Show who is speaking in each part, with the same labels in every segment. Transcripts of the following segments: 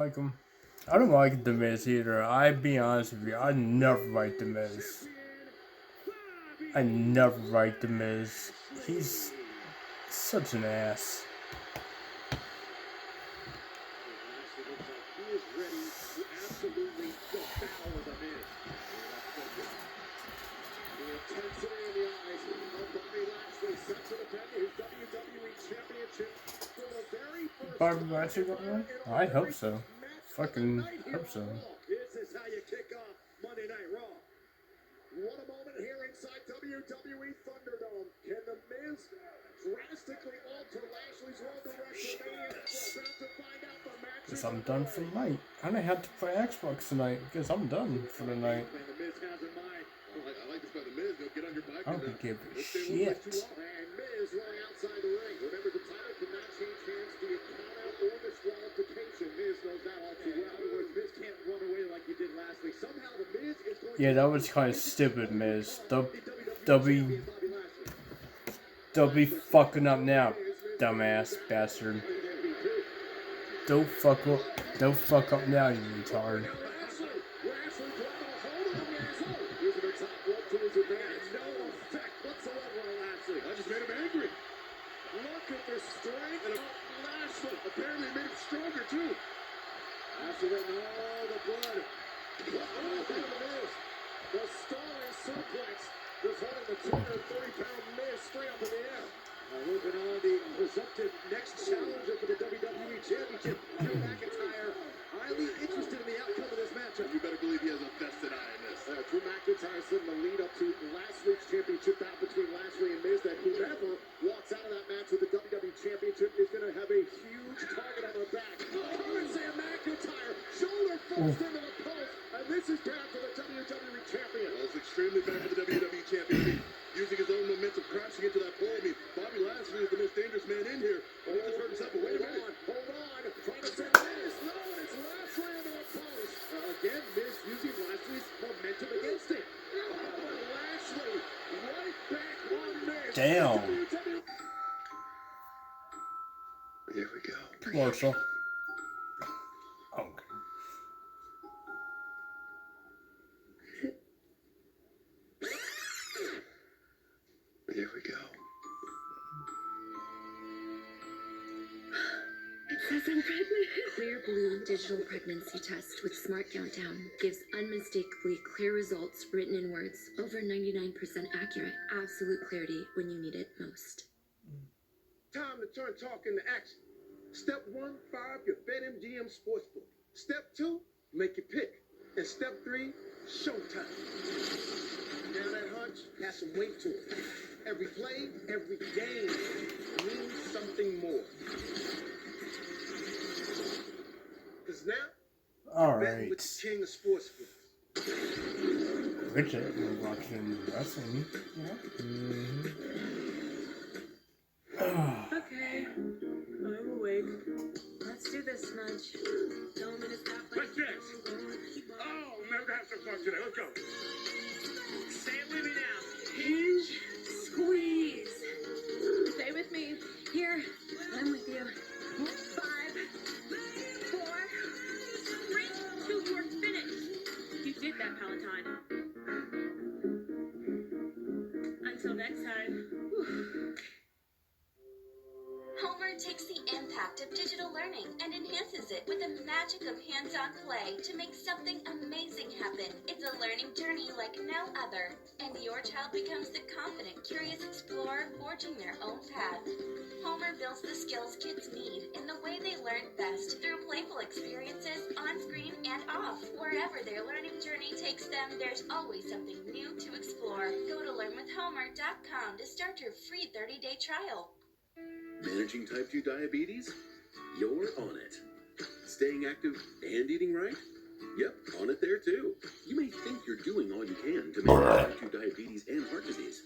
Speaker 1: Like him. I don't like The Miz either. I be honest with you, I never liked The Miz. I never liked The Miz. He's such an ass. Bobby Lashley got one? I hope so. Fucking hope so.
Speaker 2: This is how you kick off Monday Night Raw. What a moment here inside WWE Thunderdome. Can The Miz drastically alter Lashley's road to WrestleMania? We're about to find out the match.
Speaker 1: Guess I'm done for the night. I don't have to play Xbox tonight because I'm done for the night.
Speaker 2: The Miz has in mind. I like this about The Miz. He'll get on your bike.
Speaker 1: I don't give a shit.
Speaker 2: And Miz running outside the ring. Remember, the title cannot change hands via countout or disqualification. Miz knows that all too well. In other words, Miz can't run away like he did last week. Somehow The Miz is going
Speaker 1: Yeah, that was kind of stupid, Miz. They'll be fucking up now, dumbass bastard. Don't fuck up now, you retard.
Speaker 2: Apparently made him stronger too. After that, all the blood. The stalling suplex was holding the 230-pound Miz straight up in the air. Working on the presumptive next challenger for the WWE Championship, Drew McIntyre. Highly interested in the outcome of this matchup. You better believe he has a vested eye in this. Drew McIntyre said in the lead up to last week's championship bout between Lashley and Miz that whoever walks out of that match with the WWE Championship is going to have a huge target on their back. Sam McIntyre, shoulder first into the post, and this is bad for the WWE Champion. Well, it's extremely bad for the WWE Champion. Using his own momentum, crashing into that pole. I mean, Bobby Lashley is the most dangerous man in here. But he just hurt himself. But wait a minute. Hold on. Trying to send Miz. No, it's Lashley into the post. Again, Miz using Lashley's momentum against it. Lashley right back on Miz.
Speaker 1: Damn.
Speaker 3: Here we go.
Speaker 1: Commercial. Okay.
Speaker 3: Here we go.
Speaker 4: It says I'm pregnant. Clear Blue Digital Pregnancy Test with Smart Countdown gives unmistakably clear results written in words, over 99% accurate, absolute clarity when you need it most.
Speaker 2: Time to turn talk into action. Step 1, fire up your BetMGM Sportsbook. Step 2, make your pick. And step 3, showtime. Now that hunch has some weight to it. Every play, every game means something more. Because now,
Speaker 1: Alright.
Speaker 2: with the king of sportsbooks.
Speaker 1: Richard, we're watching wrestling.
Speaker 4: Okay, I'm awake. Let's do this, Smudge. Tell him in his top.
Speaker 2: What's this? Oh, man, we're gonna have some fun today. Let's go.
Speaker 4: Say it with me now. Hinge, squeeze. Stay with me. Here, I'm with you. 5, 4, 3, 2, you're finished. You did that, Palatine. Until next time.
Speaker 5: Homer takes the impact of digital learning and enhances it with the magic of hands-on play to make something amazing happen. It's a learning journey like no other, and your child becomes the confident, curious explorer forging their own path. Homer builds the skills kids need in the way they learn best through playful experiences on-screen and off. Wherever their learning journey takes them, there's always something new to explore. Go to learnwithhomer.com to start your free 30-day trial.
Speaker 6: Managing type 2 diabetes? You're on it. Staying active and eating right? Yep, on it there too. You may think you're doing all you can to manage type 2 diabetes and heart disease.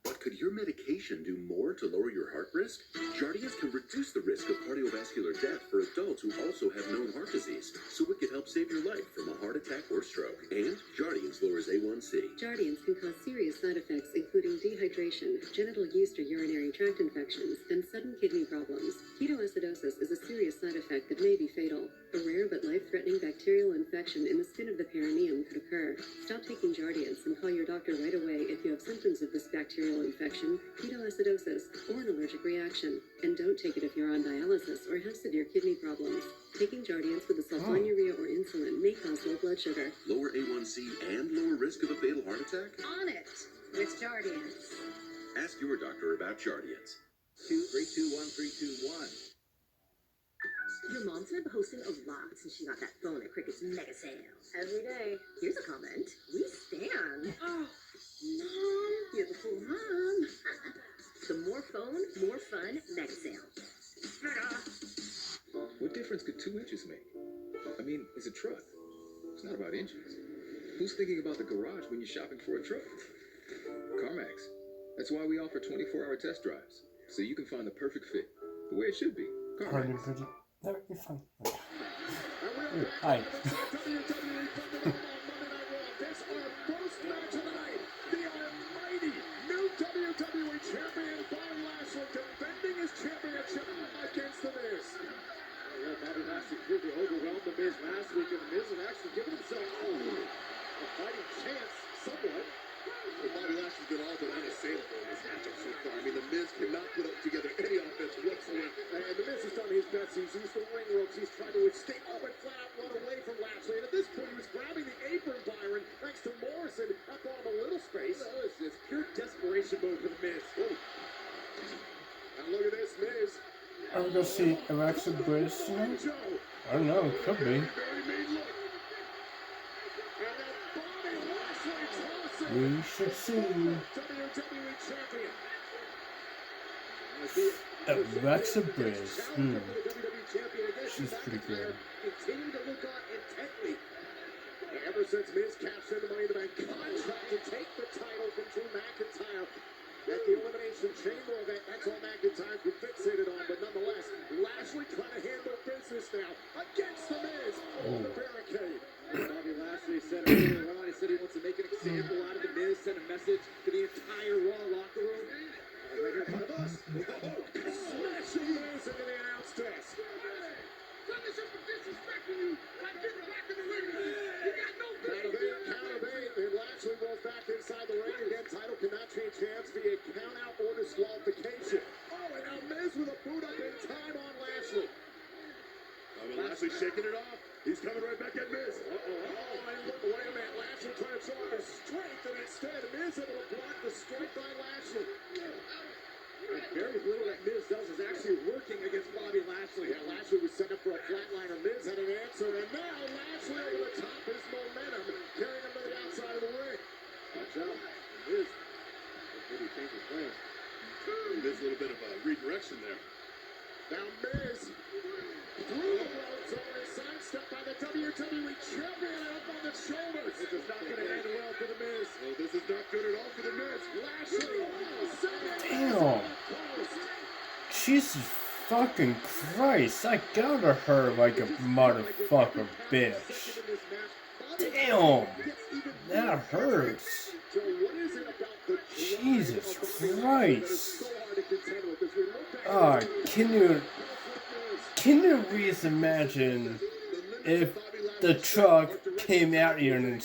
Speaker 6: But could your medication do more to lower your heart risk? Jardiance can reduce the risk of cardiovascular death for adults who also have known heart disease, so it could help save your life from a heart attack or stroke. And Jardiance lowers A1C.
Speaker 7: Jardiance can cause serious side effects, including dehydration, genital yeast or urinary tract infections, and sudden kidney problems. Ketoacidosis is a serious side effect that may be fatal. infection in the skin of the perineum could occur. Stop taking Jardiance and call your doctor right away if you have symptoms of this bacterial infection, ketoacidosis, or an allergic reaction. And don't take it if you're on dialysis or have severe kidney problems. Taking Jardiance with a sulfonylurea or insulin may cause low blood sugar.
Speaker 6: Lower A1C and lower risk of a fatal heart attack?
Speaker 4: On it with Jardiance.
Speaker 6: Ask your doctor about Jardiance.
Speaker 2: 2, 3, 2, 1, 3, 2, 1.
Speaker 4: Your mom's been posting a lot since she got that phone at Cricket's mega sale. Every day. Here's a comment. We stand. Oh, Mom, beautiful Mom. The more phone, more fun mega sale. Mega.
Speaker 8: What difference could 2 inches make? I mean, it's a truck. It's not about inches. Who's thinking about the garage when you're shopping for a truck? CarMax. That's why we offer 24-hour test drives, so you can find the perfect fit, the way it should be. CarMax.
Speaker 1: No, you're fine. Hi.
Speaker 2: This our first match of the night. The almighty new WWE champion Bobby Lashley defending his championship against The Miz. Bobby Lashley clearly overwhelmed The Miz last week, and The Miz has actually given himself a fighting chance somewhat.
Speaker 6: But Bobby Lashley's been all but unassailable in this matchup so far. I mean, The Miz cannot put up together any offense whatsoever.
Speaker 2: And The Miz has done his best. He's used the ring ropes. He's tried to escape up and flat out run away from Lashley. And at this point, he was grabbing the apron, Byron, thanks to Morrison. That bought him a little space. It's just pure desperation mode for The Miz. And look at this, Miz.
Speaker 1: I'm gonna see Alexa Bliss tonight. I don't know, it could be. We should see Alexa Bliss. She's pretty good.
Speaker 2: Continue to look on intently. Ever since Miz cashed in the Money in the Bank contract to take the title from Drew McIntyre at the Elimination Chamber event, that's all McIntyre's been fixated on. But nonetheless, Lashley trying to handle business now against The Miz on the barricade. Bobby Lashley said earlier on, he said he wants to make an example out of The Miz, send a message to the entire Raw locker room. Right here in front of us. Smashing Miz into the announce desk. Count of eight, and Lashley rolls back inside the ring. Again, title cannot change hands via count out or disqualification. Oh, and now Miz with a boot up in time on Lashley.
Speaker 6: Lashley shaking it off. He's coming right back at Miz.
Speaker 2: And look, wait a minute. Lashley trying to show off his strength, and instead Miz able to block the strike by Lashley. And very little that Miz does is actually working against Bobby Lashley. And Lashley was set up for a flatliner. Miz had an answer, and now Lashley over the top his momentum, carrying him to the outside of the ring. Watch out. Miz. Maybe change his plans.
Speaker 6: There's a little bit of a redirection there.
Speaker 2: Now Miz through the ropes on his sidestep by the WWE champion and up on the shoulders. This is not going to end well for The Miz.
Speaker 6: Oh, this is not good at all for The Miz.
Speaker 2: Lashley.
Speaker 1: Damn. Jesus fucking Christ. I got to her like a motherfucker bitch. Damn. That hurts. Jesus Christ. Can you please imagine if the truck came out here and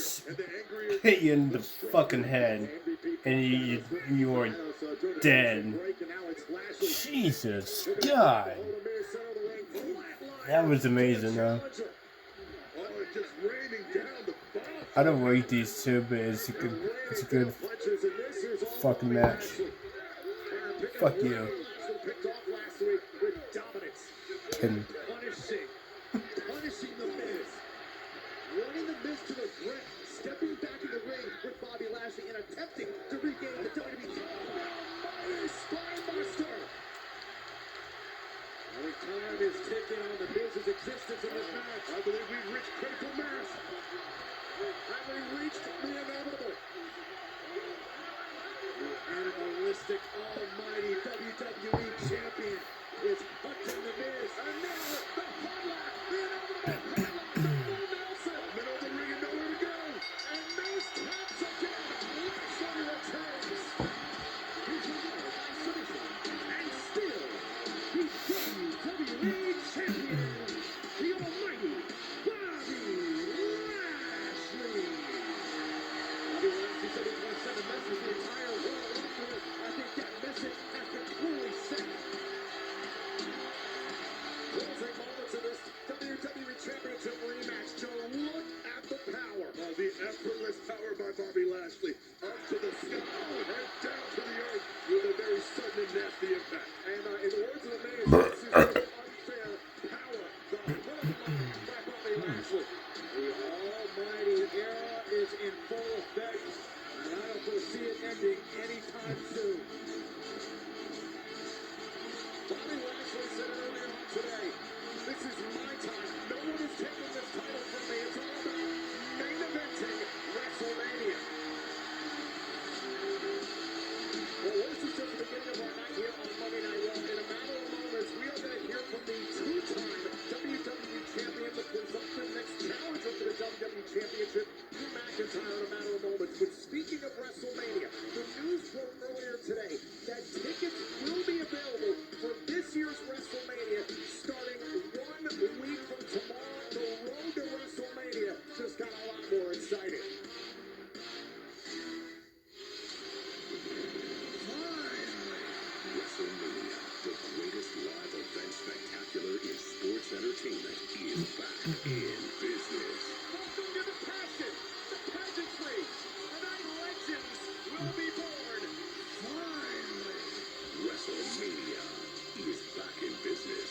Speaker 1: hit you in the fucking head and you were dead? Jesus God. That was amazing though. I don't rate these two, but it's a good fucking match. Fuck you. Kidding.
Speaker 2: Punishing The Miz. Running The Miz to the ground. Stepping back in the ring with Bobby Lashley and attempting to regain the WWE. Mighty Spinebuster. Only time is ticking on The Miz's existence in this match. I believe we've reached critical mass. Have we reached the inevitable? The animalistic, almighty WWE champion is hunting The Miz. And now the padlock, the inevitable padlock, Full Nelson. Middle of the ring and nowhere to go. And Miz taps again. Lashley returns. He's a submission. And still, the WWE champion, the almighty Bobby Lashley. The almighty era is in full effect, and I don't foresee it ending anytime soon. Bobby Lashley said earlier on today, this is my time. No one is taking this title from me. It's all about main eventing WrestleMania. Well, this is just the beginning of our night here on Monday Night Raw. In a matter of moments, we are going to hear from the two-time WWE Champion, the presumptive next challenger for the WWE Championship, Drew McIntyre, in a matter of moments. But speaking of WrestleMania, the news broke earlier today that tickets will be available for this year's WrestleMania starting 1 week from tomorrow. The road to WrestleMania just got a lot more exciting.
Speaker 6: WrestleMania, the greatest live event spectacular in sports entertainment, is back in business.
Speaker 2: Welcome to the passion, the pageantry, tonight legends will be born.
Speaker 6: Finally, WrestleMania is back in business.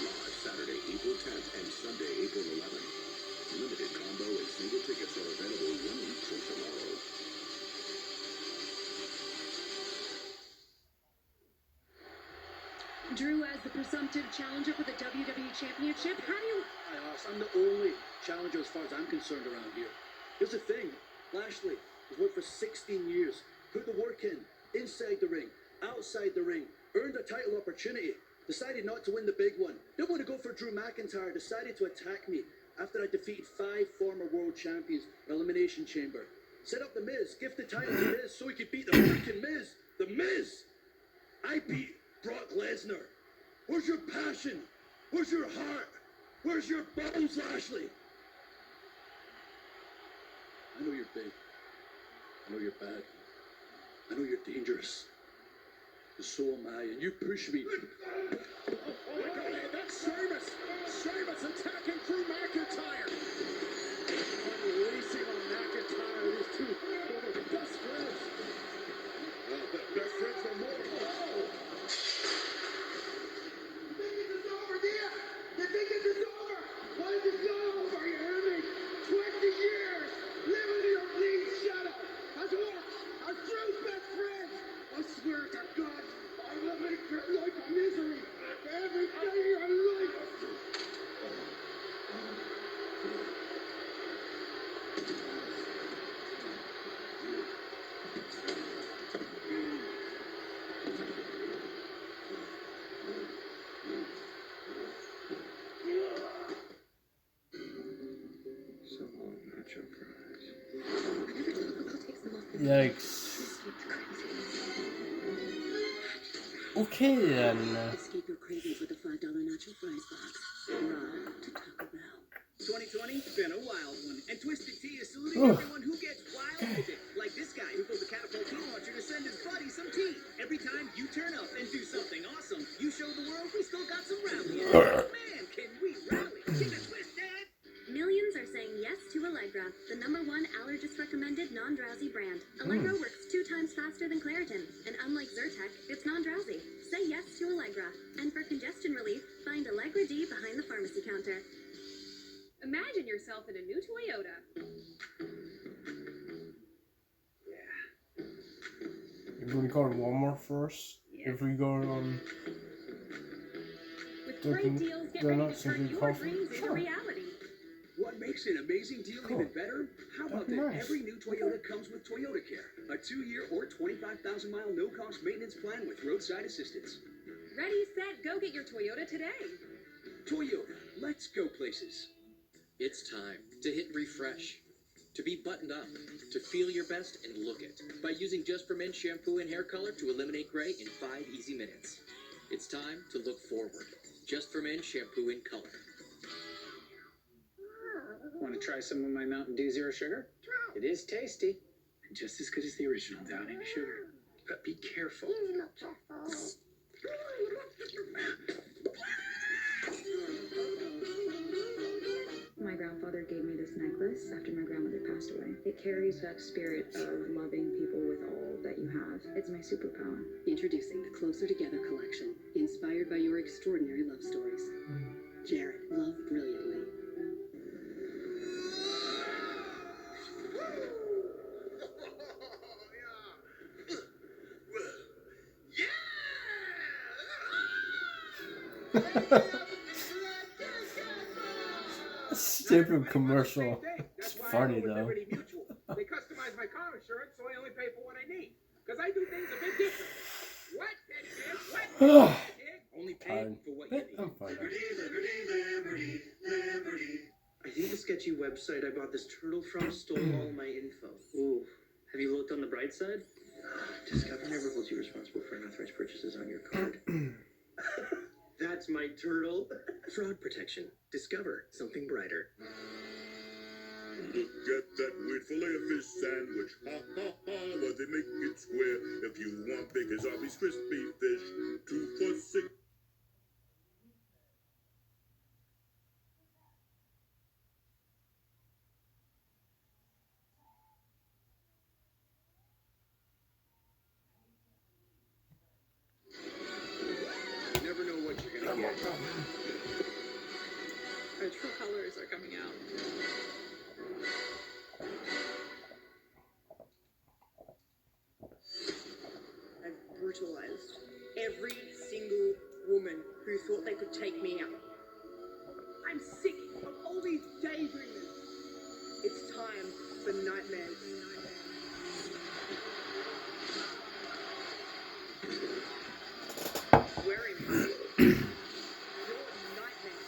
Speaker 6: Live Saturday, April 10th and Sunday, April 11th. Limited combo and single tickets are available 1 week from tomorrow.
Speaker 7: Drew, as the presumptive challenger for the WWE Championship, how do you...
Speaker 9: I'm the only challenger as far as I'm concerned around here. Here's the thing. Lashley has worked for 16 years. Put the work in. Inside the ring. Outside the ring. Earned a title opportunity. Decided not to win the big one. Didn't want to go for Drew McIntyre. Decided to attack me after I defeated 5 former world champions in Elimination Chamber. Set up The Miz. Gift the title to Miz so he could beat the freaking Miz. The Miz! I beat Brock Lesnar. Where's your passion? Where's your heart? Where's your bones, Lashley? I know you're big. I know you're bad. I know you're dangerous. And so am I, and you push me.
Speaker 2: Oh my God, that's Sheamus! Sheamus attacking Drew McIntyre! Unleashing on McIntyre, these two are the best friends. Well, best friends no more. Oh!
Speaker 10: You think this is over? Why is it over? You hear me? 20 years living in a clean shadow. As what? As Drew's best friend. I swear to God, I will make your life a misery every day of your life.
Speaker 3: So long, Nacho Fries.
Speaker 1: Yikes. Okay then.
Speaker 7: Escape your cravings with the $5 Nacho Fries box. Ride to Taco Bell.
Speaker 11: 2020's been a wild one, and Twisted Tea is saluting
Speaker 1: Ugh.
Speaker 11: everyone who gets wild with it. Like this guy who built a catapult tea launcher to send his buddy some tea. Every time you turn up and do something awesome, you show the world we still got some rally in us. Man, can we rally? Get it twisted!
Speaker 4: Millions are saying yes to Allegra, the #1 allergist-recommended non-drowsy brand. Allegra works 2 times faster than Claritin, and unlike Zyrtec, it's non-drowsy. Say yes to Allegra. And for congestion relief, find Allegra D behind the pharmacy counter.
Speaker 12: Imagine yourself in a new Toyota.
Speaker 1: If we go to Walmart first, if we go
Speaker 12: With
Speaker 1: Dunkin'
Speaker 12: great deals, get
Speaker 1: Donuts,
Speaker 12: ready to turn
Speaker 1: Simply
Speaker 12: your
Speaker 1: Coffee.
Speaker 12: dreams into
Speaker 1: Sure.
Speaker 12: reality.
Speaker 8: What makes an amazing deal
Speaker 1: Cool.
Speaker 8: even better? How about
Speaker 1: That'd be
Speaker 8: that
Speaker 1: nice.
Speaker 8: every new Toyota comes with Toyota Care, a 2-year or 25,000-mile no-cost maintenance plan with roadside assistance.
Speaker 12: Ready, set, go get your Toyota today.
Speaker 8: Toyota, let's go places.
Speaker 13: It's time to hit refresh, to be buttoned up, to feel your best and look it by using Just for Men shampoo and hair color to eliminate gray in 5 easy minutes. It's time to look forward. Just for Men shampoo in color.
Speaker 11: Want to try some of my Mountain Dew Zero Sugar? It is tasty. And just as good as the original without any sugar. But be careful.
Speaker 14: My grandfather gave me this necklace after my grandmother passed away. It carries that spirit of loving people with all that you have. It's my superpower.
Speaker 7: Introducing the Closer Together collection, inspired by your extraordinary love stories. Jared, love brilliantly.
Speaker 1: Stupid commercial. It's funny though.
Speaker 10: Liberty Mutual. They customize my car insurance, so I only pay for what I need. Because I do things a bit different. What? What? Only pay for what you need.
Speaker 1: I'm fine.
Speaker 9: I think the sketchy website I bought this turtle from stole all my info. Ooh. Have you looked on the bright side? Discover never holds you responsible for unauthorized purchases on your card. That's my turtle. Fraud protection. Discover something brighter.
Speaker 15: Look at that weird filet-o-fish sandwich. Ha ha ha, why they make it square? If you want Baker's Arby's crispy fish, 2 for $6.
Speaker 8: You never know what you're gonna get.
Speaker 12: Our true colors are coming out.
Speaker 16: I've brutalized every single woman who thought they could take me out. I'm sick of all these daydreamers. It's time for nightmares. Where am I? Your nightmare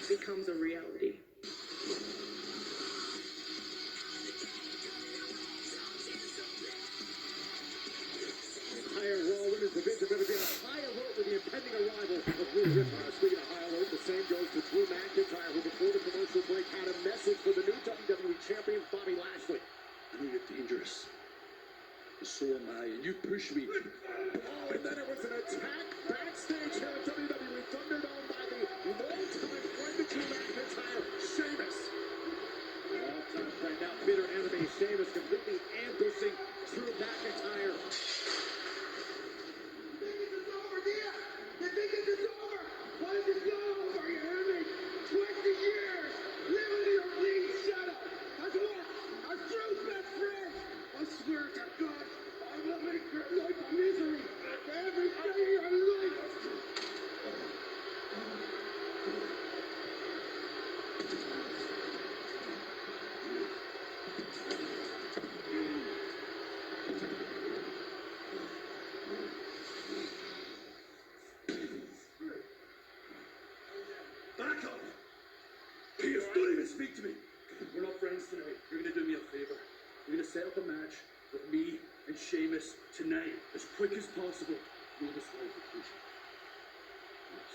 Speaker 16: becomes a reality.
Speaker 2: Entire Whirlwind is the vision going to be on high alert with the impending arrival of Drew McIntyre. Speaking of high alert, the same goes to Drew McIntyre, who before the commercial break had a message for the new WWE Champion, Bobby Lashley.
Speaker 9: I know you're dangerous. But so am I, and you push me.
Speaker 2: Oh, and then it was an attack backstage here at WWE, thundered on by the longtime friend of Drew McIntyre, Sheamus. Longtime friend, now bitter enemy, Sheamus completely ambushing Drew McIntyre.
Speaker 10: You think this is over? What is it over? You hear me? 20 years living in your bleeding shadow. As what? As Drew's best friend. I swear to God, I will make your life a misery every day of your life.
Speaker 9: Back up! Pierce, don't even speak to me. We're not friends tonight. You're gonna do me a favor. You're gonna set up a match with me and Sheamus tonight, as quick as possible. No disqualification. Yes.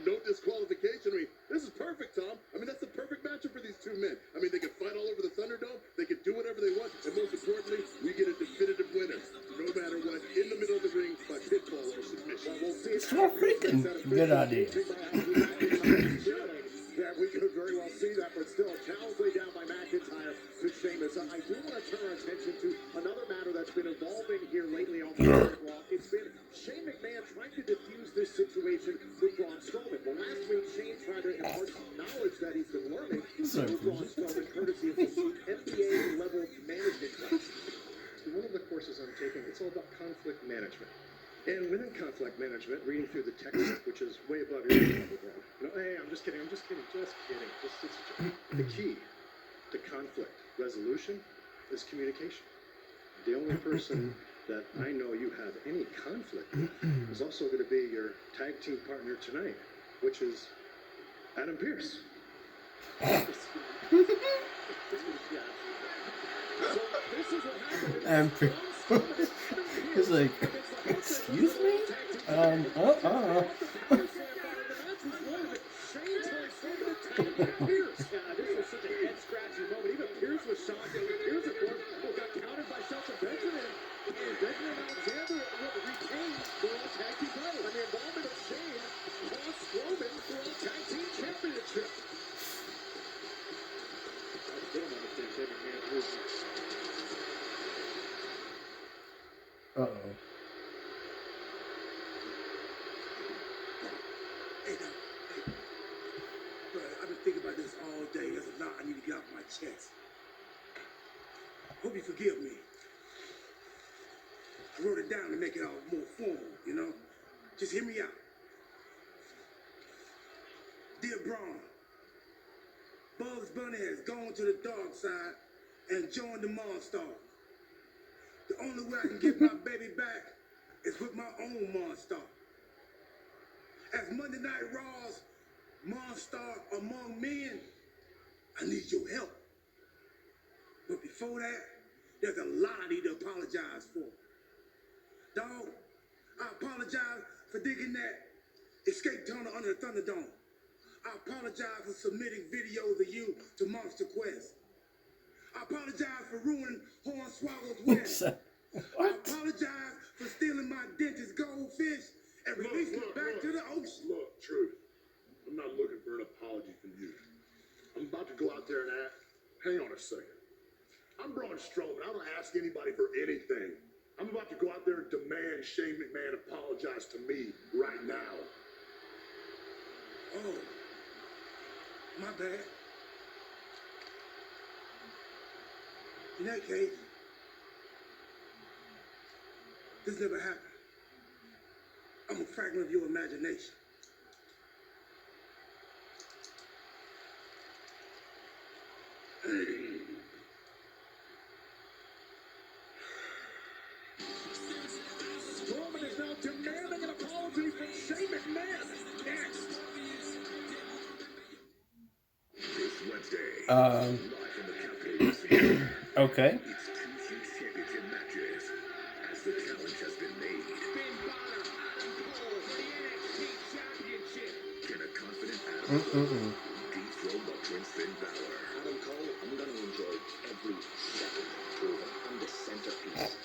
Speaker 15: No disqualification. This is perfect, Tom. That's the perfect matchup for these two men. They can fight all over the Thunderdome. They can do whatever they want. And most importantly, we get a definitive winner. No matter what, in the middle of the ring by pinfall or submission.
Speaker 2: We'll see
Speaker 1: It's a freaking good idea.
Speaker 2: Yeah, we could very well see that, but still a challenge laid down by McIntyre to Sheamus. I do want to turn our attention to another matter that's been evolving here lately on the Raw. It's been Shane McMahon trying to diffuse this situation with Braun Strowman. Well, last week, Shane tried to impart knowledge that he's been learning through Braun Strowman, courtesy of the NBA-level management class.
Speaker 17: One of the courses I'm taking, it's all about conflict management. And within conflict management, reading through the text, which is way above your level, hey, I'm just kidding. Just it's a joke. The key to conflict resolution is communication. The only person that I know you have any conflict with is also going to be your tag team partner tonight, which is Adam Pearce.
Speaker 1: And he's like, excuse me?
Speaker 2: Pierce. This was such a head-scratching moment. Even Pierce was shocked. Pierce, of course, got countered by Shelton Benjamin. And Benjamin Alexander retained the Raw Tag Team title. And the involvement of Shane cost Strowman the Raw Tag Team Championship. I still don't understand Shane McMahon's movement.
Speaker 1: Uh-oh.
Speaker 10: I've been thinking about this all day. There's a lot I need to get off my chest. Hope you forgive me. I wrote it down to make it all more formal, you know? Just hear me out. Dear Braun, Bugs Bunny has gone to the dark side and joined the Monstar. The only way I can get my baby back is with my own Monstar. As Monday Night Raw's Monstar among men, I need your help. But before that, there's a lot I need to apologize for. Dog, I apologize for digging that escape tunnel under the Thunderdome. I apologize for submitting videos of you to Monster Quest. I apologize for ruining Hornswoggle's wedding. I apologize for stealing my dentist goldfish and releasing it back to the ocean.
Speaker 15: Look, Truth, I'm not looking for an apology from you. I'm about to go out there and ask. Hang on a second. I'm Braun Strowman. I don't ask anybody for anything. I'm about to go out there and demand Shane McMahon apologize to me right now.
Speaker 10: Oh, my bad. In that case, this never happened. I'm a fragment of your imagination.
Speaker 2: Strowman is now demanding an apology from Shane McMahon. Next.
Speaker 6: This Wednesday,
Speaker 1: Okay.
Speaker 6: it's two huge championship matches as the challenge has been made.
Speaker 2: Finn Balor, Adam Cole for the NXT Championship.
Speaker 6: Can a confident Adam Cole dethrone the Prince Finn Balor?
Speaker 9: Adam Cole, I'm going to enjoy every second proving I'm the centerpiece.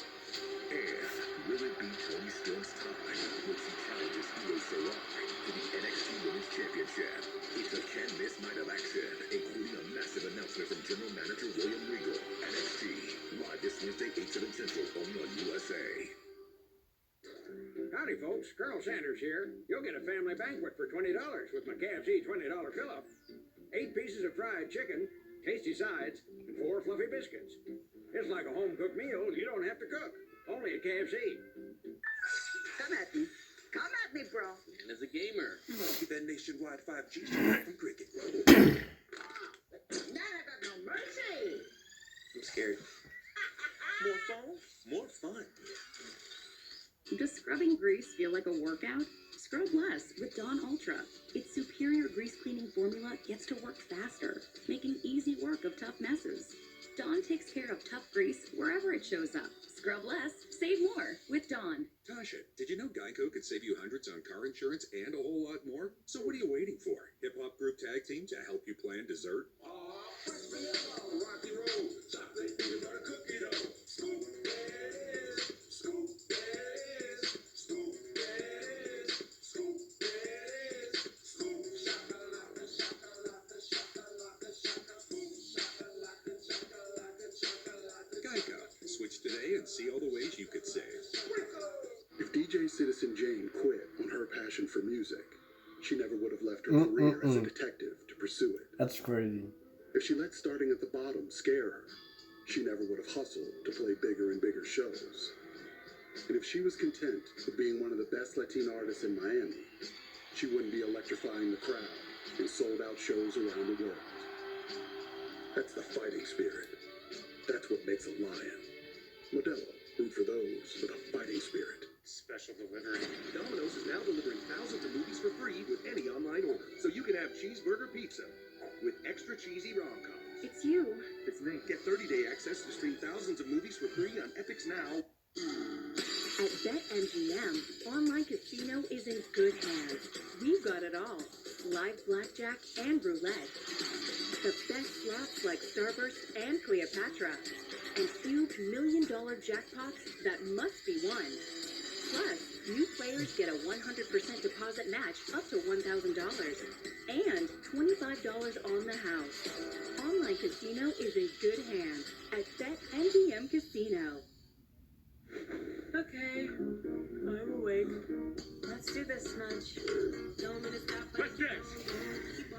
Speaker 6: And will it be Toni Storm's time when she challenges Io Shirai for the NXT Women's Championship? It's a can't-miss night of action, including a massive announcement from General Manager William Regal. NXT, live this Wednesday, 8/7 Central, only on USA.
Speaker 18: Howdy, folks. Colonel Sanders here. You'll get a family banquet for $20 with my KFC $20 fill-up. 8 pieces of fried chicken, tasty sides, and 4 fluffy biscuits. It's like a home-cooked meal you don't have to cook. Only at KFC.
Speaker 4: Come at me. Come at me, bro.
Speaker 13: And as a gamer,
Speaker 10: You must get that nationwide 5G straight from cricket.
Speaker 4: Now I got no mercy.
Speaker 13: I'm scared.
Speaker 6: More fun? More fun.
Speaker 7: Does scrubbing grease feel like a workout? Scrub less with Dawn Ultra. Its superior grease cleaning formula gets to work faster, making easy work of tough messes. Dawn takes care of tough grease wherever it shows up. Scrub less, save more with Dawn.
Speaker 8: Tasha, did you know Geico could save you hundreds on car insurance and a whole lot more? So what are you waiting for? Hip Hop Group Tag Team to help you plan dessert?
Speaker 2: Rocky Road, chocolate peanut butter cookie dough. Scoop this, scoop this, scoop this, scoop this, scoop shakalaka, shakalaka, shakalaka, shaka, scoop shakalaka, shakalaka, shakalaka.
Speaker 8: Geico. Switch today and see all the ways you could save.
Speaker 15: If DJ Citizen Jane quit on her passion for music, she never would have left her career as a detective to pursue it.
Speaker 1: That's crazy.
Speaker 15: If she let starting at the bottom scare her, she never would have hustled to play bigger and bigger shows. And if she was content with being one of the best Latino artists in Miami, she wouldn't be electrifying the crowd in sold-out shows around the world. That's the fighting spirit. That's what makes a lion. Modelo, root for those with a fighting spirit.
Speaker 6: Special delivery. Domino's is now delivering thousands of movies for free with any online order. So you can have cheeseburger pizza with extra cheesy rom-coms.
Speaker 7: It's you.
Speaker 6: It's me. Get 30-day access to stream thousands of movies for free on Epix Now.
Speaker 7: At BetMGM, online casino is in good hands. We've got it all. Live blackjack and roulette. The best slots like Starburst and Cleopatra. And huge million-dollar jackpots that must be won. Plus, new players get a 100% deposit match up to $1,000. And $25 on the house. Online casino is in good hands at BetMGM Casino.
Speaker 4: Okay, I'm awake. Let's do this, Smudge. Tell me to stop.
Speaker 2: What's this?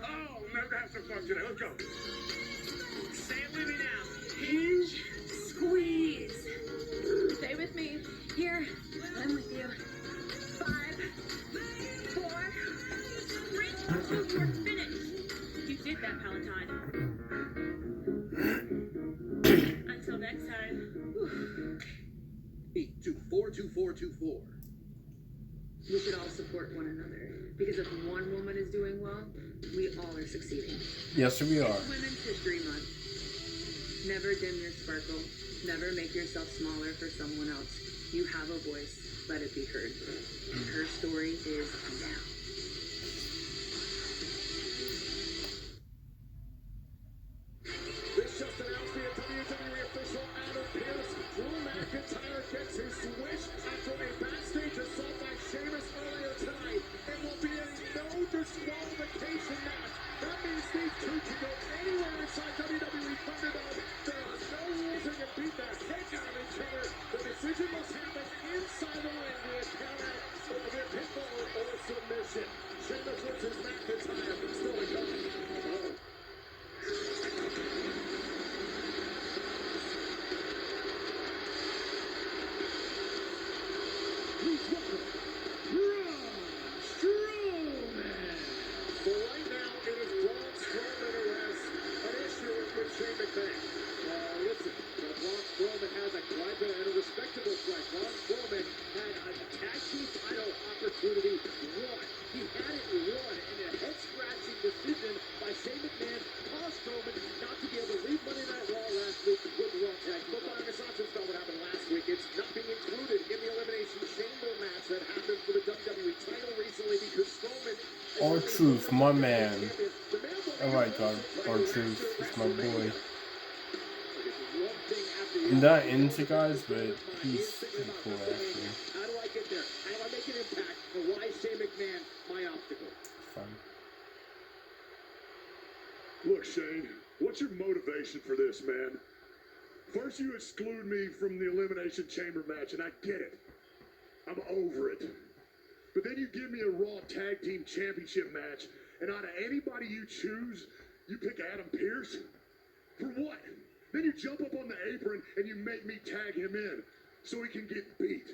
Speaker 2: Oh, we're gonna have some fun today. Let's go.
Speaker 4: Say it with me now. Hinge, squeeze. with me. Here, I'm with you. 5, 4, 3, 2, you're finished. You did that, Palatine. Until next time.
Speaker 6: 8242424.
Speaker 14: We should all support one another. Because if one woman is doing well, we all are succeeding.
Speaker 1: Yes, we are.
Speaker 14: It's Women's History Month. Never dim your sparkle. Never make yourself smaller for someone else. You have a voice. Let it be heard. And her story is now.
Speaker 2: This just announced via WWE official Adam Pearce. Drew McIntyre gets his wish after a backstage assault by Sheamus earlier tonight. It will be a no disqualification match. That means these two can go anywhere inside WWE Thunderdome. There are no rules that can beat the heck out of each other. The decision must happen inside the ring via countout, via pinfall or submission. Sheamus versus McIntyre still to come. Please welcome Braun Strowman. For right now, it is Braun Strowman arrest, an issue with Shane McMahon. Listen, Braun Strowman has a gripe and a respectable gripe. Braun Strowman had a tag team title opportunity won. He had it won in a head-scratching decision by Shane McMahon caused Strowman not to be able to leave Monday Night Raw last week with the Raw tag. But Bob Sanchez felt what happened last week. It's not being included in the Elimination Chamber match that happened for the WWE title recently because Strowman.
Speaker 1: R-Truth, my man. Alright, God. R-Truth. It's my boy. I'm not into guys, but he's pretty cool, actually.
Speaker 2: How do I get there? How do I make an impact? And why is Shane McMahon my obstacle?
Speaker 1: Fun.
Speaker 15: Look, Shane, what's your motivation for this, man? First, you exclude me from the Elimination Chamber match, and I get it. I'm over it. But then you give me a Raw Tag Team Championship match, and out of anybody you choose, you pick Adam Pearce? For what? Then you jump up on the apron and you make me tag him in so he can get beat.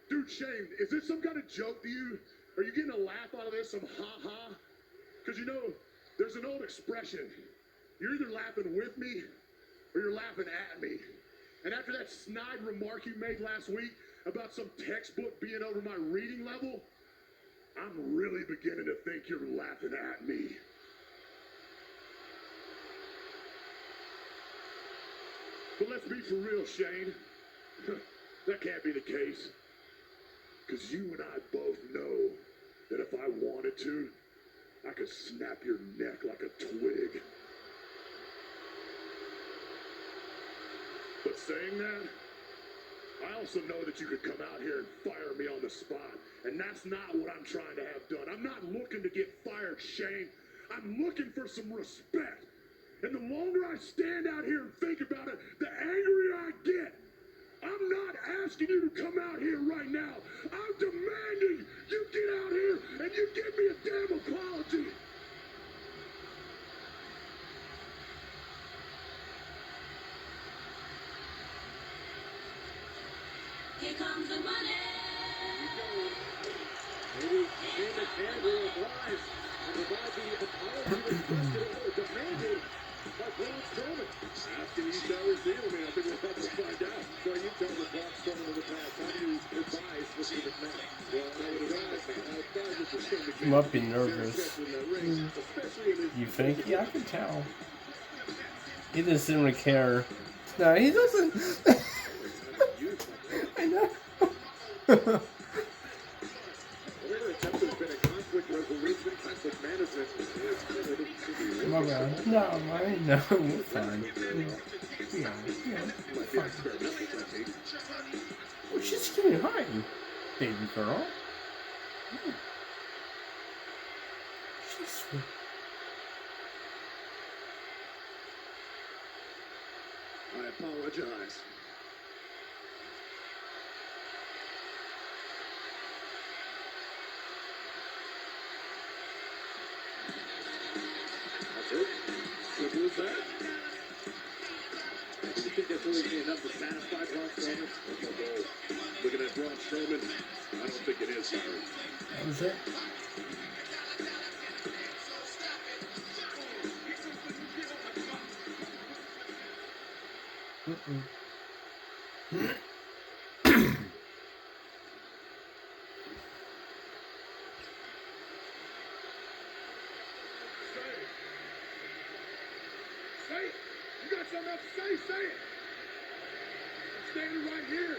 Speaker 15: Dude, Shane, is this some kind of joke to you? Are you getting a laugh out of this, some ha-ha? Because you know, there's an old expression. You're either laughing with me or you're laughing at me. And after that snide remark you made last week about some textbook being over my reading level, I'm really beginning to think you're laughing at me. But let's be for real, Shane. That can't be the case. Because you and I both know that if I wanted to, I could snap your neck like a twig. But saying that, I also know that you could come out here and fire me on the spot. And that's not what I'm trying to have done. I'm not looking to get fired, Shane. I'm looking for some respect. And the longer I stand out here and think about it, the angrier I get. I'm not asking you to come out here right now. I'm demanding you get out here and you give me a damn apology.
Speaker 5: Here comes the money.
Speaker 2: Maybe Shane McMahon will oblige and provide the apology requested or demanded by Braun Strowman. After you shall reveal me, I think we're about to find out. So you tell me Braun Strowman in the past, how do you advise Mr. McMahon? Well, I would advise Mr. Shane McMahon.
Speaker 1: You might be nervous. You think? Yeah, I can tell. He doesn't seem to care. No, he doesn't. I know.
Speaker 2: Whatever attempt has been a conflict resolution, conflict management.
Speaker 1: My bad. No, I know. We're fine. Yeah, we're fine. Oh, she's getting high, baby girl. Yeah. She's sweet.
Speaker 2: I apologize. That's it. Simple as that. You think that's really enough to satisfy Braun Strowman?
Speaker 15: Looking at Braun Strowman, I don't think it is, Harry.
Speaker 1: That was it.
Speaker 10: Say it. You got something else to say? Say it. I'm standing right here.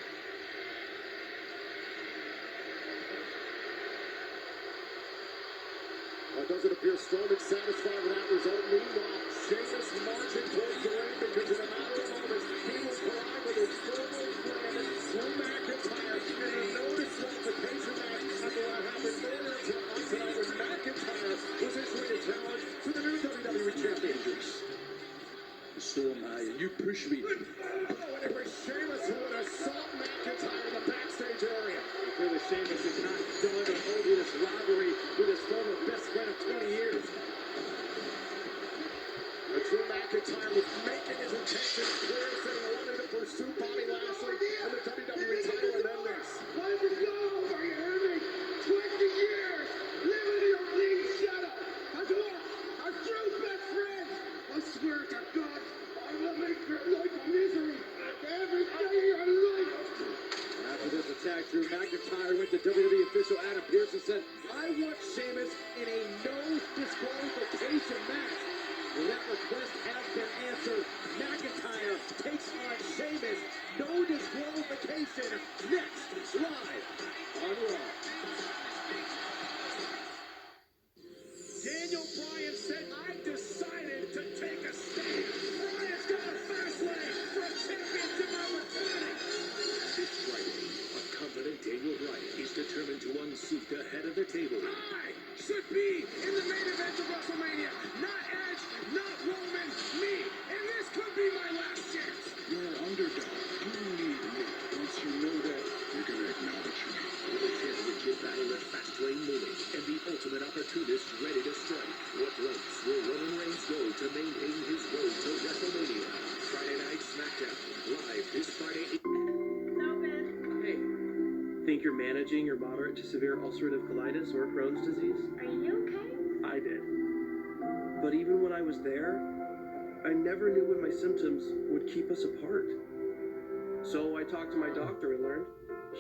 Speaker 2: Doesn't appear Strowman satisfied with that result. Meanwhile, Sheamus marching towards the ring because in a matter of moments, he will collide with his former friend, Drew McIntyre, in a no disqualification match after what happened earlier tonight when McIntyre was issuing a challenge to the new WWE Champion.
Speaker 9: So am I, and you push me.
Speaker 2: Oh, and it was Sheamus who would assault McIntyre in the backstage area.
Speaker 9: Clearly, Sheamus is not done to hold this rivalry with his former best friend of 20 years.
Speaker 2: But Drew McIntyre was making his intentions clear, saying he wanted to pursue Bobby Lashley and the WWE title, and then this.
Speaker 10: Let it go, are you hearing me? 20 years living in your league shadow. As Drew's best friend, I swear to God, I will make your life a misery every day of your life.
Speaker 9: After this attack, Drew McIntyre went to WWE official Adam Pearce and said, I want Sheamus in a no disqualification match. Well, that request has been answered. McIntyre takes on Sheamus. No disqualification. Next, live on Raw.
Speaker 2: Daniel Bryan said, I've decided to take a stand. Bryan's got a fast lane for a championship opportunity.
Speaker 6: This Friday, a confident Daniel Bryan is determined to unseat the head of the table.
Speaker 2: I should be in the main event of WrestleMania. Not Edge, not Roman, me. And this could be my last chance.
Speaker 3: You're an underdog. You need me. Once you know that, you're gonna acknowledge me.
Speaker 6: With a championship battle at Fastlane looming and the ultimate opportunist ready to strike, what lengths will Roman Reigns go to maintain his road to WrestleMania? Friday Night SmackDown, live this Friday.
Speaker 14: Hey, think you're managing your moderate to severe ulcerative colitis or Crohn's disease?
Speaker 4: Are you okay?
Speaker 14: I did. But even when I was there, I never knew when my symptoms would keep us apart. So I talked to my doctor and learned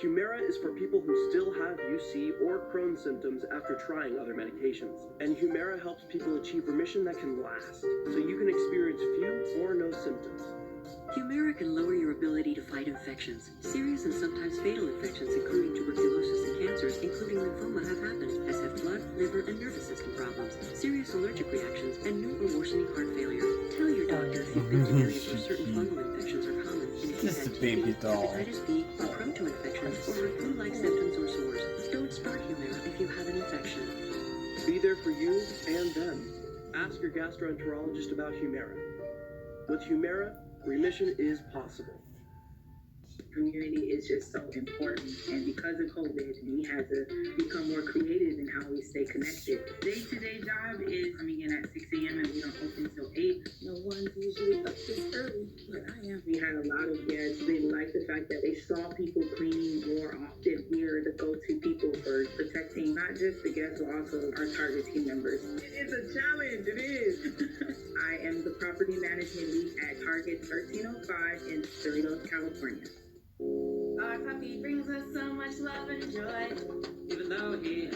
Speaker 14: Humira is for people who still have UC or Crohn's symptoms after trying other medications. And Humira helps people achieve remission that can last, so you can experience few or no symptoms.
Speaker 7: Humira can lower your ability to fight infections. Serious and sometimes fatal infections, including tuberculosis and cancers, including lymphoma, have happened, as have blood, liver, and nervous system problems, serious allergic reactions, and new or worsening heart failure. Tell your doctor if bacterial or certain fungal infections are common, and if
Speaker 1: This is
Speaker 7: you've
Speaker 1: a baby
Speaker 7: had
Speaker 1: doll.
Speaker 7: hepatitis B or proto-infections, or have flu-like symptoms or sores. Don't start Humira if you have an infection.
Speaker 14: Be there for you and them. Ask your gastroenterologist about Humira. With Humira, remission is possible.
Speaker 19: Community is just so important, and because of COVID, we had to become more creative in how we stay connected. Day-to-day job is coming in at 6 a.m. and we don't open till 8. No one's usually up this early, but I am. We had a lot of guests. They liked the fact that they saw people cleaning more often. We are the go-to people for protecting not just the guests, but also our Target team members. It's a challenge. It is. I am the property management lead at Target 1305 in Cerritos, California.
Speaker 4: Our puppy brings us so much love and joy.
Speaker 20: Even though he has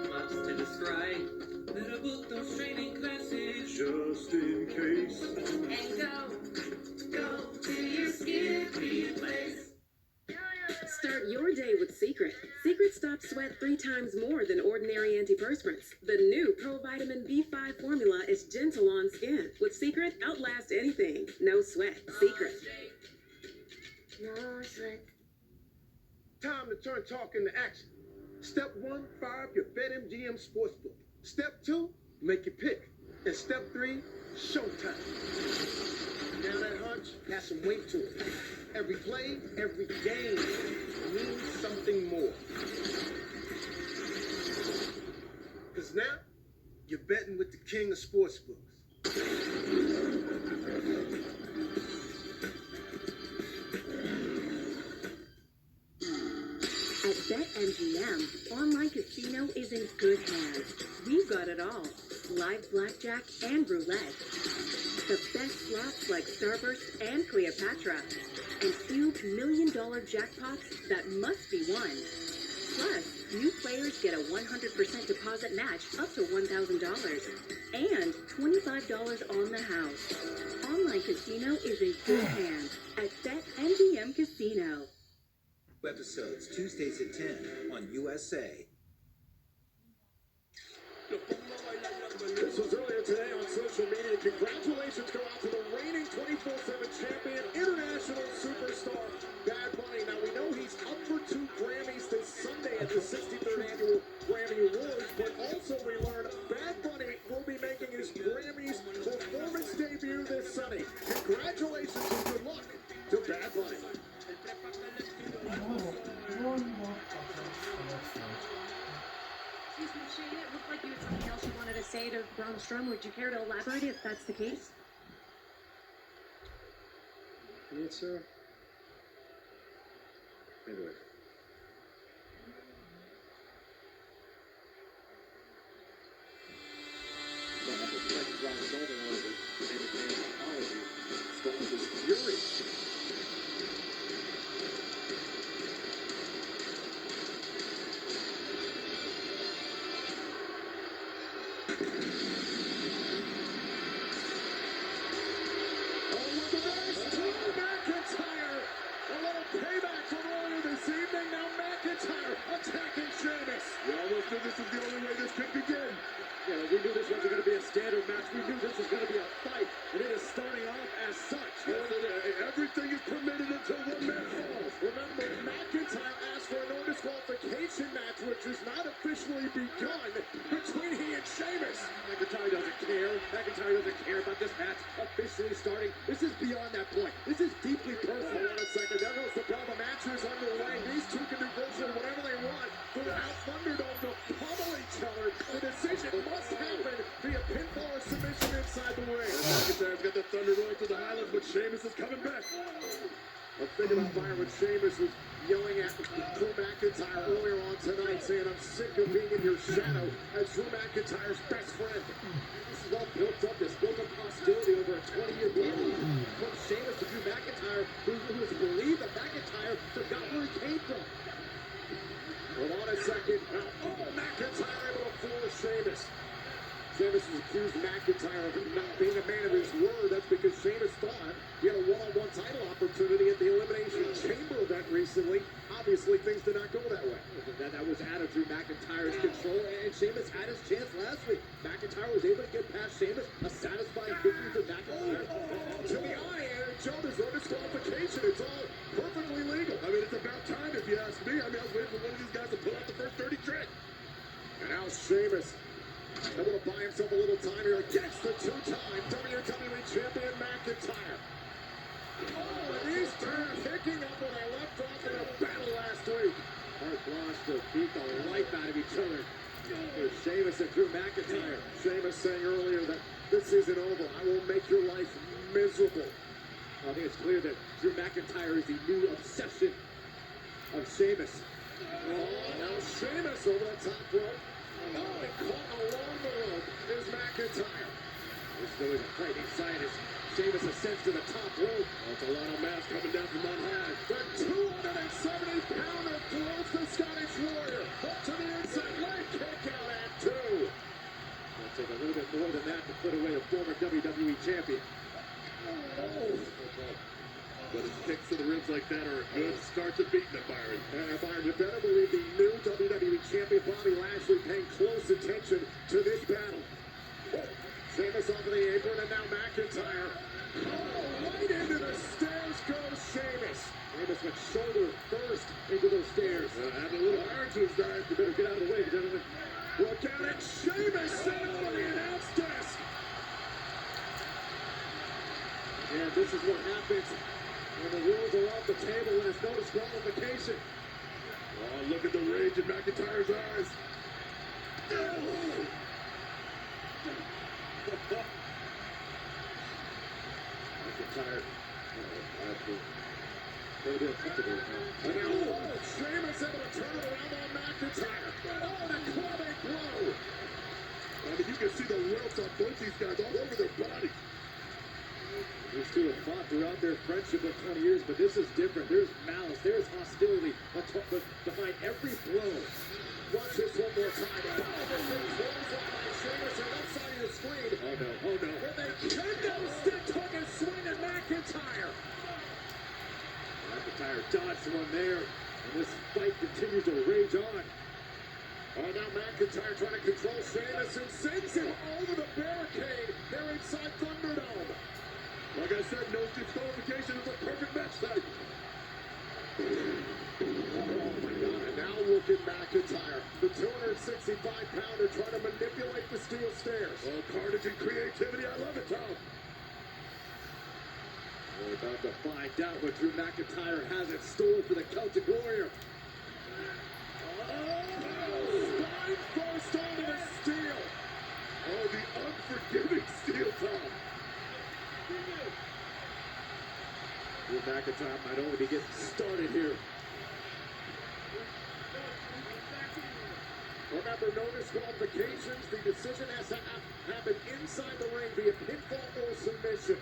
Speaker 20: much to describe, better book those training classes
Speaker 15: just in case.
Speaker 4: And go to your skippy place.
Speaker 7: Start your day with Secret. Secret stops sweat 3 times more than ordinary antiperspirants. The new Provitamin B5 formula is gentle on skin. With Secret, outlast anything. No sweat. Secret.
Speaker 4: No sweat.
Speaker 9: Time to turn talk into action. Step 1, fire up your BetMGM Sportsbook. Step 2, make your pick. And step 3, showtime. Now that hunch has some weight to it. Every play, every game means something more. Because now, you're betting with the king of sportsbooks.
Speaker 7: At BetMGM, online casino is in good hands. We've got it all. Live blackjack and roulette. The best slots like Starburst and Cleopatra. And huge $1 million jackpots that must be won. Plus, new players get a 100% deposit match up to $1,000. And $25 on the house. Online casino is in good hands at BetMGM Casino.
Speaker 21: Episodes Tuesdays at 10 on USA.
Speaker 2: This was earlier today on social media. Congratulations go out to the reigning 24/7 champion, international superstar, Bad Bunny. Now, we know he's up for 2 Grammys this Sunday at the 63rd Annual Grammy Awards, but also we learned Bad Bunny will be making his Grammys performance debut this Sunday. Congratulations and good luck to Bad Bunny.
Speaker 7: Excuse me, Shane, it looked like you had something else you wanted to say to Braun Strowman. Would you care to elaborate if that's the case?
Speaker 17: It's, anyway.
Speaker 2: Well, that was like Braun Strowman was it. And an apology. Strowman was furious.
Speaker 15: This is the only way this could begin.
Speaker 2: Yeah, we knew this wasn't going to be a standard match. We knew this was going to be a fight, and it is starting off as such.
Speaker 15: Everything is permitted until one man falls.
Speaker 2: Remember, McIntyre asked for a no disqualification match, which has not officially begun between he and Sheamus. McIntyre doesn't care. McIntyre doesn't care about this match officially starting. This is beyond that point. This is deeply personal. Hold on a second. There goes the bell. The match is underway. These two can do virtually whatever they want without Thunderdome to pummel each other. The decision must happen via pinfall or submission inside the ring.
Speaker 15: McIntyre's got the Thunder roll to the Highlands, but Sheamus is coming back.
Speaker 2: I'm thinking about fire when Sheamus was yelling at Drew McIntyre earlier on tonight, saying, "I'm sick of being in your shadow," as Drew McIntyre's best friend. This is all built up, this built-up hostility over a 20-year period. From Sheamus to Drew McIntyre, who has believed that McIntyre forgot where he came from. Hold on a second. Now, McIntyre able to fool Sheamus. Sheamus has accused McIntyre of not being a man of his word. That's because Sheamus thought he had a one-on-one title opportunity at the Elimination Chamber event recently. Obviously, things did not go that way. That was out of Drew McIntyre's control, and Sheamus had his chance last week. McIntyre was able to get past Sheamus, a satisfying victory for McIntyre. To the eye, and Joe, there's no disqualification. It's all perfectly legal.
Speaker 15: I mean, it's about time if you ask me. I mean, I was waiting for one of these guys to pull out the first dirty trick.
Speaker 2: And now Sheamus able to buy himself a little time here against the 2-time WWE Champion McIntyre. Oh, and these two are picking up where they left off in a battle last week. Carte Blanche to beat the life out of each other. There's Sheamus and Drew McIntyre. Sheamus saying earlier that this isn't over. I will make your life miserable. I think it's clear that Drew McIntyre is the new obsession of Sheamus. Oh, now Sheamus over the top rope. Oh, and caught along the rope is McIntyre. There's still a fight inside as Sheamus ascends to the top rope.
Speaker 15: That's a lot of mass coming down from on high.
Speaker 2: The 270-pounder throws the Scottish Warrior up to the inside leg kick out at 2. It'll take a little bit more than that to put away a former WWE champion. Oh.
Speaker 15: But his kicks to the ribs like that are a good start to beating the Byron.
Speaker 2: Byron, you better believe the new WWE champion Bobby Lashley paying close attention to this battle. Oh, Sheamus off of the apron, and now McIntyre. Oh, right into the stairs goes Sheamus. Sheamus went shoulder first into those stairs.
Speaker 15: Add a little iron to his diet.
Speaker 2: You better get out of the way, gentlemen. Look out at Sheamus sitting on the announce desk. And this is what happens when the rules are off the table and it's no disqualification.
Speaker 15: Oh, look at the rage in McIntyre's eyes.
Speaker 2: McIntyre. Very uncomfortable. And now, Sheamus able to turn it
Speaker 15: saw both these guys all over their bodies.
Speaker 2: These two have fought throughout their friendship of 20 years, but this is different. There's malice, there's hostility behind every blow. Watch this one more time. Oh, this thing throws up by Sheamus and left side of the screen. Oh no, oh no. Where they kendo stick took a swing at McIntyre. McIntyre dodged one there, and this fight continues to rage on. Oh, now McIntyre trying to control Sheamus and sends him over the barricade. They're inside Thunderdome.
Speaker 15: Like I said, no disqualification is a perfect match type.
Speaker 2: Oh my God, and now look at McIntyre. The 265-pounder trying to manipulate the steel stairs.
Speaker 15: Oh, carnage and creativity, I love it, Tom.
Speaker 2: We're about to find out what Drew McIntyre has in store for the Celtic Warrior. Spine first onto the steel.
Speaker 15: Oh, the unforgiving steel, Tom.
Speaker 2: Drew McIntyre might only be getting started here. Remember, no disqualifications. The decision has to happen inside the ring via pinfall or submission.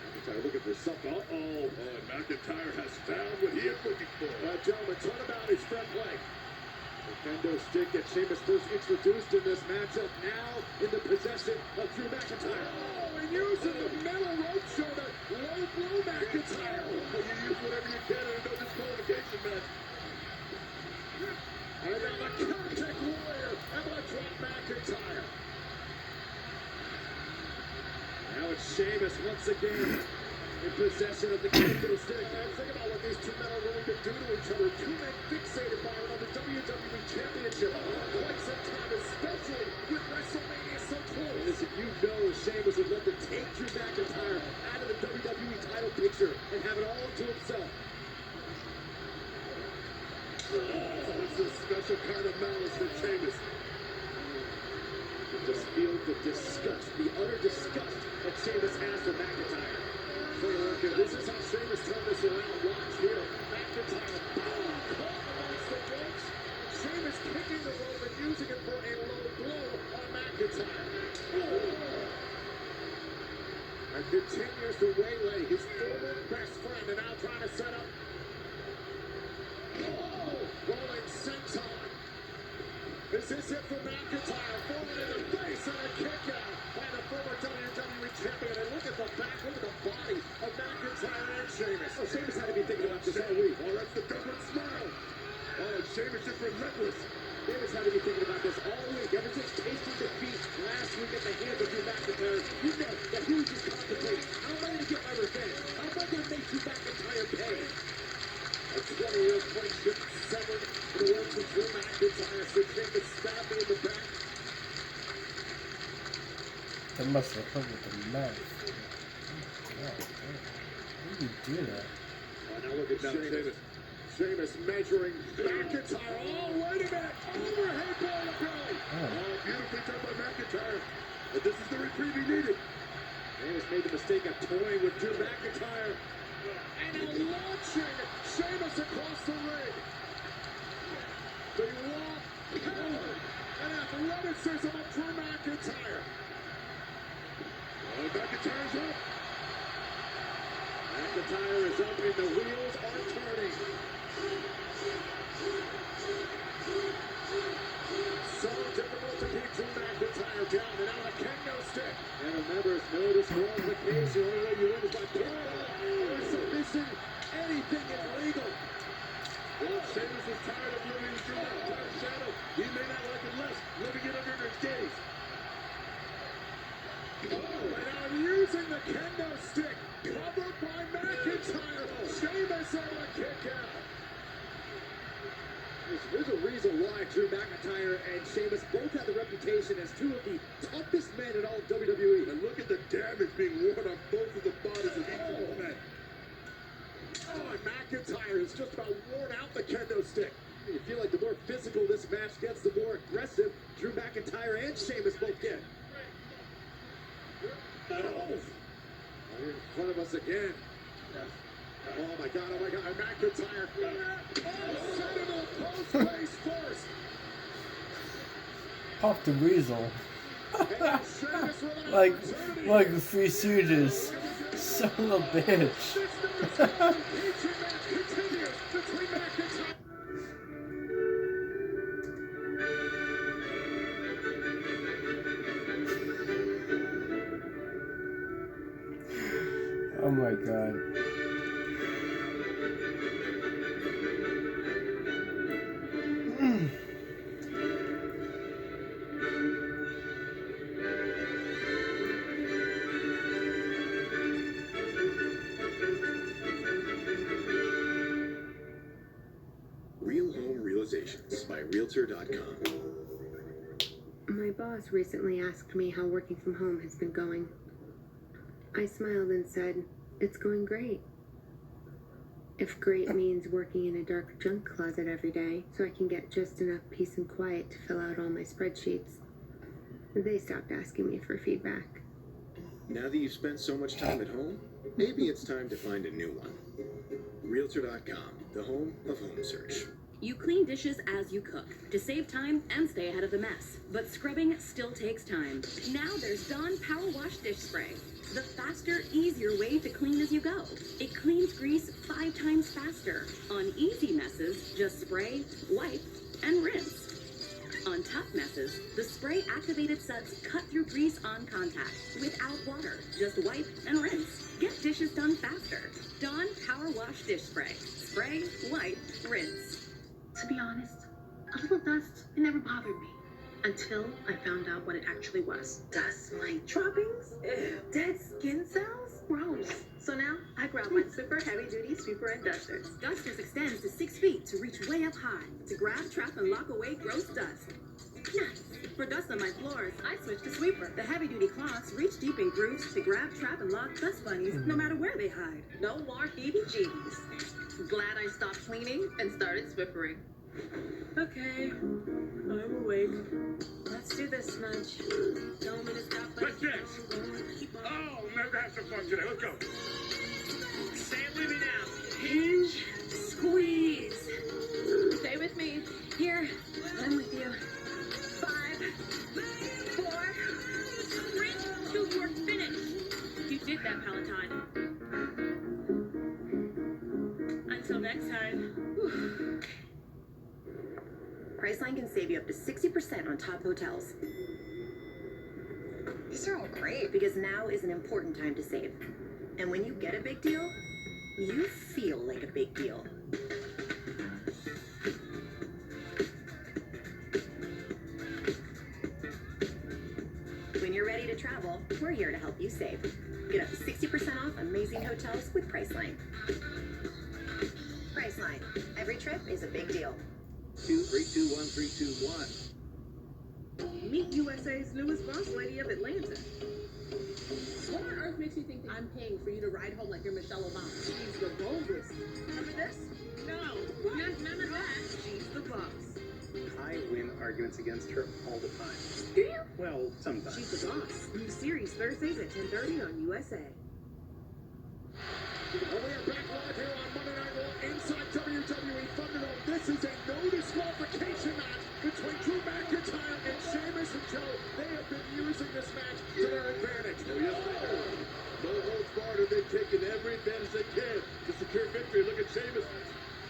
Speaker 2: McIntyre looking for something. Uh-oh.
Speaker 15: Oh, and McIntyre has found what he is looking for.
Speaker 2: Gentlemen, talk about his front leg. The kendo stick that Sheamus first introduced in this matchup, now in the possession of Drew McIntyre. Oh, and using the metal rope shoulder, low blow McIntyre.
Speaker 15: Oh, you use whatever you can in a no disqualification match.
Speaker 2: And now the Celtic Warrior able to drop McIntyre. Now it's Sheamus once again in possession of the kendo stick. Man, think about what these two men are willing to do to each other. Two men fixated by another WWE Championship for quite some time, especially with WrestleMania so close. Listen, you know Sheamus would love to take Drew McIntyre out of the WWE title picture and have it all to himself.
Speaker 15: Oh, it's a special kind of malice for Sheamus.
Speaker 2: Just feel the disgust, the utter disgust that Sheamus has for McIntyre. This is how Sheamus turned this around. Watch here. McIntyre, boom, caught amongst the ropes. Sheamus kicking the rope and using it for a low blow on McIntyre. And continues to waylay his former best friend, and now trying to set up. Rolling senton. Is this it for McIntyre? Falling in the face and a kick out by the former WWE champion. And look at the back, look at the body of McIntyre and Sheamus. Oh, Sheamus had to be thinking about this all week.
Speaker 15: Oh, that's the government smile. Oh, Sheamus is relentless.
Speaker 2: Sheamus had to be thinking about this all week. Ever since tasting defeat last week at the hands of Drew McIntyre, you know that he was just contemplating, how am I going to get my revenge? How am I going to make Drew McIntyre pay? A 20-year friendship severed in the words of Drew McIntyre. So Sheamus stabbed me in the back.
Speaker 1: That must have hurt with the knife. How do you do that?
Speaker 2: Oh, now look at Sheamus. Sheamus measuring McIntyre. Oh, wait a minute. Overhead ball to belly.
Speaker 15: Oh, beautifully done by McIntyre. But this is the reprieve he needed.
Speaker 2: Sheamus made the mistake of toying with Drew McIntyre. And now launching Sheamus across the ring. The raw power and athleticism of Drew McIntyre.
Speaker 15: Oh, McIntyre's up.
Speaker 2: McIntyre is up and the wheels are turning. So difficult to keep Drew McIntyre down, and now a kendo stick. And remember, it's no disqualification. The only way you win is by pinfall or submission. Anything is legal.
Speaker 15: Well, Sheamus is tired of living in Drew McIntyre's shadow. He may not like it less living it under his gaze.
Speaker 2: Oh, and now using the kendo stick. Covered by McIntyre. Sheamus on a kick out. There's a reason why Drew McIntyre and Sheamus both have the reputation as two of the toughest men in all of WWE.
Speaker 15: And look at the damage being worn on both of the bodies of each of the men.
Speaker 2: Oh, and McIntyre has just about worn out the kendo stick. You feel like the more physical this match gets, the more aggressive Drew McIntyre and Sheamus both get. Oh, in front of us again. Oh my God, McIntyre. Oh, send him to the post face first.
Speaker 1: Pop the weasel. like the Three Stooges. Son of a bitch. Oh my god.
Speaker 6: Real Home Realizations by Realtor.com.
Speaker 7: My boss recently asked me how working from home has been going. I smiled and said, "It's going great." If great means working in a dark junk closet every day so I can get just enough peace and quiet to fill out all my spreadsheets, they stopped asking me for feedback.
Speaker 6: Now that you've spent so much time at home, maybe it's time to find a new one. Realtor.com, the home of home search.
Speaker 11: You clean dishes as you cook to save time and stay ahead of the mess. But scrubbing still takes time. Now there's Dawn Power Wash Dish Spray. The faster, easier way to clean as you go. It cleans grease 5 times faster. On easy messes, just spray, wipe, and rinse. On tough messes, the spray-activated suds cut through grease on contact without water. Just wipe and rinse. Get dishes done faster. Dawn Power Wash Dish Spray. Spray, wipe, rinse.
Speaker 22: To be honest, a little dust, it never bothered me. Until I found out what it actually was. Dust mite droppings? Ew. Dead skin cells? Gross. So now, I grab my Swiffer Heavy Duty Sweeper and Duster.
Speaker 11: Dusters extends to 6 feet to reach way up high to grab, trap, and lock away gross dust. Nice. For dust on my floors, I switched to Sweeper. The heavy-duty cloths reach deep in grooves to grab, trap, and lock dust bunnies no matter where they hide. No more heebie-jeebies. Glad I stopped cleaning and started Swippering. Okay, I'm awake. Let's do this, Smudge. Tell me to stop.
Speaker 10: Let's dance. Oh, we're gonna have some fun today. Let's go.
Speaker 4: Say it with me now. Hinge, squeeze.
Speaker 11: Stay with me. Here, I'm with you. 5, 4, 3, 2, you're finished. You did that, Peloton. Until next time.
Speaker 23: Priceline can save you up to 60% on top hotels.
Speaker 24: These are all great.
Speaker 23: Because now is an important time to save. And when you get a big deal, you feel like a big deal. When you're ready to travel, we're here to help you save. Get up to 60% off amazing hotels with Priceline. Priceline. Every trip is a big deal.
Speaker 9: 2, 3, 2, 1, 3, 2, 1.
Speaker 16: Meet USA's newest boss lady of Atlanta.
Speaker 11: What on earth makes you think I'm paying for you to ride home like you're Michelle Obama?
Speaker 16: She's the boldest.
Speaker 11: Remember this?
Speaker 16: No, none of that. She's the boss.
Speaker 17: I win arguments against her all the time.
Speaker 16: Do you?
Speaker 17: Well, sometimes.
Speaker 16: She's the boss. New series Thursdays at 10:30 on USA.
Speaker 2: We are back live here on Monday Night Raw inside WWE Thunderdome. This is a no disqualification match between Drew McIntyre and Sheamus and Joe. They have been using this match to their advantage.
Speaker 15: Oh, yes, they have. No holds barred, and they've taken every advantage they can to secure victory. Look at Sheamus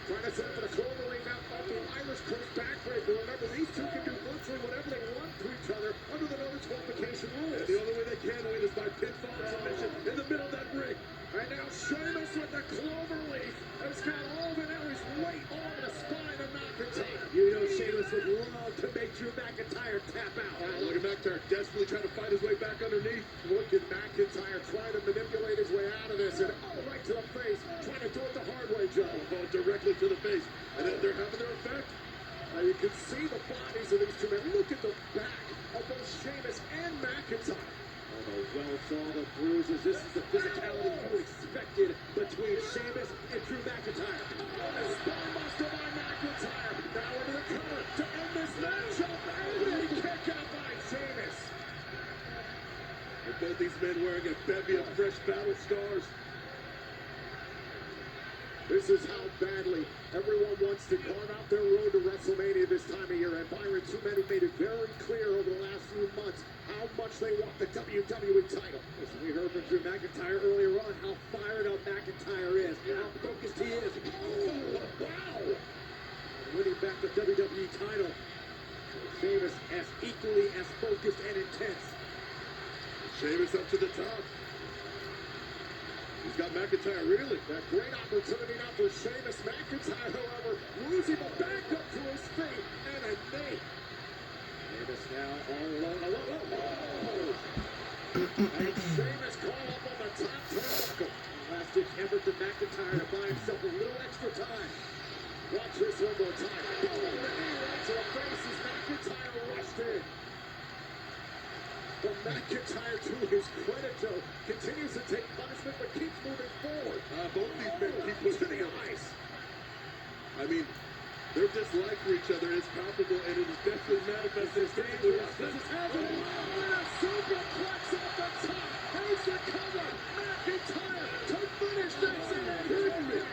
Speaker 2: Trying to set up for the Cloverleaf now off the Irish Curse backbreaker. Remember, these two can do virtually whatever they want to each other under the no disqualification rules.
Speaker 15: And the only way they can win is by pinfall submission in the middle of that ring.
Speaker 2: And now Sheamus with the Cloverleaf has got all of Ellie's weight on the spine of McIntyre. You know Sheamus would love to make Drew McIntyre tap out.
Speaker 15: Look at McIntyre desperately trying to fight his way back underneath.
Speaker 2: Look at McIntyre trying to manipulate his way out of this, and right to the face, trying to do it the hard way, Joe.
Speaker 15: Ball directly to the face, and they're having their effect.
Speaker 2: You can see the bodies of these two men. Look at the back of both Sheamus and McIntyre. Although well thought of bruises, this is the physicality you expected between Sheamus and Drew McIntyre. A spinebuster by McIntyre. Now into the cover to end this matchup. And a kick out by Sheamus.
Speaker 15: And both these men wearing a bevy of fresh battle scars.
Speaker 2: This is how badly everyone wants to carve out their road to WrestleMania this this time of year, and Byron, two men who made it very clear over the last few months how much they want the WWE title. Listen, we heard from Drew McIntyre earlier on how fired up McIntyre is, how focused he is. Oh, wow! Winning back the WWE title. Sheamus as equally as focused and intense.
Speaker 15: Sheamus up to the top. He's got McIntyre reeling.
Speaker 2: A great opportunity now for Sheamus. McIntyre, however, losing the back up to his feet and a knee. Sheamus now all alone. And Sheamus call up on the top turnbuckle. Last-ditch effort to McIntyre to buy himself a little extra time. Watch this one more time. Boom! The knee right to the face as McIntyre rushed in. But McIntyre, to his credit, Joe, continues to take punishment but keeps moving forward.
Speaker 15: Both these men keep pushing the ice. I mean, their dislike for each other is palpable, and it is definitely manifested physically.
Speaker 2: This is happening. And a superplex off the top. Here's the cover. McIntyre to finish this in a hit.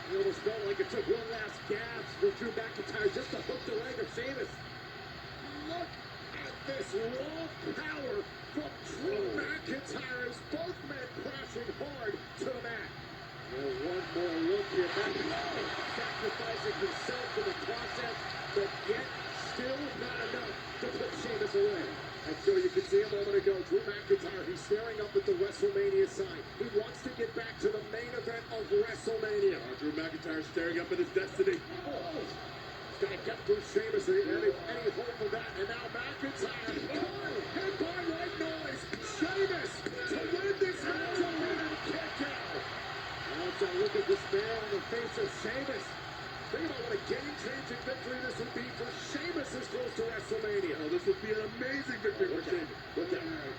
Speaker 2: It almost felt like it took one last gasp for Drew McIntyre just to hook the leg of Sheamus. Look at this raw power from Drew McIntyre as both men crashing hard to the mat. One more look here. McIntyre sacrificing himself in the process, but yet still not enough to put Sheamus away. And so you can see a moment ago, Drew McIntyre, he's staring up at the WrestleMania sign. He wants to get back to the main event of WrestleMania.
Speaker 15: Drew McIntyre staring up at his destiny.
Speaker 2: Oh. He's gonna get through Sheamus and any hope of that. And now McIntyre. Oh, hit by right noise. Sheamus to win this match and kick out. Now let's look at this man on the face of Sheamus. Think about what a game-changing victory this would be for Sheamus as close to WrestleMania.
Speaker 15: Oh, this would be an amazing victory for Sheamus.
Speaker 2: Look at that.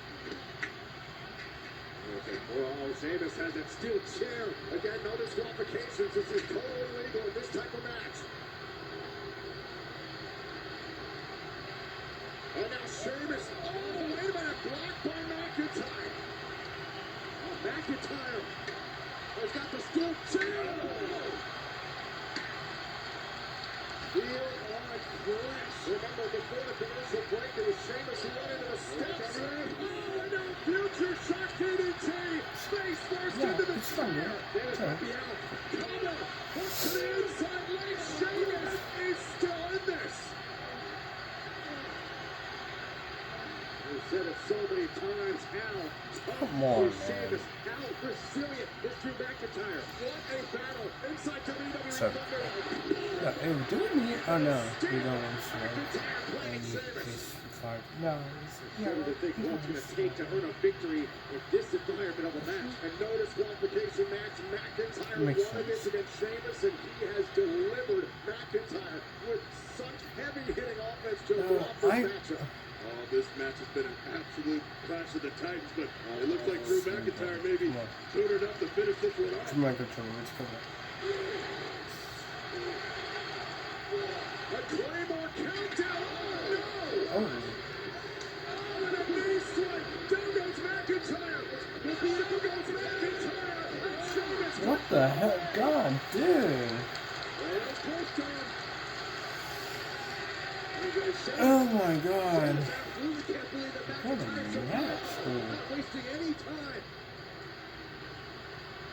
Speaker 2: Oh, Sheamus has that steel chair. Again, no disqualifications. This is totally legal in this type of match. And now Sheamus. Oh, wait a minute. Blocked by McIntyre. Oh, McIntyre has got the steel chair. Heel on flesh. Remember, before the commercial break, it was Sheamus who went into the steps. Oh, and now future shock DDT. Face first into the chair. Davis might be out. Cover. Hook to the inside leg. Sheamus is still in this. We've said it so many times. How tough is Sheamus? How resilient is Drew McIntyre? What a battle inside WWE Thunder.
Speaker 1: Yeah, hey, do we need? Oh no, we don't. And he's fired. No,
Speaker 2: What do you think what's going to take to earn a victory in this environment of a match? A no disqualification match. McIntyre won this against Sheamus, and he has delivered McIntyre with such heavy hitting offense to off this matchup.
Speaker 15: Oh, this match has been an absolute clash of the Titans, but it looks like Drew McIntyre maybe tutored up to finish this one off.
Speaker 1: Drew McIntyre, let's go back.
Speaker 2: A Claymore countdown. Oh, no!
Speaker 1: Oh.
Speaker 2: And a knee strike. Down goes McIntyre. The beautiful goes McIntyre. And Sheamus.
Speaker 1: What the hell? God, dude. Oh my God. What a match, dude.
Speaker 2: Not wasting any time.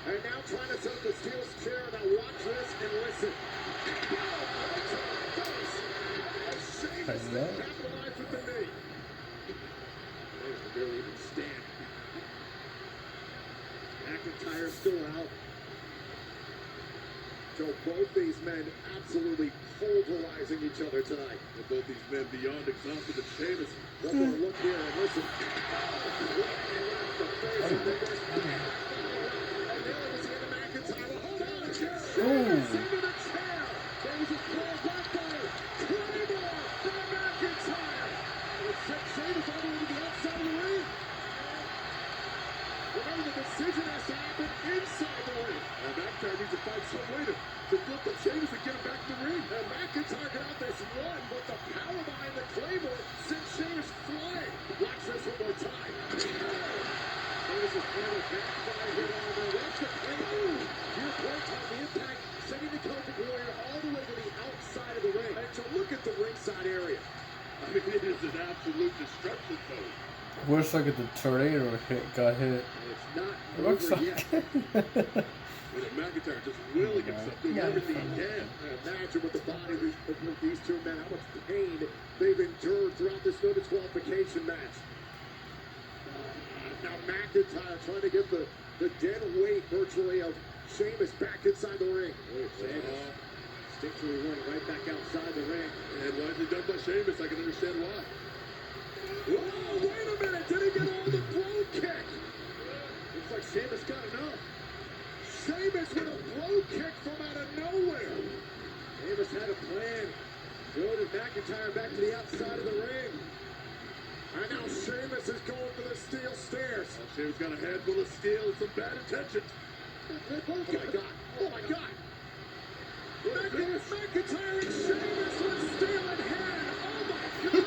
Speaker 2: And now trying to set the steel chair. Now watch this and listen. Capitalized with the knee. There's the barely even stand. McIntyre still out. So both these men absolutely pulverizing each other tonight.
Speaker 15: And both these men beyond exhausted and Sheamus.
Speaker 2: One more look here and listen. Remember, the decision has to happen inside the ring.
Speaker 15: And McIntyre needs to find some way to flip the Sheamus and get him back to the ring.
Speaker 2: And McIntyre got out this one, but the power behind the Claymore sent Sheamus flying. Watch this one more time. Sheamus is handled back by him on the watch the Claymore. Your point on the impact, sending the Celtic Warrior all the way to the outside. ringside area. I mean, it is an absolute destruction zone.
Speaker 1: Wish like if the tornado got hit.
Speaker 2: It's not
Speaker 1: It looks
Speaker 2: over
Speaker 1: like
Speaker 2: yet. With McIntyre just willing himself, doing everything he can. Imagine with the body of these two men, how much pain they've endured throughout this no disqualification match. Now McIntyre trying to get the dead weight virtually of Sheamus back inside the ring. Sheamus sticks to the ring right back outside the ring. And why is it done by Sheamus? I can understand why. Whoa, wait a minute! Did he get on the blow kick? Looks like Sheamus got enough. Sheamus with a blow kick from out of nowhere. Sheamus had a plan. Loaded McIntyre back to the outside of the ring. And now Sheamus is going for the steel stairs. Oh, Sheamus got a handful of steel and some bad intentions. Oh my God! Oh my God! McIntyre and Sheamus with steel in hand. Oh my God!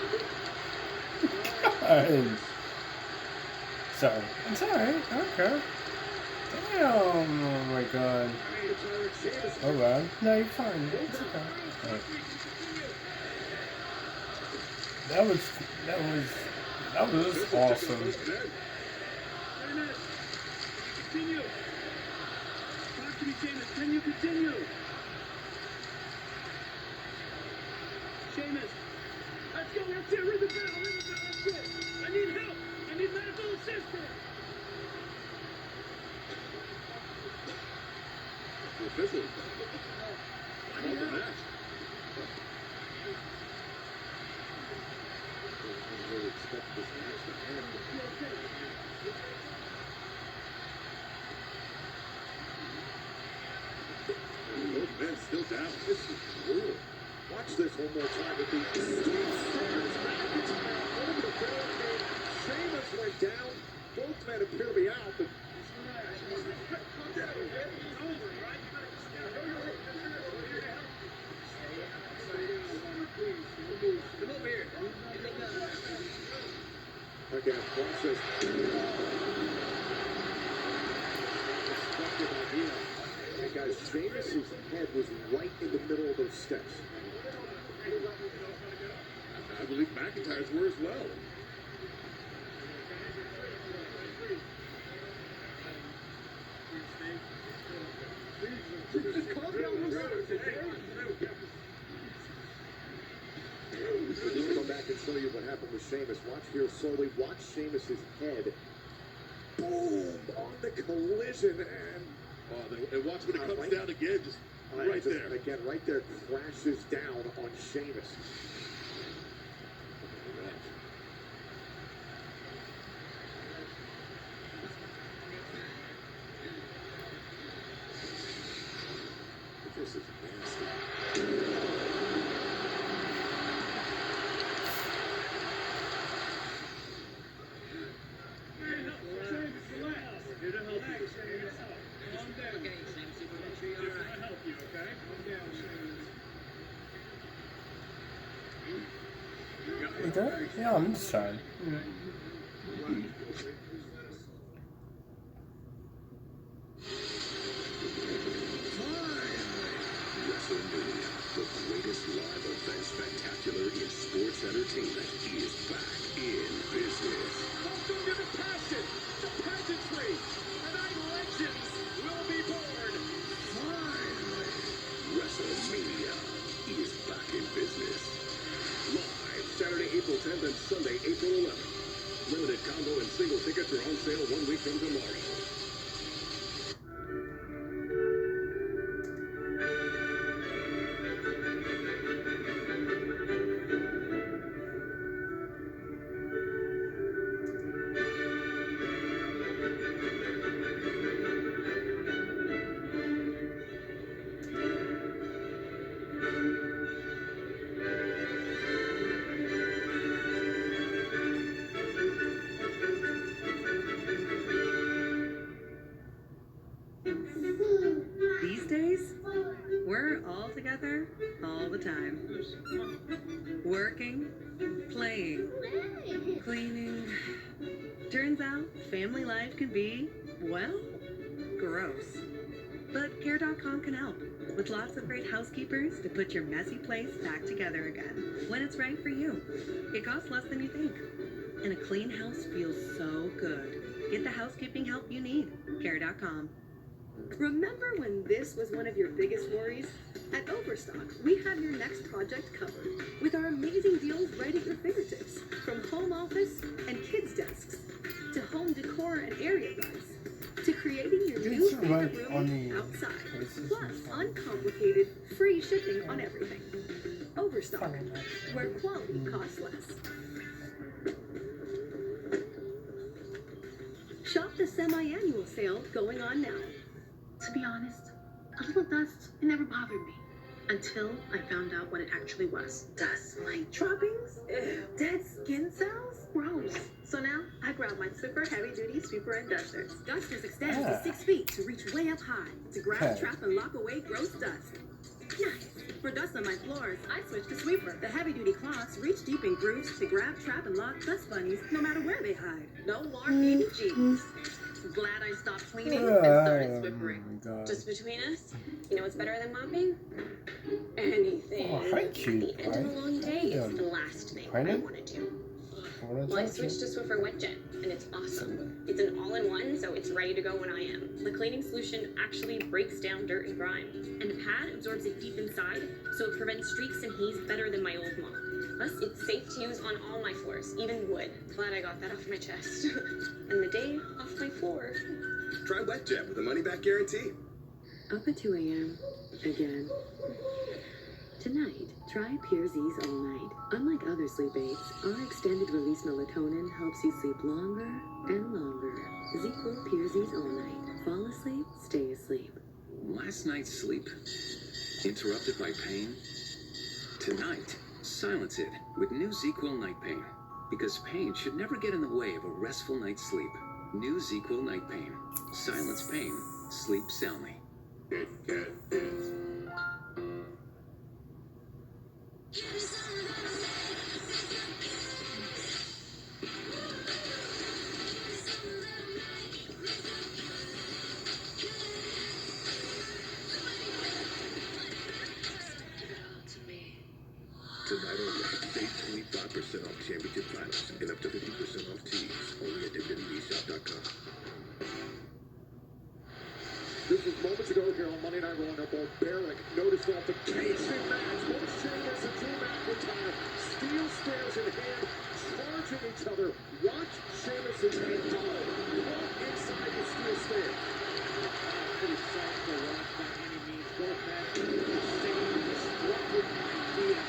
Speaker 1: Sorry. It's alright. Okay. Damn. Oh my God. Oh well. No, you're fine. It's okay. Right. That was awesome.
Speaker 2: Continue. Talk to me, Sheamus. Can you continue? Sheamus. Let's go. That's it. Ring the bell. Ring the bell. That's it. I need help. I need medical assistance. The official. I need the match. I really expect this match to end. Both men still down. This is brutal. Watch this one more time with the steel stairs. McIntyre over the barricade. Sheamus went down. Both men appear to be out, but come over here. Again, process. Destructive idea. And guys, Sheamus' head was right in the middle of those steps. I believe McIntyre's were as well. Let's go back and show you what happened with Sheamus. Watch here slowly. Watch Sheamus' head. Boom! On the collision and... and watch when it comes down again. Just right there. Again, right there. Crashes down on Sheamus. This is nasty.
Speaker 1: You good? Yeah, I'm just trying.
Speaker 6: WrestleMania, the greatest live event spectacular in sports entertainment, is back in business.
Speaker 2: Welcome to the passion, the pageantry, tonight legends will be born.
Speaker 6: Finally, WrestleMania is back in business. Live Saturday, April 10th and Sunday, April 11th. Limited combo and single tickets are on sale 1 week from tomorrow.
Speaker 11: These days, we're all together all the time. Working, playing, cleaning. Turns out family life can be, well, gross. But Care.com can help.
Speaker 12: with lots of great housekeepers to put your messy place back together again when it's right for you. It costs less than you think. And a clean house feels so good. Get the housekeeping help you need. Care.com.
Speaker 7: Remember when this was one of your biggest worries? At Overstock, we have your next project covered with our amazing deals right at your fingertips. From home office and kids' desks to home decor and area rugs to creating your new favorite room outside. Plus, uncomplicated, free shipping on everything. Overstock, where quality costs less. Shop the semi-annual sale going on now.
Speaker 22: To be honest, a little dust, it never bothered me. Until I found out what it actually was.
Speaker 7: Dust mite droppings? Dead skin cells?
Speaker 22: Gross.
Speaker 7: So now, I grab my super heavy-duty sweeper and duster.
Speaker 12: Dusters extend to 6 feet to reach way up high to grab, trap, and lock away gross dust. Nice. For dust on my floors, I switched to sweeper. The heavy-duty cloths reach deep in grooves to grab, trap, and lock dust bunnies no matter where they hide.
Speaker 7: No more BBGs.
Speaker 12: Glad I stopped cleaning and started sweepering.
Speaker 4: Just between us, you know what's better than mopping? Anything.
Speaker 1: Oh, hi, cute.
Speaker 4: At the end of a long day, it's the last thing I want to do. Well, I switched to Swiffer WetJet, and it's awesome. It's an all-in-one, so it's ready to go when I am. The cleaning solution actually breaks down dirt and grime, and the pad absorbs it deep inside, so it prevents streaks and haze better than my old mop. Plus, it's safe to use on all my floors, even wood. Glad I got that off my chest. And the day off my floor.
Speaker 13: Try WetJet with a money-back guarantee.
Speaker 7: Up at 2 a.m. Again. Tonight, try Pure Z's All Night. Unlike other sleep aids, our extended release melatonin helps you sleep longer and longer. ZzzQuil Pure Z's All Night. Fall asleep, stay asleep.
Speaker 8: Last night's sleep? Interrupted by pain? Tonight, silence it with new ZzzQuil Night Pain. Because pain should never get in the way of a restful night's sleep. New ZzzQuil Night Pain. Silence pain. Sleep soundly.
Speaker 3: Tonight only, save 25% off championship titles and up to 50% off tees. Only at WWEshop.com.
Speaker 2: This was moments ago here on Monday Night Raw. Barbaric noticed off the Casey match. Both Sheamus and Drew McIntyre, steel spears in hand, charging each other. Watch Sheamus' hand go. Caught inside the steel spear. Pretty soft for Rock by any means. Both men, the same destructive idea.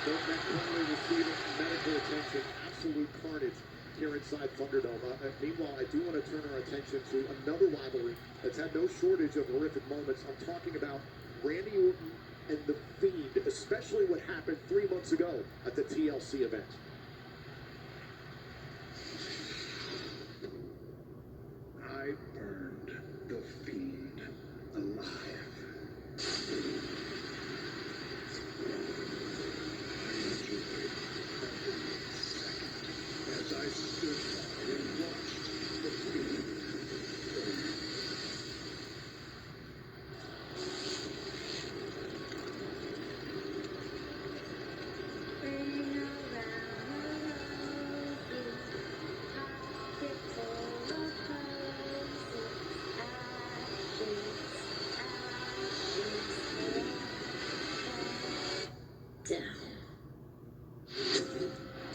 Speaker 2: Both men currently receiving medical attention. Absolute carnage here inside Thunderdome. Meanwhile, I do want to turn our attention to another rivalry that's had no shortage of horrific moments. I'm talking about Randy Orton and The Fiend, especially what happened 3 months ago at the TLC event.
Speaker 3: I burned the Fiend alive. As I stood by and watched the Fiend.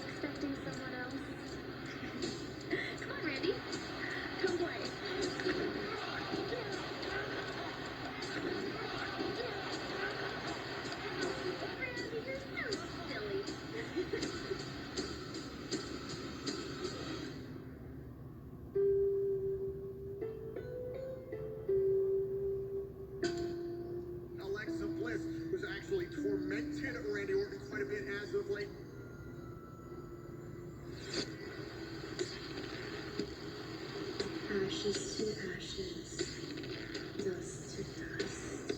Speaker 4: Expecting someone else? Come on, Randy. Come play. Randy, you're so silly.
Speaker 2: Alexa Bliss, who's actually tormented Randy Orton quite a bit as of late.
Speaker 7: Ashes to ashes, dust to dust.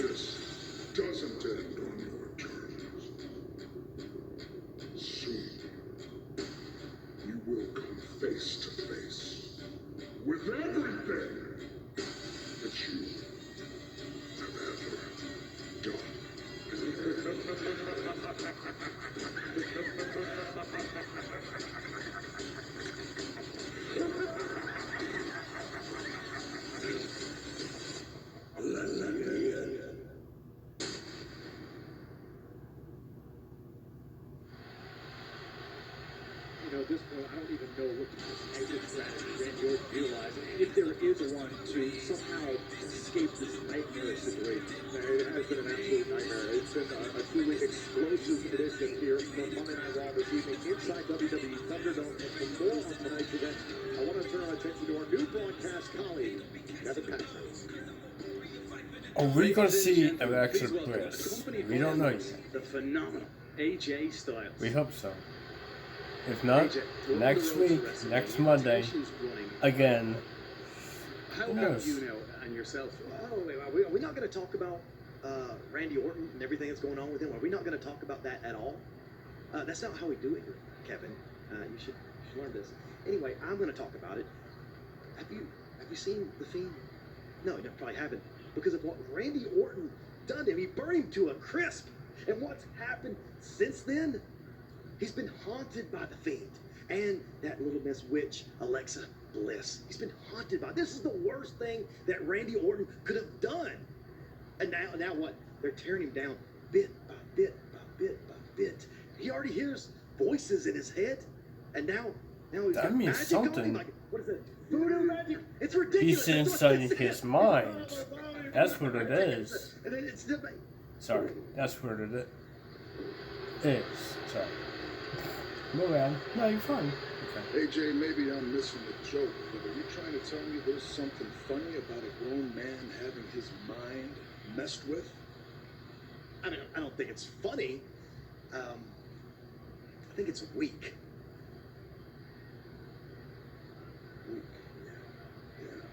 Speaker 10: This doesn't end on your terms. Soon, you will come face to face with everything that you have ever done.
Speaker 9: At this point, I don't even know what the exit strategy Randy Orton utilizes, if there is one, to somehow escape this nightmare situation.
Speaker 2: It has been an absolute nightmare. It's been a truly explosive tradition here from Monday Night Raw this evening inside WWE Thunderdome. And for more on tonight's event, I want to turn our attention to our new broadcast colleague, Kevin Paxton.
Speaker 1: Are we going to see Alexa Bliss? We don't know yet.
Speaker 9: The phenomenal AJ Styles.
Speaker 1: We hope so. If not, next week, next Monday, again.
Speaker 9: How
Speaker 1: Who
Speaker 9: about
Speaker 1: knows?
Speaker 9: you now and yourself?
Speaker 5: Oh, wait, are we not going to talk about Randy Orton and everything that's going on with him? Are we not going to talk about that at all? That's not how we do it here, Kevin. You should learn this. Anyway, I'm going to talk about it. Have you seen The Fiend? No, you probably haven't. Because of what Randy Orton done to him. He burned him to a crisp. And what's happened since then? He's been haunted by the Fiend and that little Miss Witch, Alexa Bliss. He's been haunted by. This is the worst thing that Randy Orton could have done. And now what? They're tearing him down bit by bit by bit by bit. He already hears voices in his head, and now he's
Speaker 1: That
Speaker 5: got
Speaker 1: means
Speaker 5: magic on him.
Speaker 1: something.
Speaker 5: Like, what is it? Voodoo magic? It's ridiculous.
Speaker 1: He's
Speaker 5: That's what
Speaker 1: inside
Speaker 5: this
Speaker 1: his
Speaker 5: is.
Speaker 1: mind. That's what it is.
Speaker 5: And then it's still.
Speaker 1: Sorry, that's what it is. Sorry. Move on. No, you're fine. Okay.
Speaker 10: AJ, maybe I'm missing the joke, but are you trying to tell me there's something funny about a grown man having his mind messed with?
Speaker 5: I mean, I don't think it's funny. I think it's weak.
Speaker 10: Weak. Yeah.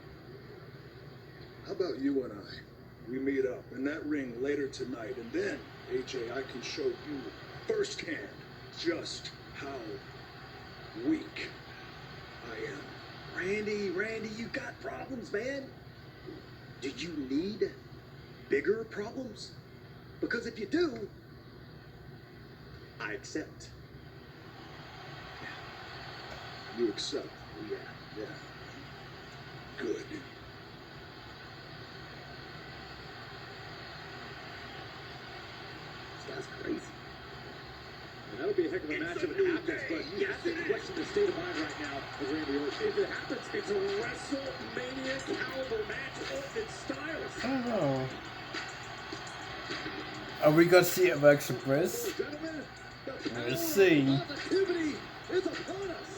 Speaker 10: How about you and I? We meet up in that ring later tonight, and then, AJ, I can show you firsthand just how weak I am.
Speaker 5: Randy, you got problems, man. Do you need bigger problems? Because if you do, I accept.
Speaker 10: You accept?
Speaker 5: Yeah.
Speaker 10: Good.
Speaker 5: This guy's crazy.
Speaker 9: And that'll be a heck of a match if it happens, but you have to question the state of mind right now of Randy Orton. If it happens, it's a WrestleMania caliber match, Orton Styles.
Speaker 1: I don't know. Are we gonna see Alexa Bliss? We'll see.
Speaker 2: Positivity is upon us.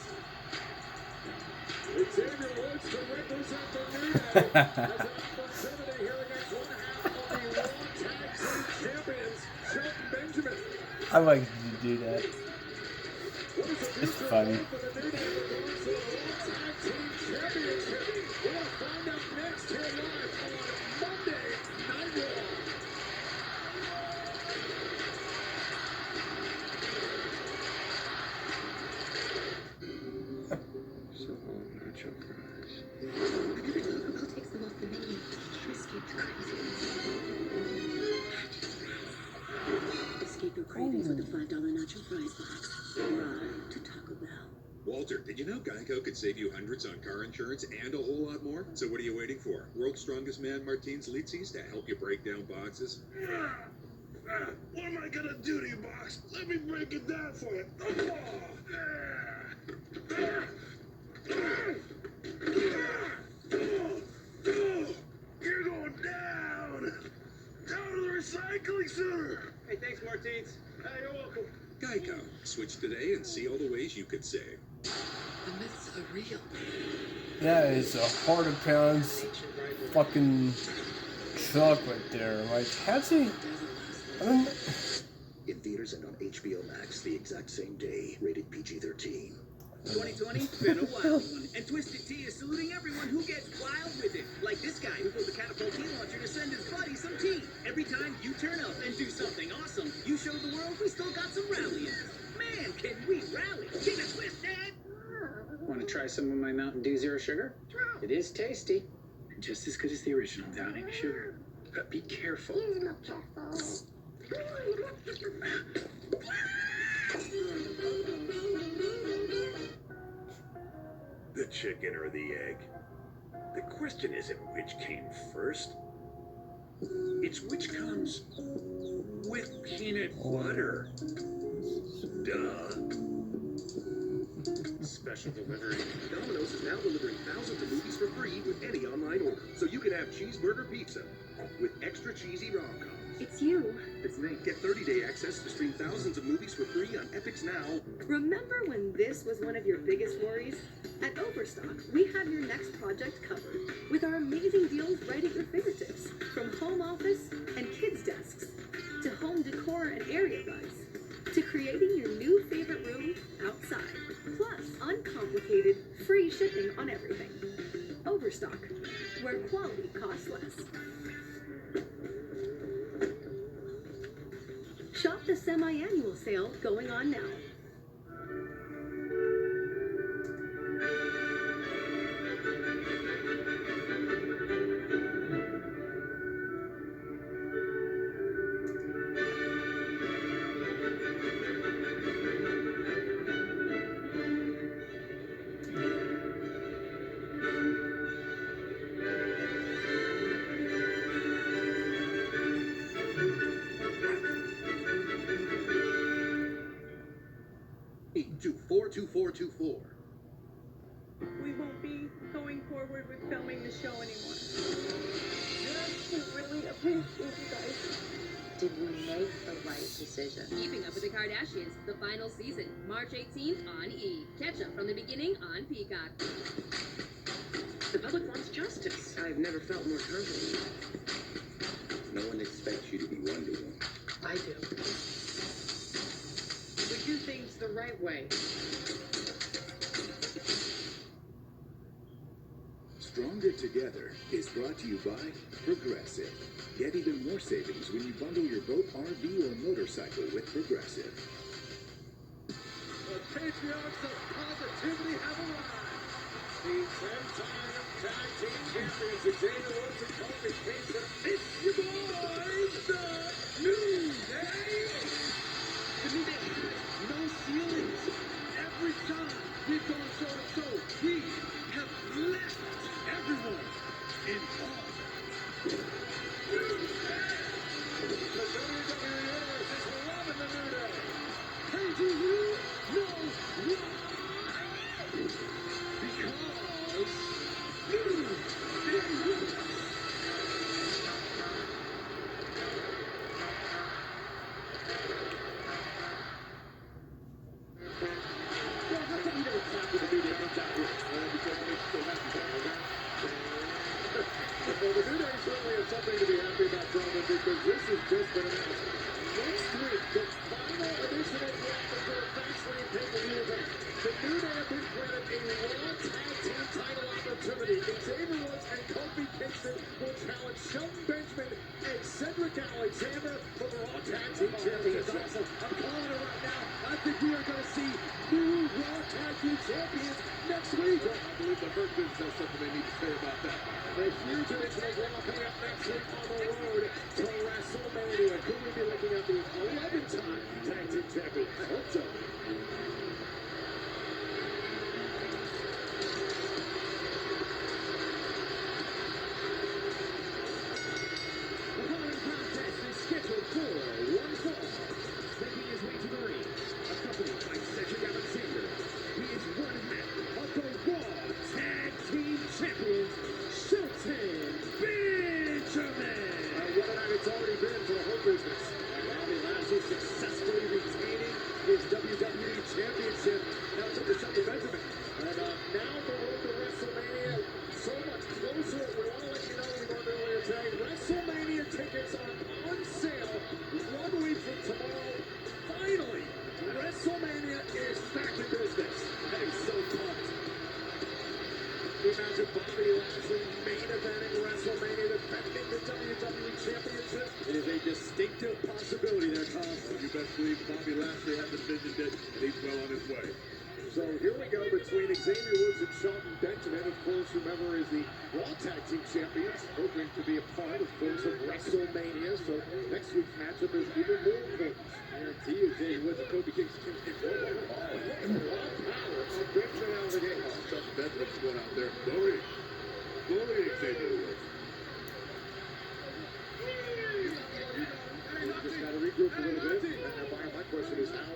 Speaker 2: Xavier Woods to represent the New Day as an opportunity here against one half of the Raw Tag Team Champions, Shelton Benjamin.
Speaker 1: I like you to do that. It's funny.
Speaker 2: For the New Day regards to the Raw Tag Team Championship. We'll find out next here live on Monday Night Raw.
Speaker 8: So, nacho fries.
Speaker 23: I'll take some off the menu. Escape the cravings. Escape your cravings with the $5 nacho fries box. Ride to Taco Bell.
Speaker 6: Walter, did you know Geico could save you hundreds on car insurance and a whole lot more? So what are you waiting for? World's strongest man, Martins Litzis, to help you break down boxes?
Speaker 10: What am I gonna do to you, boss? Let me break it down for you. You're going down! Down to the recycling center!
Speaker 9: Hey, thanks, Martins.
Speaker 10: Hey, you're welcome.
Speaker 6: Geico. Switch today and see all the ways you could save.
Speaker 23: The myths are real.
Speaker 1: That is a heart of pounds fucking truck right there. Like, how's he? I don't.
Speaker 5: In theaters and on HBO Max the exact same day, rated PG-13.
Speaker 14: 2020's been a wild one, and Twisted Tea is saluting everyone who gets wild with it, like this guy who built the catapult tea launcher to sell. send his buddy some tea. Every time you turn up and do something awesome, you show the world we still got some rally in us. Man, can we rally? Get a twist, Dad!
Speaker 18: Want to try some of my Mountain Dew Zero Sugar? It is tasty. And just as good as the original without any sugar. But be careful.
Speaker 3: The chicken or the egg? The question isn't which came first. It's which comes with peanut butter. Duh.
Speaker 6: Special delivery. Domino's is now delivering thousands of movies for free with any online order. So you can have cheeseburger pizza with extra cheesy rom-coms.
Speaker 11: It's you.
Speaker 6: It's me. Get 30-day access to stream thousands of movies for free on Epix Now.
Speaker 12: Remember when this was one of your biggest worries? At Overstock, we have your next project covered with our amazing deals right at your fingertips. From home office and kids' desks to home decor and area rugs to creating your new favorite room outside. Plus, uncomplicated, free shipping on everything. Overstock, where quality costs less. Shop the semi-annual sale going on now.
Speaker 6: To 42424.
Speaker 16: We won't be going forward with filming the show anymore. I really appreciate you guys.
Speaker 11: Did we make the right decision?
Speaker 19: Keeping Up with the Kardashians, the final season, March 18th on E! Catch up from the beginning on Peacock.
Speaker 14: The public wants justice.
Speaker 5: I've never felt more confident.
Speaker 3: No one expects you to be Wonder Woman.
Speaker 14: I do. We do things the right way.
Speaker 3: Stronger Together is brought to you by Progressive. Get even more savings when you bundle your boat, RV, or motorcycle with Progressive.
Speaker 2: The Patriarchs of Positivity have arrived. The 10-time tag team champions, Xavier Woods and Kofi Kingston. It's your boys, the New Day.
Speaker 9: The New Day has no ceilings. Every time we've gone toe-to-toe, we have left everyone in awe.
Speaker 2: The WWE Universe is loving the New Day.
Speaker 9: Hey, do you know why? Because New Day.
Speaker 2: Well, how come you never clap when the New Day comes out here? Because it makes you so happy, okay? Well, the New Day certainly has something to be happy about, gentlemen, because this has just been announced. Next week, the final edition of the Episode Fastlane pay-per-view event. The New Day have been granted a Raw Tag Team title opportunity. Xavier Woods and Kofi Kingston will challenge Shelton Benjamin and Cedric Alexander for the Raw Tag Team Championship. I'm calling it right now. I think we are going to see new Raw Tag Team Champions next week. Well, I believe the Hurt Business has something they need to say about that. A huge edition of Raw coming up next week on the road to WrestleMania. Could we be looking at the 11-time Tag Team Champion? I hope so. The following contest is scheduled for one fall. Making his way to the ring, accompanied by Cedric Alexander. He is one half of the Raw Tag Team Champions, Shelton Benjamin. active possibility there, Tom.
Speaker 15: You best believe Bobby Lashley has envisioned it, and he's well on his way.
Speaker 2: So here we go between Xavier Woods and Shelton Benjamin. Of course, remember, is the Raw Tag Team Champions, hoping to be a part, of course, of WrestleMania. So next week's matchup is even more important. I guarantee you, Xavier Woods and Kobe Kingston can go raw power of Benjamin out of the gate.
Speaker 15: Shelton Benjamin's going out there. Glory Xavier Woods.
Speaker 2: Just got to regroup a little bit. And Byron, my question is how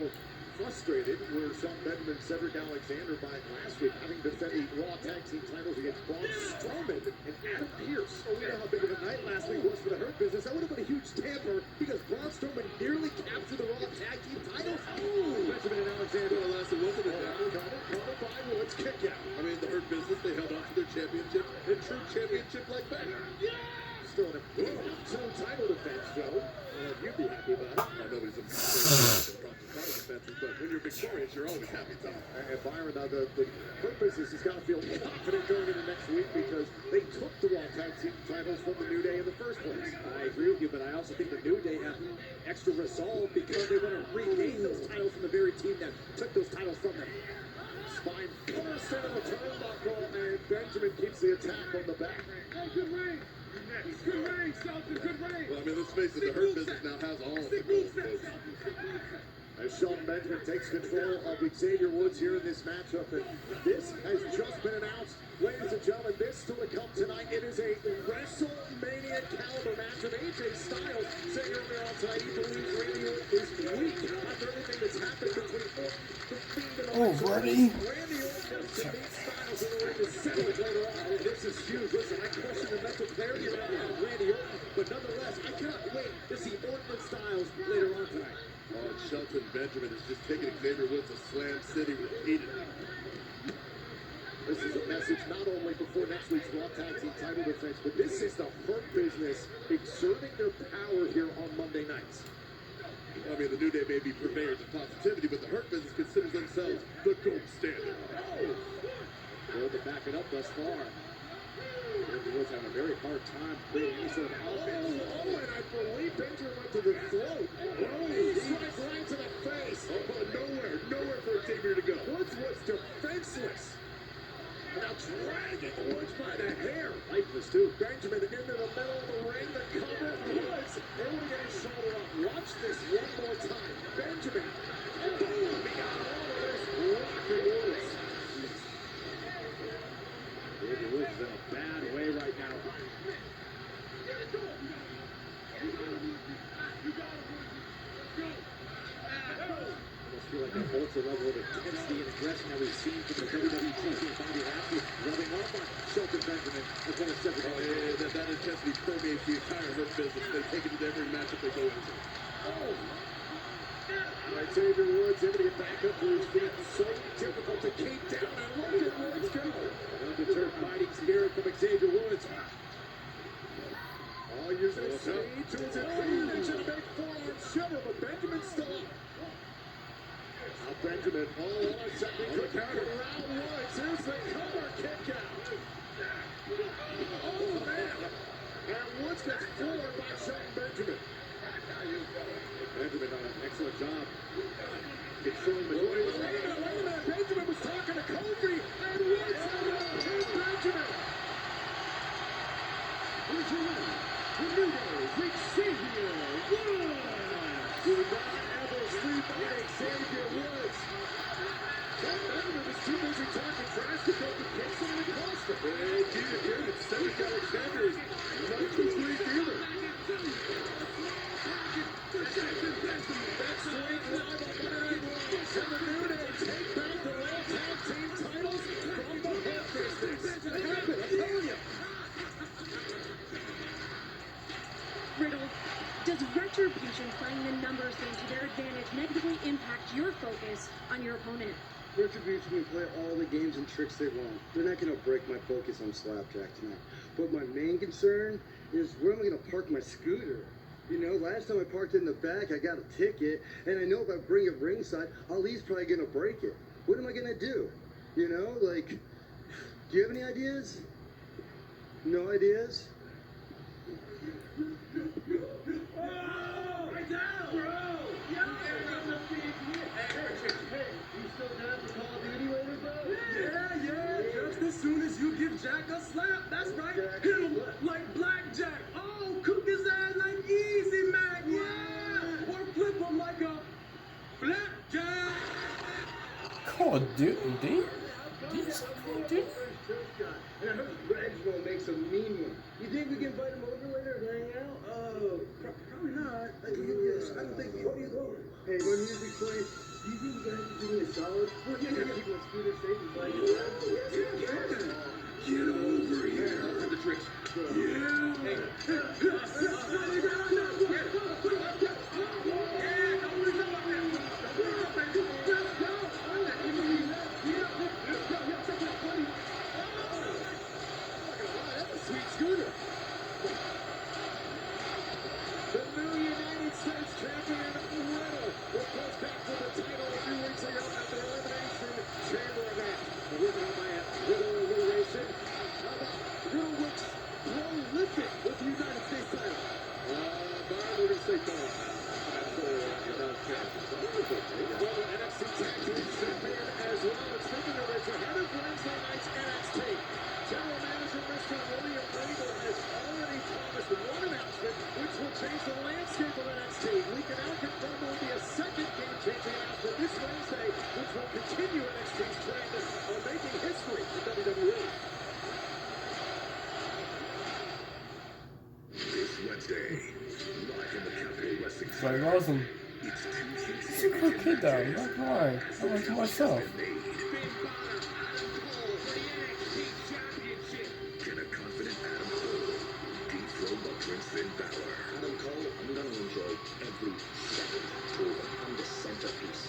Speaker 2: frustrated were Shelton Benjamin and Cedric Alexander by last week, having defended Raw Tag Team titles against Braun Strowman and Adam Pearce. Oh, we know how big of a night last week was for the Hurt Business. That would have been a huge tamper because Braun Strowman nearly captured the Raw Tag Team titles. Oh, Benjamin and Alexander.
Speaker 15: Well, last it wasn't a damper.
Speaker 2: Covered by Woods, kick out.
Speaker 15: I mean, the Hurt Business, they held on to their championship in true championship-like fashion.
Speaker 2: Still an absolute title defense, Joe. You'd be happy about it.
Speaker 15: Nobody's a title defenses, but when you're victorious, you're always happy, Tom.
Speaker 2: And Byron, now the Hurt Business has got to feel confident going into next week because they took the Raw Tag Team titles from the New Day in the first place. I agree with you, but I also think the New Day have extra resolve because they want to regain those titles from the very team that took those titles from them. Spine first into the turnbuckle, and Benjamin keeps the attack on the back.
Speaker 10: Good ring. Good ring, Shelton. Good ring.
Speaker 15: Well, I mean, let's face it, the Hurt Business now has all of the gold, folks.
Speaker 2: As Shelton Benjamin takes control of Xavier Woods here in this matchup, and this has just been announced. Ladies and gentlemen, this still to come tonight. It is a WrestleMania caliber match of AJ Styles. Saying earlier on tonight, he believes Randy Orton is weak after everything that's happened between Orton, the Fiend, and
Speaker 1: Oh, buddy.
Speaker 2: Randy Orton wants to beat Styles in the ring to settle it later on. Oh, this is huge. Listen, I question the mental clarity around Randy Orton, but nonetheless, I cannot wait to see Orton and Styles later on tonight.
Speaker 15: Oh, Shelton Benjamin is just taking Xavier Woods to Slam City repeatedly.
Speaker 2: This is a message not only before next week's Raw Tag Team title defense, but this is the Hurt Business exerting their power here on Monday nights.
Speaker 15: I mean, the New Day may be purveyors of positivity, but the Hurt Business considers themselves the gold standard.
Speaker 2: Well, to back it up thus far, Randy Woods having a very hard time creating any sort of offense. Oh, and I believe Benjamin went to the throat. Oh, he strikes right to the face.
Speaker 15: Oh, nowhere for Xavier to go.
Speaker 2: Woods was defenseless. Now dragging Woods by the hair. Lifeless too. Benjamin into the middle of the ring. The cover Woods able to get his shoulder up. Watch this one more time. Benjamin. Boom! He got all of this. Rocking Woods. Randy Woods is in a bad way right now. Almost feel like that ultra level of intensity and aggression that we've seen from the WWE champion Bobby Lashley rubbing off on Shelton Benjamin as well as Cedric.
Speaker 15: That intensity permeates the entire Hurt Business. They take it into every matchup they go into.
Speaker 2: Oh! Right, Xavier Woods able to get back up to his feet. So difficult to keep down, and look at Woods go. Undeterred fighting spirit from Xavier Woods. All using his speed to his advantage and a big forearm shiver, but Benjamin's still up. Now Benjamin, all on a second, quick counter around Woods. Here's the cover kick out. Oh, man. And Woods gets floored by Shelton Benjamin. Benjamin done an excellent job controlling the Wait a minute. Benjamin was talking to Kofi, and Woods hit Benjamin. Here's your winner, the New Day, Xavier Woods. Do not ever sleep on Xavier Woods. Benjamin was too busy talking trash to go to Kingston and Costa.
Speaker 15: And Gina here, it's Cedric Alexander is not too pleased either.
Speaker 4: Riddle, does retribution playing the numbers game to their advantage negatively impact your focus on your opponent?
Speaker 17: Retribution can play all the games and tricks they want. They're not going to break my focus on Slapjack tonight. But my main concern is where am I going to park my scooter? You know, last time I parked it in the back, I got a ticket, and I know if I bring it ringside, Ali's probably going to break it. What am I going to do? You know, like, do you have any ideas? No ideas?
Speaker 1: Oh, dude, dude? Dude, dude?
Speaker 17: And I heard Reginald makes a mean one. You think we can invite him over later to hang out? Oh, probably not. I don't think. What do you go? Hey, when music plays, do you think you guys are doing a solid? Well, yeah, people on scooter safe and like
Speaker 3: Get over here.
Speaker 8: For the tricks.
Speaker 2: Sweet scooter. The new United States champion Riddle will close back for the title a few weeks ago at the Elimination Chamber event. Riddle Racing. Riddle looks prolific with the United States title. Barb, we're going to say Barb. Well, NXT Tag Team champion as well. And speaking of which, ahead of Wednesday night's NXT, General Manager Mr. William Regal has already promised one announcement which will change the landscape of NXT. We can now confirm there will be a second game-changing announcement this Wednesday, which will continue NXT's trend of making history in WWE.
Speaker 3: This Wednesday, live from the Capital Wrestling
Speaker 1: It's like awesome.
Speaker 3: It's two
Speaker 1: He's a cool kid though, I'm not gonna lie. I like him myself.
Speaker 3: Can a confident Adam Cole dethrone the Prince Finn Balor?
Speaker 5: Adam Cole, I'm gonna enjoy every second. I'm the centerpiece.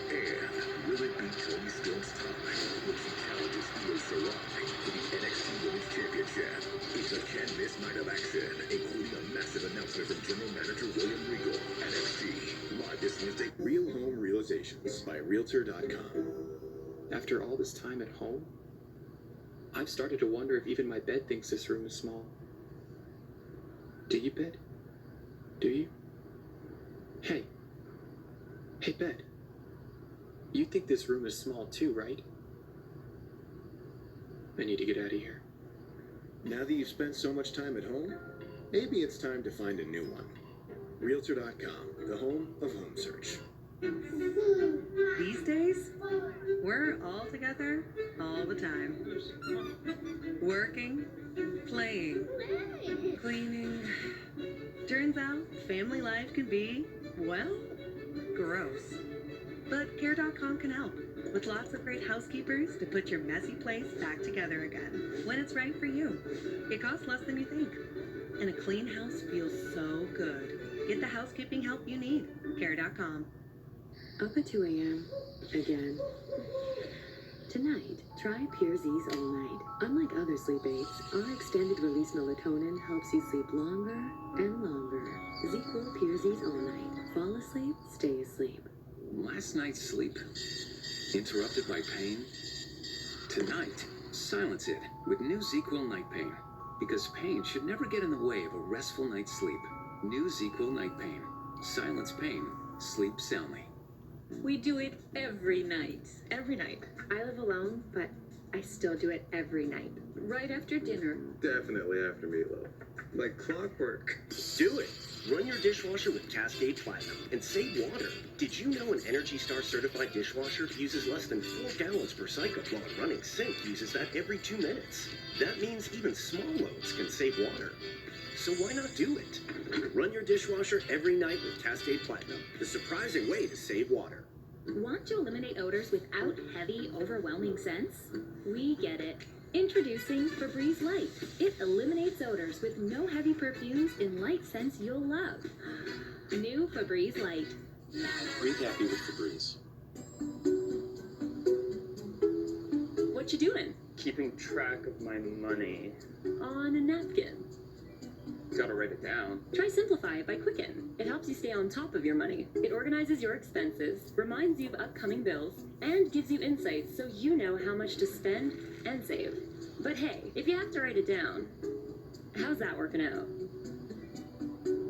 Speaker 3: And will it be Tony Storm's time when she challenges Io Shirai for the NXT Women's Championship? It's a can't-miss night of action, including a massive announcement from General Manager William Regal. NXT, live this Wednesday.
Speaker 6: Real Home Realizations by Realtor.com.
Speaker 18: After all this time at home, I've started to wonder if even my bed thinks this room is small. Do you, bed? Do you? Hey. Hey, bed. You think this room is small too, right? I need to get out of here.
Speaker 6: Now that you've spent so much time at home, maybe it's time to find a new one. Realtor.com, the home of home search.
Speaker 12: These days, we're all together all the time. Working, playing, cleaning. Turns out, family life can be, well, gross. But Care.com can help, with lots of great housekeepers to put your messy place back together again, when it's right for you. It costs less than you think, and a clean house feels so good. Get the housekeeping help you need. Care.com.
Speaker 7: Up at 2 a.m. again. Tonight, try Pure Z's All Night. Unlike other sleep aids, our extended release melatonin helps you sleep longer and longer. ZzzQuil Pure Z's All Night. Fall asleep, stay asleep.
Speaker 20: Last night's sleep interrupted by pain. Tonight, silence it with new ZzzQuil Night Pain. Because pain should never get in the way of a restful night's sleep. New ZzzQuil Night Pain. Silence pain. Sleep soundly.
Speaker 11: We do it every night. Every night.
Speaker 23: I live alone, but I still do it every night.
Speaker 11: Right after dinner.
Speaker 13: Definitely after meatloaf. Like clockwork.
Speaker 14: Do it. Run your dishwasher with Cascade Platinum and save water. Did you know an Energy Star certified dishwasher uses less than 4 gallons per cycle, while a running sink uses that every 2 minutes? That means even small loads can save water. So why not do it? Run your dishwasher every night with Cascade Platinum, the surprising way to save water.
Speaker 11: Want to eliminate odors without heavy, overwhelming scents? We get it. Introducing Febreze Light. It eliminates odors with no heavy perfumes in light scents you'll love. New Febreze Light.
Speaker 18: Breathe happy with Febreze.
Speaker 11: What you doing?
Speaker 18: Keeping track of my money.
Speaker 11: On a napkin.
Speaker 18: Gotta write it down.
Speaker 11: Try Simplify by Quicken. It helps you stay on top of your money. It organizes your expenses, reminds you of upcoming bills, and gives you insights so you know how much to spend and save. But hey, if you have to write it down, how's that working out?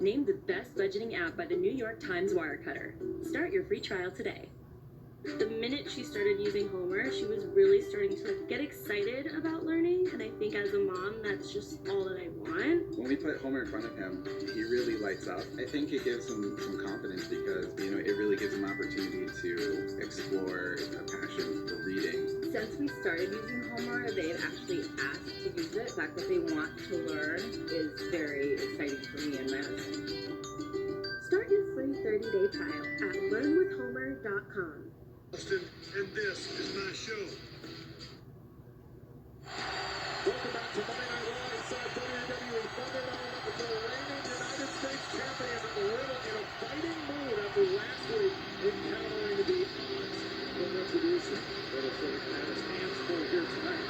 Speaker 11: Named the best budgeting app by the New York Times Wirecutter. Start your free trial today. The minute she started using Homer, she was really starting to get excited about learning, and I think as a mom, that's just all that I want.
Speaker 8: When we put Homer in front of him, he really
Speaker 16: lights out. I think it gives him some confidence because, it really gives him opportunity to explore a passion for reading.
Speaker 4: Since we started using Homer, they've actually asked to use it. The fact that they want to learn is very exciting for me and Madison.
Speaker 12: Start your free 30-day trial at learnwithhomer.com.
Speaker 2: Austin, and this is my show. Welcome back to Monday Night Raw inside WWE Thunderdome with the reigning United States champion Riddle in a fighting mood after last week encountering the odds from Retribution. Riddle sort of had his hands full here tonight.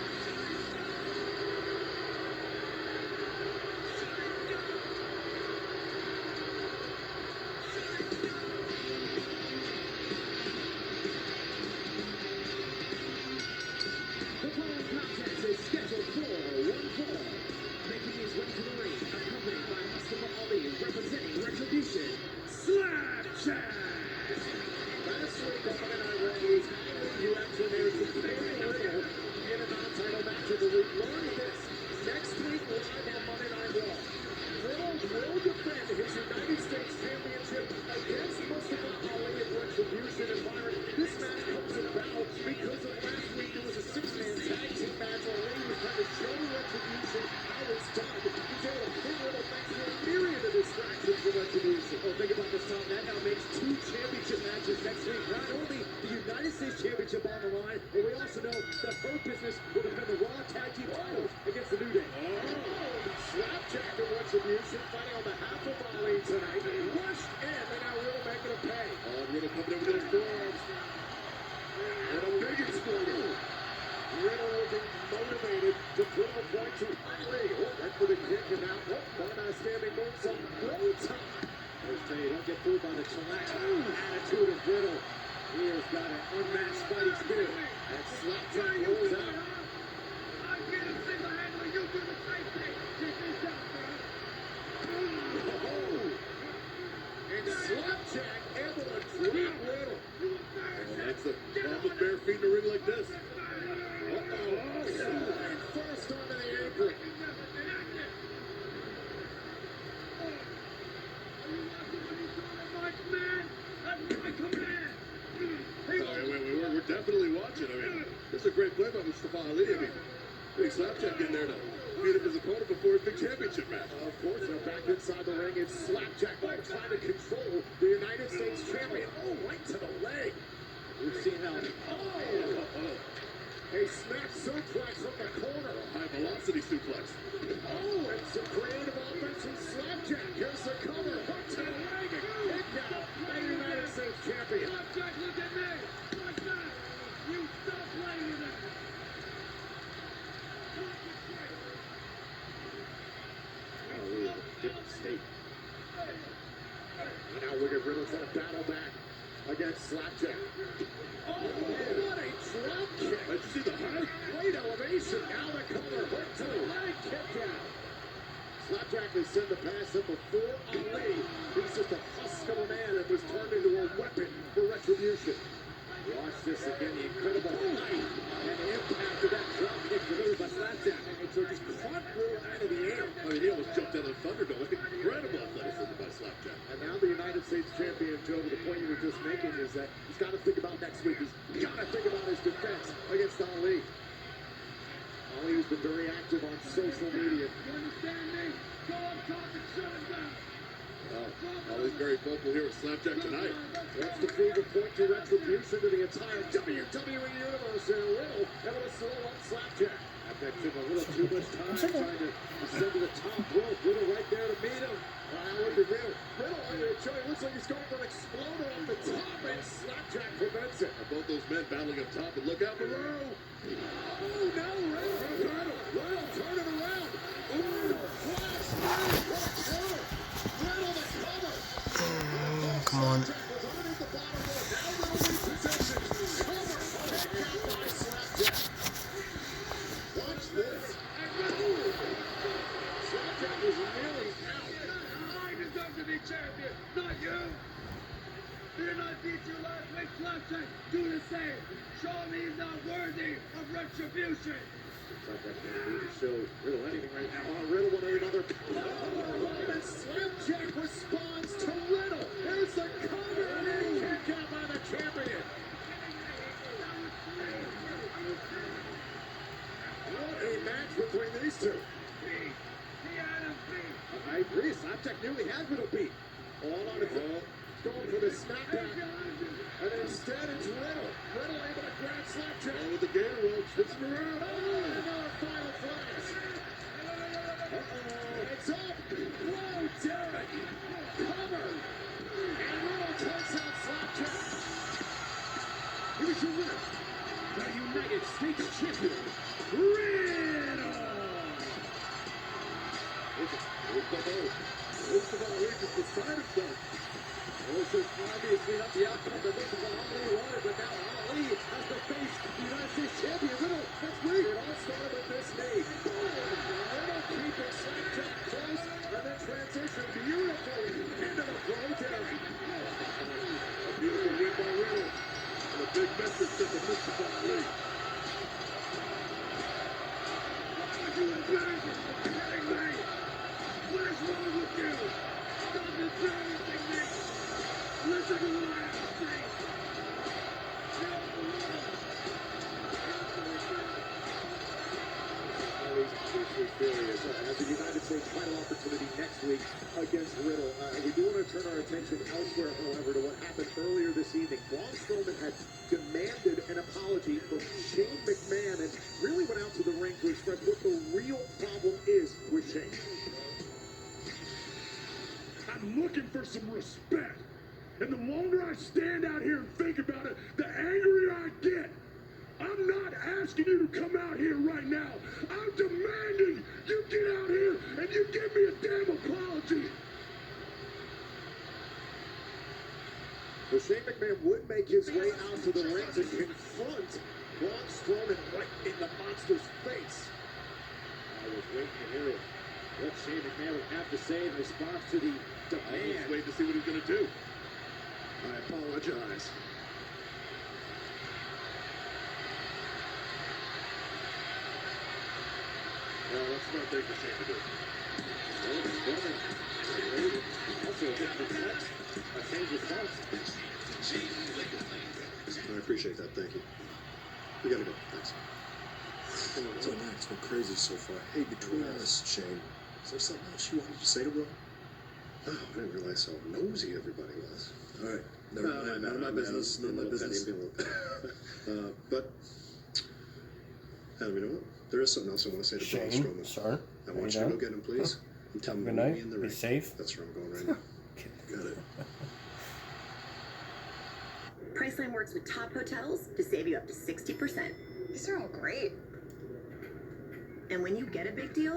Speaker 2: The following contest is scheduled for one fall. Making his way to the ring, accompanied by Mustafa Ali, representing Retribution, Slapjack! Last week on Monday Night Raw, he actually made some very little in a non-title match of the week. Learn this next week live on Monday Night Raw. Riddle will defend his United States Championship against Mustafa Ali at Retribution. And Byron, this match comes about because of last week there was a six-man tag team match. Ali was trying to show Retribution how it's done. He's able to pin Riddle thanks to a myriad of distractions for Retribution. Oh, think about this, Tom. That now makes 2 championship matches next week. Not only the United States Championship on the line, but we also know that Hurt Business will defend the Raw Tag Team titles against the New Day. Oh, Slapjack of Retribution fighting on behalf of Ali tonight. Rushed in, and now Riddle making a pay. Oh, Riddle coming over those forearms. And a big exploder. Riddle looking motivated to put a point to Ali. Oh, right for the kick, and now, one of standing moves on Rotom. First tell you, don't get fooled by the chillax attitude of Riddle. He has got an unmatched fighting spirit. And Slapjack rolls out. I get him single-handedly. You do the same thing. Check this out, bro. And Slapjack able to drop Riddle. Oh, that's the problem with bare feet in a ring like this. And first onto the ankle. We're definitely watching. I mean, this is a great play by Mustafa Ali. I mean, big Slapjack in there to beat up his opponent before his big championship match. Of course, they're back inside the ring. It's Slapjack trying to control the United States champion. Oh, right to the leg. We've seen how. A snap suplex from the corner. High velocity suplex. Oh, and some creative offense from Slapjack. Here's the cover. Hook to the leg and kicked out by the United States champion. Slapjack, look at me. Like that. You stop playing with it. Oh, we have a different state. And now look at Riddle trying to battle back against Slapjack. Oh, what a drop kick. Did you see the height? Great elevation. Now the cover. Hook to the leg. Kick out. Slapjack has sent the pass up before Ali. He's just a husk of a man that was turned into a weapon for Retribution. Watch this again. The incredible height and the impact of that drop kick delivered by Slapjack. And so just caught Riddle out of the air. I mean, he almost jumped out of the Thunderdome. Incredible athleticism by Slapjack. And now the United States champion, Joe, the point you were just making is that he's got to think about next week. He's got to think about his defense against Ali. Ali has been very active on social media. You understand me? Go up top and shut him down. Ali's very vocal here with Slapjack tonight. Wants to prove a point to Retribution to the entire WWE Universe. And Riddle able to slow up Slapjack. That took a little too much time trying to ascend to the top rope. Riddle right there to meet him. Look at Riddle. Riddle, it looks like he's going for an exploder off the top, and Slapjack prevents it. Both those men battling up top, and look out below. Oh, no, Riddle. Riddle, turn it around. Ooh, flash. Riddle the cover.
Speaker 1: Come on.
Speaker 2: Watch this. Slapjack is nearly out. I deserve to be champion, not you. Did I beat you last week, Slapjack? Do the same. Show me he's not worthy of Retribution. Slapjack can't really show Riddle anything right now. Riddle with another. And Slapjack responds. All on the ball. Going for the snapback. And instead it's Riddle. Riddle able to grab Slapjack.
Speaker 15: Oh, the Gator Roach. This is around.
Speaker 2: Another final flash. It's up. Whoa, Derek. Cover. And Riddle takes out Slapjack. Here's your winner. The United States champion, Riddle.
Speaker 15: Most of all, we just decided that.
Speaker 2: This is obviously not the outcome that this is what Ali wanted, but now Ali has to face the United States champion. Riddle, that's weird. It all started with this knee. Riddle keeping Slapjack close, and then transition beautifully into the throwdown.
Speaker 15: A beautiful win by Riddle. And a big message to the Mustafa Ali.
Speaker 10: You embarrassing me! What is wrong with you? Stop embarrassing me! Listen to what I have to say!
Speaker 2: Ali's obviously furious. Has a United States title opportunity next week against Riddle. We do want to turn our attention elsewhere, however, to what happened earlier this evening. Braun Strowman had demanded an apology from Shane McMahon and really went out to the ring to express what the real problem is with Shane.
Speaker 10: I'm looking for some respect. And the longer I stand out here and think about it, the angrier I get. I'm not asking you to come out here right now. I'm demanding you get out here and you give me a damn apology.
Speaker 2: So Shane McMahon would make his way out to the ring to confront Braun Strowman right in the monster's face. I was waiting to hear what Shane McMahon would have to say in response to the
Speaker 15: I was
Speaker 2: demand.
Speaker 15: waiting to see what he's going to do. I apologize.
Speaker 2: Well, let's not think the Shane to do. Also, a bit perplexed. A change response.
Speaker 15: I appreciate that. Thank you. We got to go. Thanks.
Speaker 19: So it's been crazy so far. Hey, between us, Shane, is there something else you wanted to say to Will?
Speaker 15: Oh, I didn't realize how nosy everybody was.
Speaker 19: All right, never mind.
Speaker 15: None of my business. None of my business. But, Adam, you know what? There is something else I want to say to Braun
Speaker 1: Shane,
Speaker 15: Strowman.
Speaker 1: sir.
Speaker 15: I want you to go get him, please. And tell him to
Speaker 1: Good
Speaker 15: meet
Speaker 1: night.
Speaker 15: me in the
Speaker 1: Be
Speaker 15: ring.
Speaker 1: safe.
Speaker 15: That's where I'm going right now. Got it.
Speaker 23: Priceline works with top hotels to save you up to 60%.
Speaker 4: These are all great.
Speaker 23: And when you get a big deal,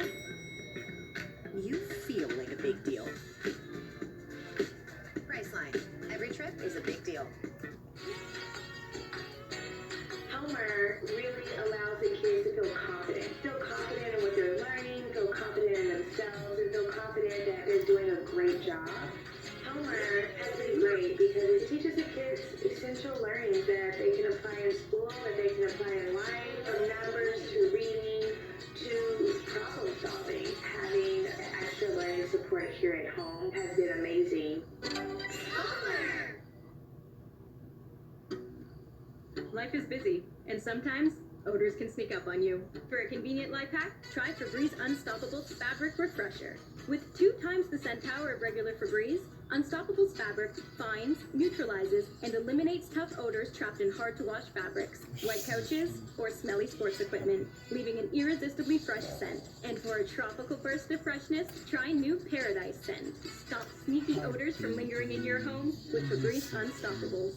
Speaker 23: you feel like a big deal.
Speaker 4: Priceline. Every trip is a big deal.
Speaker 12: Homer really allows the kids to feel confident in what they're learning, feel confident in themselves, and feel confident that they're doing a great job. Homer has been great because it teaches the kids essential learnings that they can apply in school, that they can apply in life, from numbers to reading to problem solving. Having extra learning support here at home has been amazing. Homer!
Speaker 11: Life is busy, and sometimes odors can sneak up on you. For a convenient life hack, try Febreze Unstoppables Fabric Refresher. With 2 times the scent power of regular Febreze, Unstoppables fabric finds, neutralizes, and eliminates tough odors trapped in hard-to-wash fabrics, like couches or smelly sports equipment, leaving an irresistibly fresh scent. And for a tropical burst of freshness, try new Paradise Scent. Stop sneaky odors from lingering in your home with Febreze Unstoppables.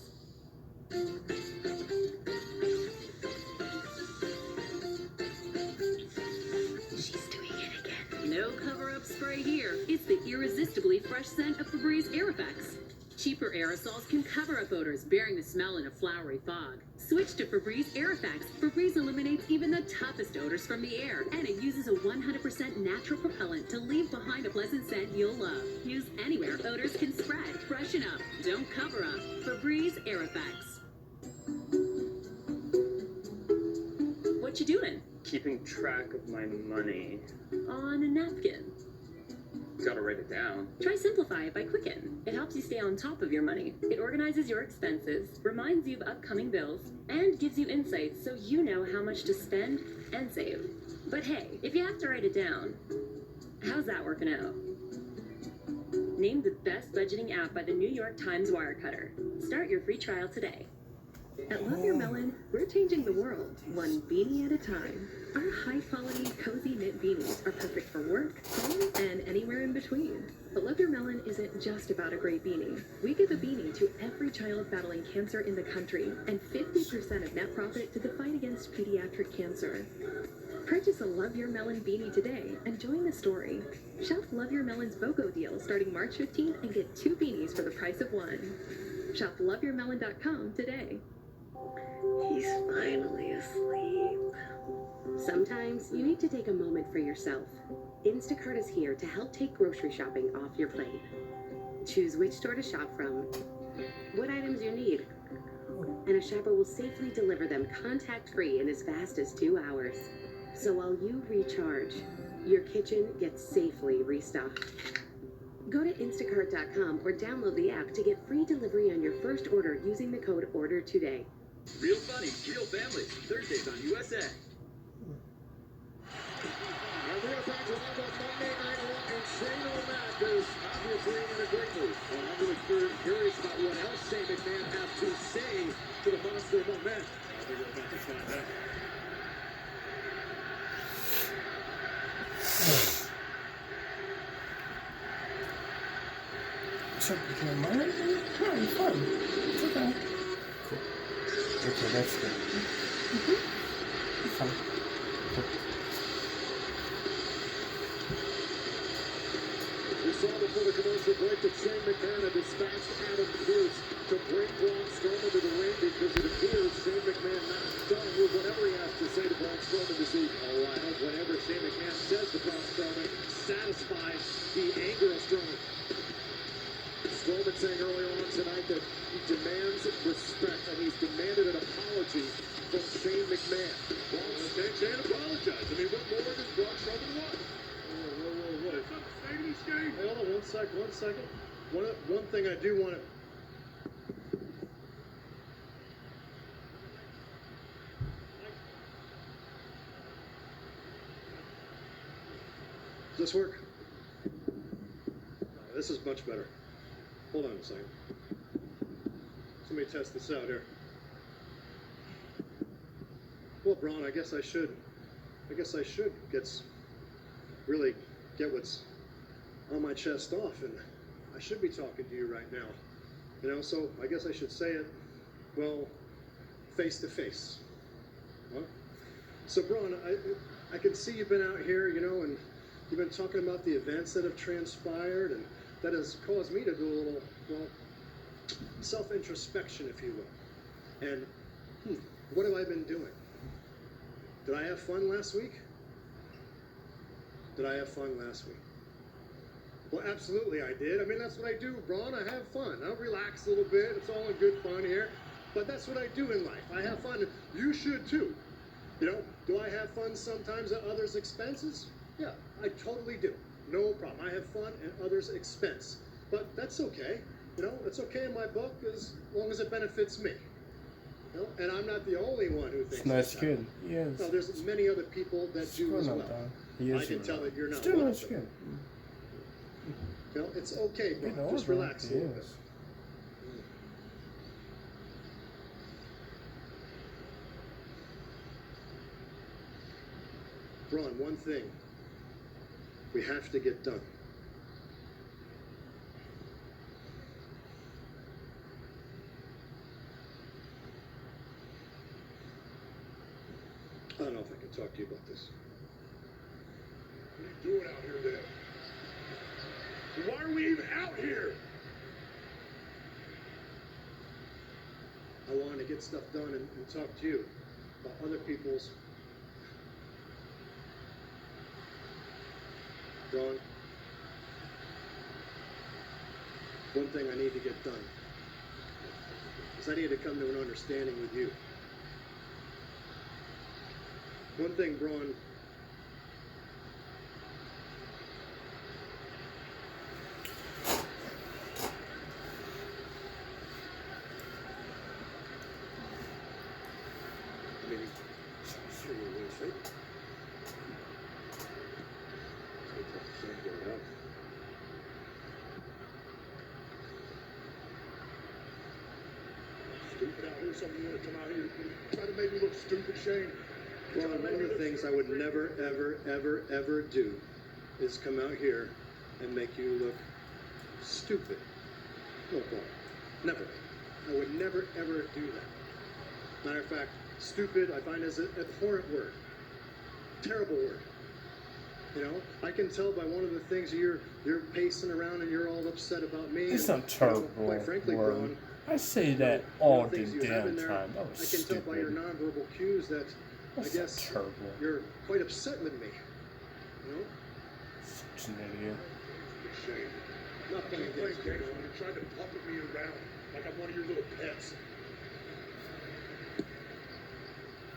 Speaker 4: She's doing it again.
Speaker 11: No cover-up spray here. It's the irresistibly fresh scent of Febreze Aerofax. Cheaper aerosols can cover up odors, bearing the smell in a flowery fog. Switch to Febreze Aerofax. Febreze eliminates even the toughest odors from the air, and it uses a 100% natural propellant to leave behind a pleasant scent you'll love. Use anywhere odors can spread. Freshen up. Don't cover up. Febreze Aerofax. What you doing?
Speaker 18: Keeping track of my money.
Speaker 11: On a napkin.
Speaker 18: Gotta write it down.
Speaker 11: Try Simplify it by Quicken. It helps you stay on top of your money. It organizes your expenses, reminds you of upcoming bills, and gives you insights so you know how much to spend and save. But hey, if you have to write it down, how's that working out? Named the best budgeting app by the New York Times Wirecutter. Start your free trial today. At Love Your Melon, we're changing the world, one beanie at a time. Our high-quality, cozy knit beanies are perfect for work, home, and anywhere in between. But Love Your Melon isn't just about a great beanie. We give a beanie to every child battling cancer in the country, and 50% of net profit to the fight against pediatric cancer. Purchase a Love Your Melon beanie today and join the story. Shop Love Your Melon's BOGO deal starting March 15th and get 2 beanies for the price of 1. Shop loveyourmelon.com today.
Speaker 7: He's finally asleep. Sometimes you need to take a moment for yourself. Instacart is here to help take grocery shopping off your plate. Choose which store to shop from, what items you need, and a shopper will safely deliver them contact-free in as fast as 2 hours. So while you recharge, your kitchen gets safely restocked. Go to instacart.com or download the app to get free delivery on your first order using the code ORDER today.
Speaker 3: Real funny, real families. Thursdays on USA.
Speaker 2: And we are back to live on Monday Night Raw, and Shane O'Mac is obviously in a great mood. I'm really curious about what else Shane McMahon has to say to the Monster Among Men. I think we're about to find out.
Speaker 1: So, mine? No, it's fun. It's okay. Cool. Okay, that's good. It's fun. Cool.
Speaker 2: We saw before the commercial break that Shane McMahon had dispatched Adam Pearce to bring Braun Strowman to the ring because it appears Shane McMahon not done with whatever he has to say to Braun Strowman this evening. Oh, I hope whatever Shane McMahon says to Braun Strowman satisfies the anger of Strowman. Strowman saying earlier on tonight that he demands respect and he's demanded an apology from Shane McMahon. Braun can't apologize. I mean, what more does Braun Strowman want? Whoa. Hey, hold on one second. One thing I do want to... Does this work? This is much better. Hold on a second. Somebody test this out here. Well, Braun, I guess I should really get what's on my chest off, and I should be talking to you right now. You know, so I guess I should say it, well, face to face. Huh? So, Braun, I can see you've been out here, you know, and you've been talking about the events that have transpired, and that has caused me to do a little, well, self-introspection, if you will. And, what have I been doing? Did I have fun last week? Well, absolutely I did. I mean, that's what I do, Braun. I have fun. I'll relax a little bit. It's all in good fun here. But that's what I do in life. I have fun. You should, too. You know, do I have fun sometimes at others' expenses? Yeah, I totally do. No problem. I have fun at others' expense. But that's okay. You know, it's okay in my book as long as it benefits me. You know? And I'm not the only one who thinks
Speaker 1: Nice kid. Yes.
Speaker 2: No, there's many other people that do as well. I can tell that you're not
Speaker 1: Still
Speaker 2: one
Speaker 1: nice
Speaker 2: of them.
Speaker 1: kid.
Speaker 2: You know, it's okay, bro.
Speaker 1: Getting
Speaker 2: Just
Speaker 1: older.
Speaker 2: relax a little bit.
Speaker 1: Yes.
Speaker 2: Braun, one thing we have to get done. I don't know if I can talk to you about this.
Speaker 15: What are you doing out here then? Why are we even out here?
Speaker 2: I wanted to get stuff done and talk to you about other people's. Braun, one thing I need to get done is I need to come to an understanding with you. One thing, Braun, maybe sure you win, right?
Speaker 15: stupid out here. Something you want to come out here try to make me look stupid, Shane.
Speaker 17: Well, one of the things I would never, ever, ever, ever do is come out here and make you look stupid. No, Paul. Never. I would never, ever do that. Matter of fact, stupid I find is an abhorrent word. Terrible word. You know, I can tell by one of the things you're pacing around and you're all upset about me.
Speaker 1: It's
Speaker 17: and,
Speaker 1: not terrible.
Speaker 17: quite frankly,
Speaker 1: word.
Speaker 17: Braun,
Speaker 1: I say that all
Speaker 17: the
Speaker 1: the
Speaker 17: things you have in
Speaker 1: damn
Speaker 17: there,
Speaker 1: time. That
Speaker 17: I
Speaker 1: was
Speaker 17: can tell by your
Speaker 1: stupid.
Speaker 17: nonverbal cues that
Speaker 1: That's
Speaker 17: I guess
Speaker 1: terrible.
Speaker 17: you're quite upset with me. You know?
Speaker 1: Such an idiot.
Speaker 15: Shane.
Speaker 17: Not
Speaker 15: You're
Speaker 17: playing
Speaker 15: playing
Speaker 17: games.
Speaker 15: games when you're trying to puppet me around like I'm one of your little pets.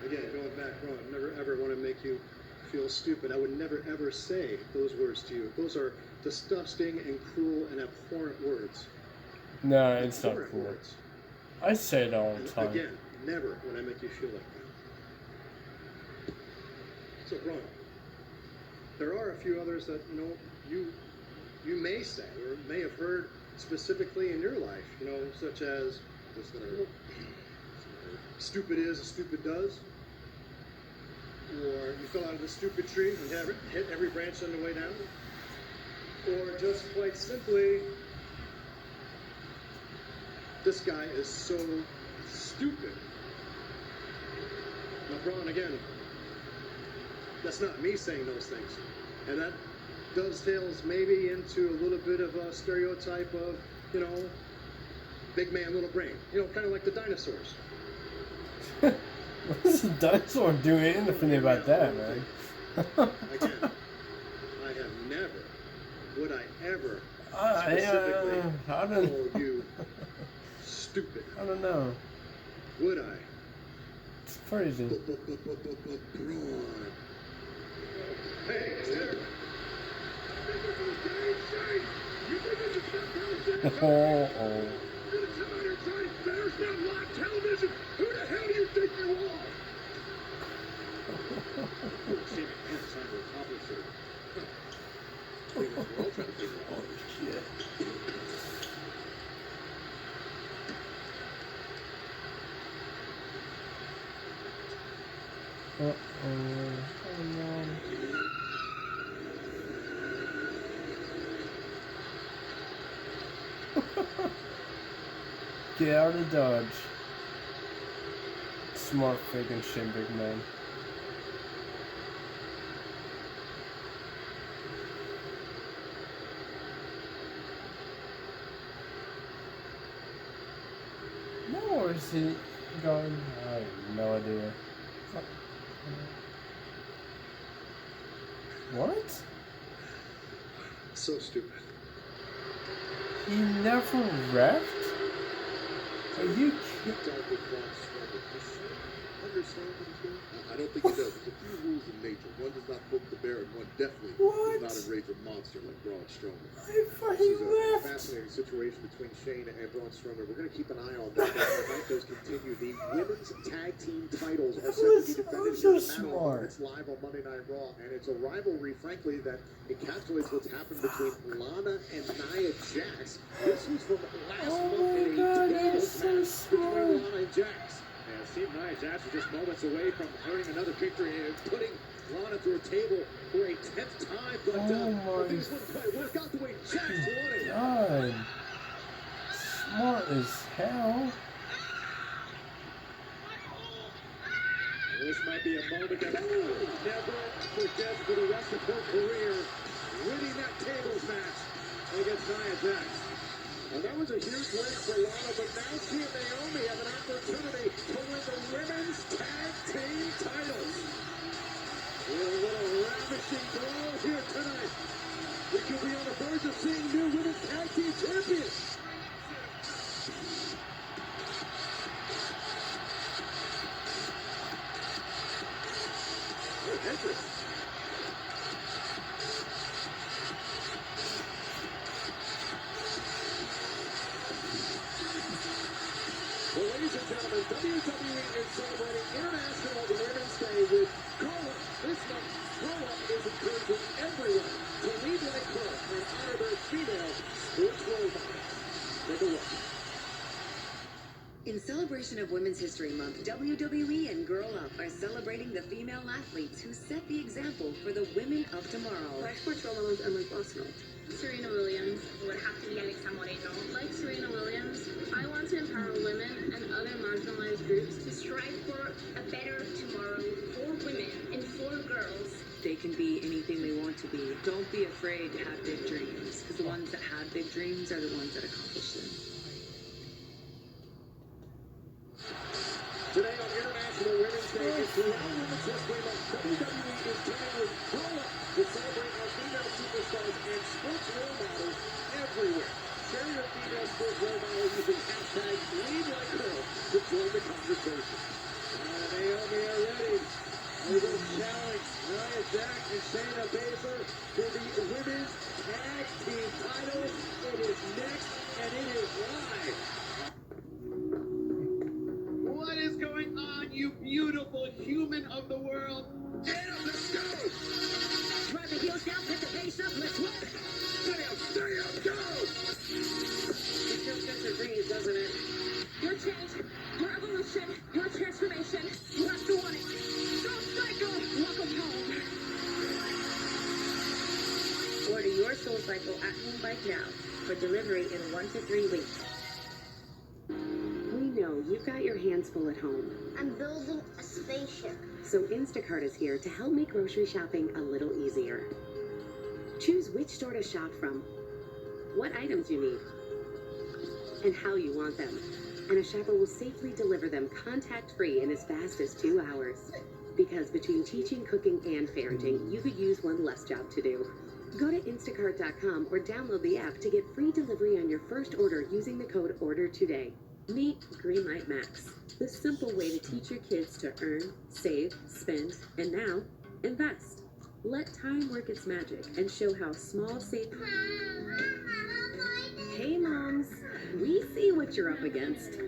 Speaker 17: Again, going back, Ron, I never ever want to make you feel stupid. I would never ever say those words to you. Those are disgusting and cruel and abhorrent words.
Speaker 1: No, it's not
Speaker 17: Abhorrent
Speaker 1: cool.
Speaker 17: words.
Speaker 1: I say it all the
Speaker 17: And
Speaker 1: time.
Speaker 17: again, never would I make you feel like that. So, Ron, there are a few others that you may say or may have heard specifically in your life. You know, such as stupid is as stupid does. Or you fell out of the stupid tree and hit every branch on the way down. Or just quite simply, this guy is so stupid. Now, Braun, again, that's not me saying those things. And that dovetails maybe into a little bit of a stereotype of, you know, big man, little brain. You know, kind of like the dinosaurs.
Speaker 1: What's the dinosaur doing anything about that, man?
Speaker 17: Again, I have never, would I ever specifically
Speaker 1: I don't
Speaker 17: call you stupid.
Speaker 1: I don't know.
Speaker 17: Would I?
Speaker 1: It's crazy.
Speaker 17: Braun.
Speaker 15: Hey, there.
Speaker 1: Oh.
Speaker 15: There's not live television. Who the hell do you think you are?
Speaker 1: Oh, shit. Oh no. Get out of Dodge. Smart freaking shit, big man. No, where's he going? I have no idea. What?
Speaker 17: So stupid.
Speaker 1: He never reffed? Are you kidding?
Speaker 15: Understand what he's doing? I don't think he does. There's a few rules in nature. One does not poke the bear, and one definitely
Speaker 1: What?
Speaker 15: does not enrage a monster like Braun Strowman.
Speaker 1: I
Speaker 15: This
Speaker 1: fucking
Speaker 15: is a
Speaker 1: left.
Speaker 15: fascinating situation between Shane and Braun Strowman. We're going to keep an eye on that as the night does continue. The women's tag team titles are set to be defended
Speaker 1: so
Speaker 15: here in the
Speaker 1: smart.
Speaker 15: It's live on Monday Night Raw, and it's a rivalry, frankly, that encapsulates what's happened between Lana and Nia Jax. This was from last month in a tables match between Lana and Jax. And Steve Nia Jax was just moments away from earning another victory and putting Lana through a table for a 10th time. But things wouldn't quite work out the way Jax wanted.
Speaker 1: God. Smart as hell.
Speaker 15: This might be a moment that never forgets for the rest of her career, winning that tables match against Nia Jax. And that was a huge win for Lana, but now she and Naomi have an opportunity to win the women's tag team titles. With a little ravishing brawl here tonight. We could be on the verge of seeing new women's tag team champions. Entrance. Well, ladies and gentlemen, WWE is celebrating International Women's Day with Grow Up. This month, Grow Up is encouraging everyone to lead like her and honor their female sports role models. Take a look.
Speaker 7: In celebration of Women's History Month, WWE and Girl Up are celebrating the female athletes who set the example for the women of tomorrow.
Speaker 4: Like sports role models and like Arsenal. Serena Williams would have to be Alexa Moreno. Like Serena Williams, I want to empower women and other marginalized groups to strive for a better tomorrow for women and for girls.
Speaker 7: They can be anything they want to be. Don't be afraid to have big dreams, because the ones that have big dreams are the ones that accomplish them.
Speaker 2: Today on International Women's Day, it's Throughout Women's History Month. WWE is teaming with Girl Up to celebrate our female superstars and sports role models everywhere. Share your female sports role model using hashtag #LeadLikeGirl to join the conversation. Naomi are ready. We will challenge Nia Jax and Shayna Baszler for the women's tag team title. It is next, and it is live.
Speaker 10: What is going on, you beautiful human of the world? Get up, let's go!
Speaker 4: Drive the heels down, put the pace up, let's work!
Speaker 10: Stay up, go!
Speaker 7: It feels good to breathe, doesn't it?
Speaker 4: Your change, your evolution, your transformation, you have to want it. Go Cycle, welcome home.
Speaker 7: Order your Soul Cycle at home bike now for delivery in 1 to 3 weeks. We know you've got your hands full at home.
Speaker 4: I'm building a spaceship.
Speaker 7: So Instacart is here to help make grocery shopping a little easier. Choose which store to shop from, what items you need, and how you want them. And a shopper will safely deliver them contact-free in as fast as 2 hours. Because between teaching, cooking, and parenting, you could use one less job to do. Go to instacart.com or download the app to get free delivery on your first order using the code ORDER today. Meet Greenlight Max, the simple way to teach your kids to earn, save, spend, and now, invest. Let time work its magic and show how small safe... Hey moms, we see what you're up against.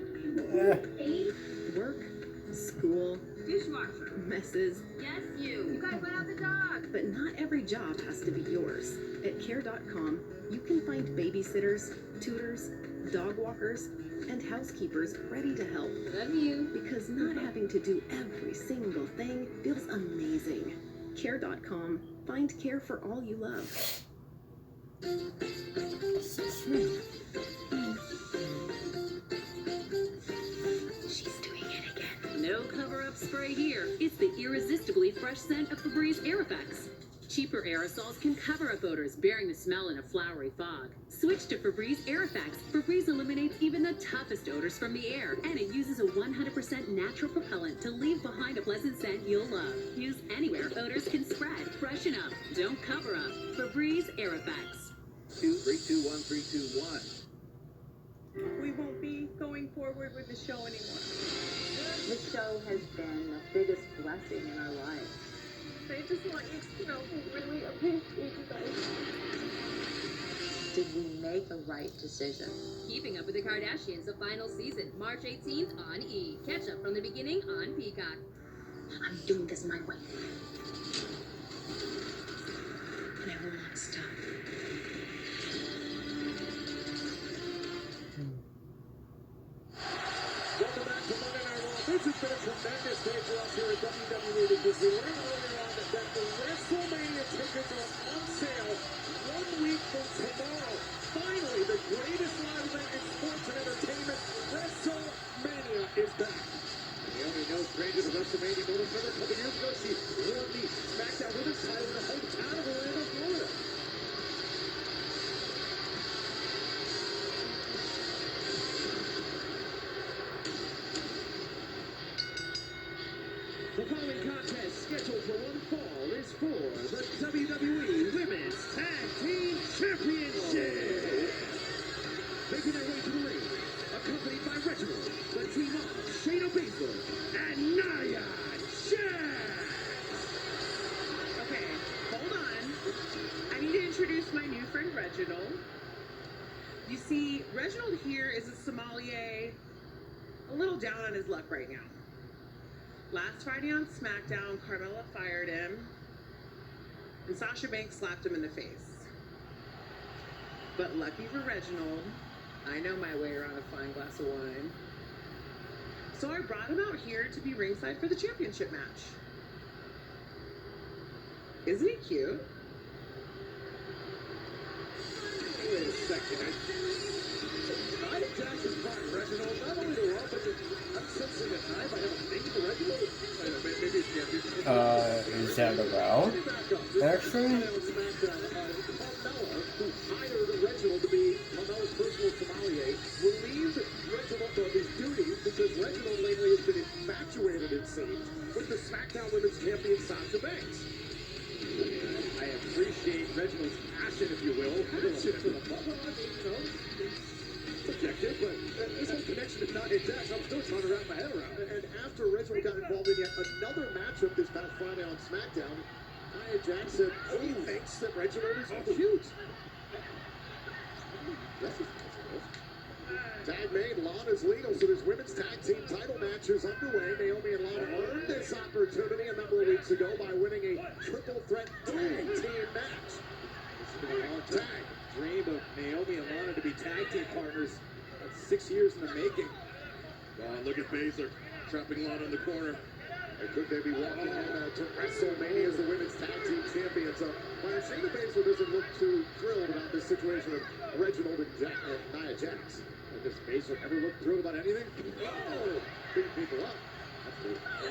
Speaker 7: Work, school,
Speaker 4: Dishwasher.
Speaker 7: messes,
Speaker 4: Yes, you. You guys let out the dog.
Speaker 7: but not every job has to be yours. At care.com, you can find babysitters, tutors, dog walkers, and housekeepers ready to help.
Speaker 4: Love you.
Speaker 7: Because not having to do every single thing feels amazing. Care.com, find care for all you love. She's doing it again.
Speaker 11: No cover-up spray here. It's the irresistibly fresh scent of Febreze Aireffects. Cheaper aerosols can cover up odors bearing the smell in a flowery fog. Switch to Febreze Aireffects. Febreze eliminates even the toughest odors from the air, and it uses a 100% natural propellant to leave behind a pleasant scent you'll love. Use anywhere odors can spread. Freshen up. Don't cover up. Febreze Aireffects.
Speaker 5: 2, 3, 2, 1, 3, 2, 1.
Speaker 12: We won't be going forward with the show anymore.
Speaker 7: This show has been the biggest blessing in our lives.
Speaker 12: I just want you to know we really appreciate you guys.
Speaker 7: Did we make a right decision?
Speaker 11: Keeping Up with the Kardashians, the final season, March 18th on E! Catch up from the beginning on Peacock.
Speaker 7: I'm doing this my way. And I will not stop.
Speaker 2: Welcome back to Monday Night Raw. This has been a tremendous day for us here at WWE because we learned earlier on that the WrestleMania tickets are on sale 1 week from tomorrow. Finally, the greatest live event in sports and entertainment, WrestleMania, is back. Naomi no stranger to WrestleMania, but remember a couple years ago, she won the SmackDown Women's title in the hometown of Orlando, Florida. The following contest, scheduled for one fall, is for the WWE Women's Tag Team Championship. Making their way to the ring, accompanied by Reginald, the team of Shayna Baszler and Nia Jax.
Speaker 12: Okay, hold on. I need to introduce my new friend Reginald. You see, Reginald here is a sommelier, a little down on his luck right now. Last Friday on SmackDown, Carmella fired him, and Sasha Banks slapped him in the face. But lucky for Reginald, I know my way around a fine glass of wine. So I brought him out here to be ringside for the championship match. Isn't he cute?
Speaker 2: Wait a second. Nia Jackson's part Reginald, not only the Raw, but I'm sensing a knife. I have a thing for Reginald. Maybe it's
Speaker 1: Is that around? Actually?
Speaker 2: Carmella, who hired Reginald to be Carmella's personal sommelier, relieved Reginald of his duties because Reginald lately has been infatuated, it seems, with the SmackDown Women's Champion Sasha Banks. I appreciate Reginald's passion, if you will. Passion for the public, subjective, but this whole connection to Nia Jax, I'm still trying to wrap my head around. And after Reginald got involved in yet another matchup this past Friday on SmackDown, Nia Jax said he thinks that Reginald is cute. Tag made, Lana's legal, so there's women's tag team title matches underway. Naomi and Lana earned this opportunity a number of weeks ago by winning a triple threat tag team match. This has been a long tag. Dream of Naomi and Lana to be tag team partners. That's 6 years in the making.
Speaker 15: Look at Baszler trapping Lana in the corner.
Speaker 2: And could they be walking to WrestleMania as the women's tag team champions? While Shayna Baszler doesn't look too thrilled about this situation of Reginald and Nia Jax. Does Baszler ever look thrilled about anything? Oh, beating people up.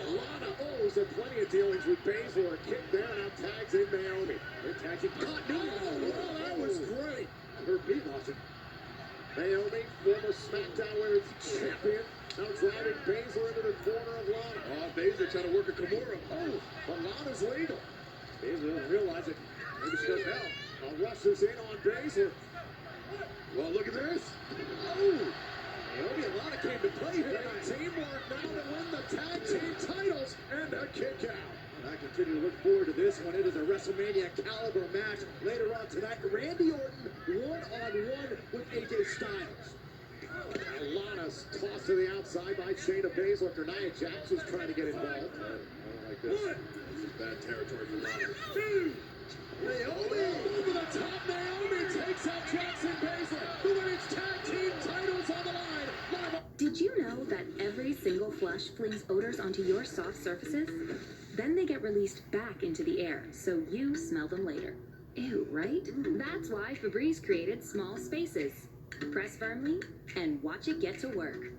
Speaker 2: Lana owes had plenty of dealings with Baszler. A kick there, now tags in Naomi. They're tagging continuity. Oh, that was great. Her beat watching. Naomi, former SmackDown Women's Champion, now driving Baszler into the corner of Lana.
Speaker 15: Oh, Baszler trying to work a Kimura.
Speaker 2: Oh, but Lana's legal. Baszler doesn't realize it. Maybe she doesn't know. Now rushes in on Baszler.
Speaker 15: Well, look at this.
Speaker 2: Oh! Naomi and Lana came to play here. Teamwork now to win the tag team titles and a kick out. And I continue to look forward to this one. It is a WrestleMania caliber match later on tonight. Randy Orton one-on-one with AJ Styles. And Lana's tossed to the outside by Shayna Baszler after Nia Jax was trying to get involved. I don't like this.
Speaker 15: This is bad territory for Lana.
Speaker 2: Naomi over the top. Naomi takes out Jackson Baszler. The women's tag team titles on the line.
Speaker 11: Did you know that every single flush flings odors onto your soft surfaces? Then they get released back into the air, so you smell them later. Ew, right? That's why Febreze created Small Spaces. Press firmly and watch it get to work.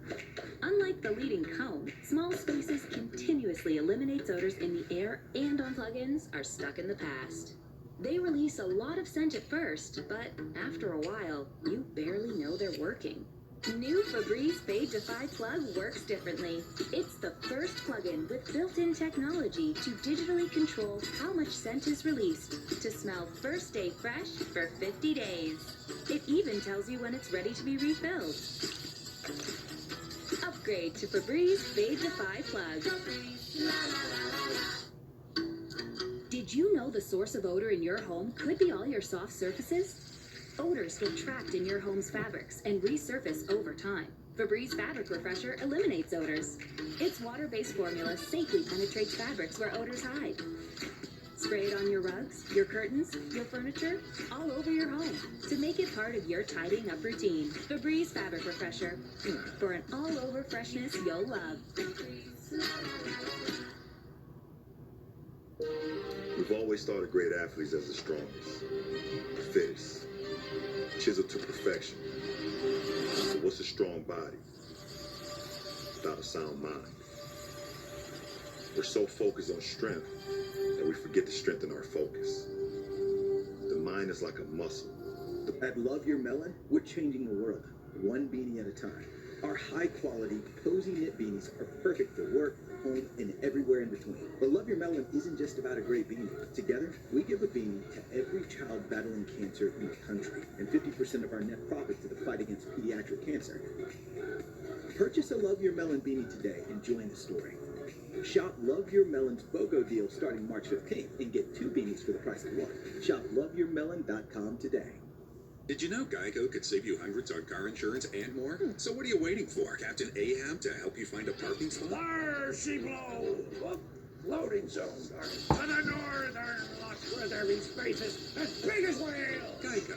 Speaker 11: Unlike the leading comb, Small Spaces continuously eliminates odors in the air and on plugins are stuck in the past. They release a lot of scent at first, but after a while, you barely know they're working. New Febreze Fade Defy Plug works differently. It's the first plug-in with built-in technology to digitally control how much scent is released to smell first day fresh for 50 days. It even tells you when it's ready to be refilled. Upgrade to Febreze Fade Defy Plug. Did you know the source of odor in your home could be all your soft surfaces? Odors get trapped in your home's fabrics and resurface over time. Febreze Fabric Refresher eliminates odors. Its water-based formula safely penetrates fabrics where odors hide. Spray it on your rugs, your curtains, your furniture, all over your home to make it part of your tidying up routine. Febreze Fabric Refresher, for an all-over freshness you'll love.
Speaker 3: We've always thought of great athletes as the strongest, the fittest, chiseled to perfection. So what's a strong body without a sound mind? We're so focused on strength that we forget to strengthen our focus. The mind is like a muscle.
Speaker 9: At Love Your Melon, we're changing the world, one beanie at a time. Our high-quality, cozy knit beanies are perfect for work, home, and everywhere in between. But Love Your Melon isn't just about a great beanie. Together, we give a beanie to every child battling cancer in the country, and 50% of our net profit to the fight against pediatric cancer. Purchase a Love Your Melon beanie today and join the story. Shop Love Your Melon's BOGO deal starting March 15th and get 2 beanies for the price of 1. Shop loveyourmelon.com today.
Speaker 21: Did you know Geico could save you hundreds on car insurance and more? So what are you waiting for? Captain Ahab to help you find a parking spot?
Speaker 10: There she blows! Loading zone. To the northern lots where there be spaces as big as whales.
Speaker 21: Geico.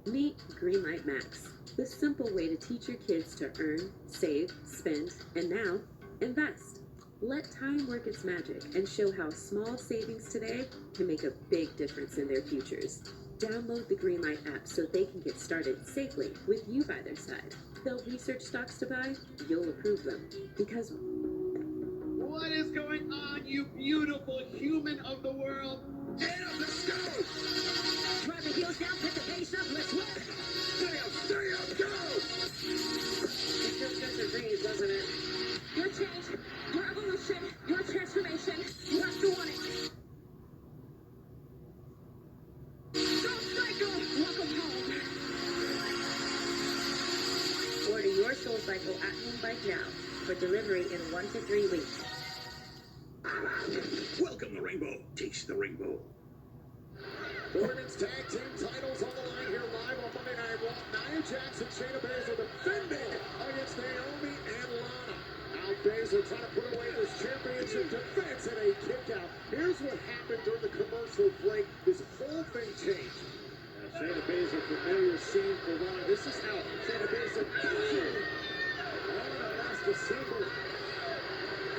Speaker 7: Meet Greenlight Max, the simple way to teach your kids to earn, save, spend, and now invest. Let time work its magic and show how small savings today can make a big difference in their futures. Download the Greenlight app so they can get started safely with you by their side. They'll research stocks to buy, you'll approve them. Because
Speaker 2: What is going on, you beautiful human of the world? Get up, let's go!
Speaker 4: Drive the heels down, put the bass up, let's rock.
Speaker 2: Stay up, go!
Speaker 4: It feels good to breathe, doesn't it? Your change, your evolution, your transformation. You have to want it. Go Cycle! Welcome home.
Speaker 7: order your Soul Cycle at-home bike now for delivery in 1 to 3 weeks.
Speaker 3: Welcome to Rainbow. Taste the rainbow.
Speaker 2: The women's tag team titles on the line here live on Monday Night Raw. Nia Jax and Shayna Baszler defending against Naomi and Lana. Now Baszler trying to put away this championship defense and a kick out. Here's what happened during the commercial break. This whole thing changed. Now Shayna Baszler, familiar scene for Lana. This is how Shayna Baszler Lana last December.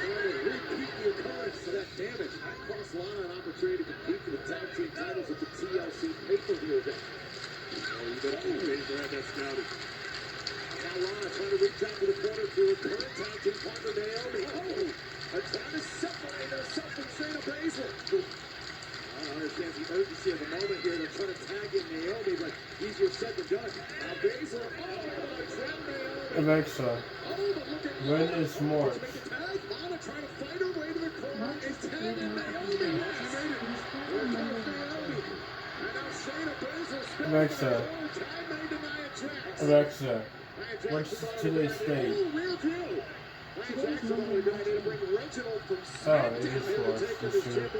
Speaker 2: Trying to repeat the occurrence of that damage. That cost Lana an opportunity to compete for the tag team titles at the TLC pay-per-view event. Oh, you better Baszler had that scouted. Now Lana trying to reach out to the corner to her current tag team partner Naomi. Oh, trying to separate herself from Shayna Baszler. I understand the urgency of the moment here. They're trying to tag in Naomi, but easier said than done. Now Baszler, trap Naomi.
Speaker 1: Alexa, when is more?
Speaker 2: Lana trying to fight her way to the corner. Is tagging Naomi. She made it. Here comes Naomi. And now Shayna Baszler.
Speaker 1: Alexa,
Speaker 2: Tag made to Nia Jax.
Speaker 1: Alexa, what's today's date?
Speaker 2: Today's Monday night.
Speaker 1: Oh, it is for sure.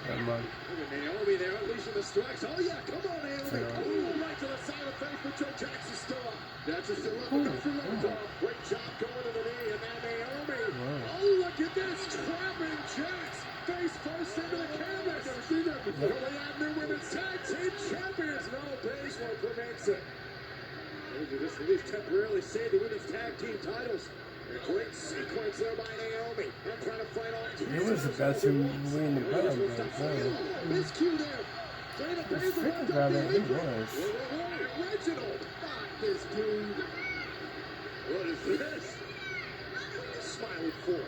Speaker 1: That month.
Speaker 2: Naomi there unleashing the strikes. Oh yeah, come on Naomi. Oh, right to the side of the face, but Joe Jax is still up. Jax is still up. Great job going to the knee, and now Naomi. Oh, look at this. Trapping Jax. Face first into the canvas. Never seen that before. We have new women's tag team champions. No, Baszler prevents it. This at least temporarily save the women's tag team titles. A great sequence there by Naomi. I'm trying to fight off two.
Speaker 1: It was the best who winning the battle, but
Speaker 2: Miscue there. Shayna Baszler.
Speaker 1: it was.
Speaker 2: Original. Not this dude. What is this? Smiley four.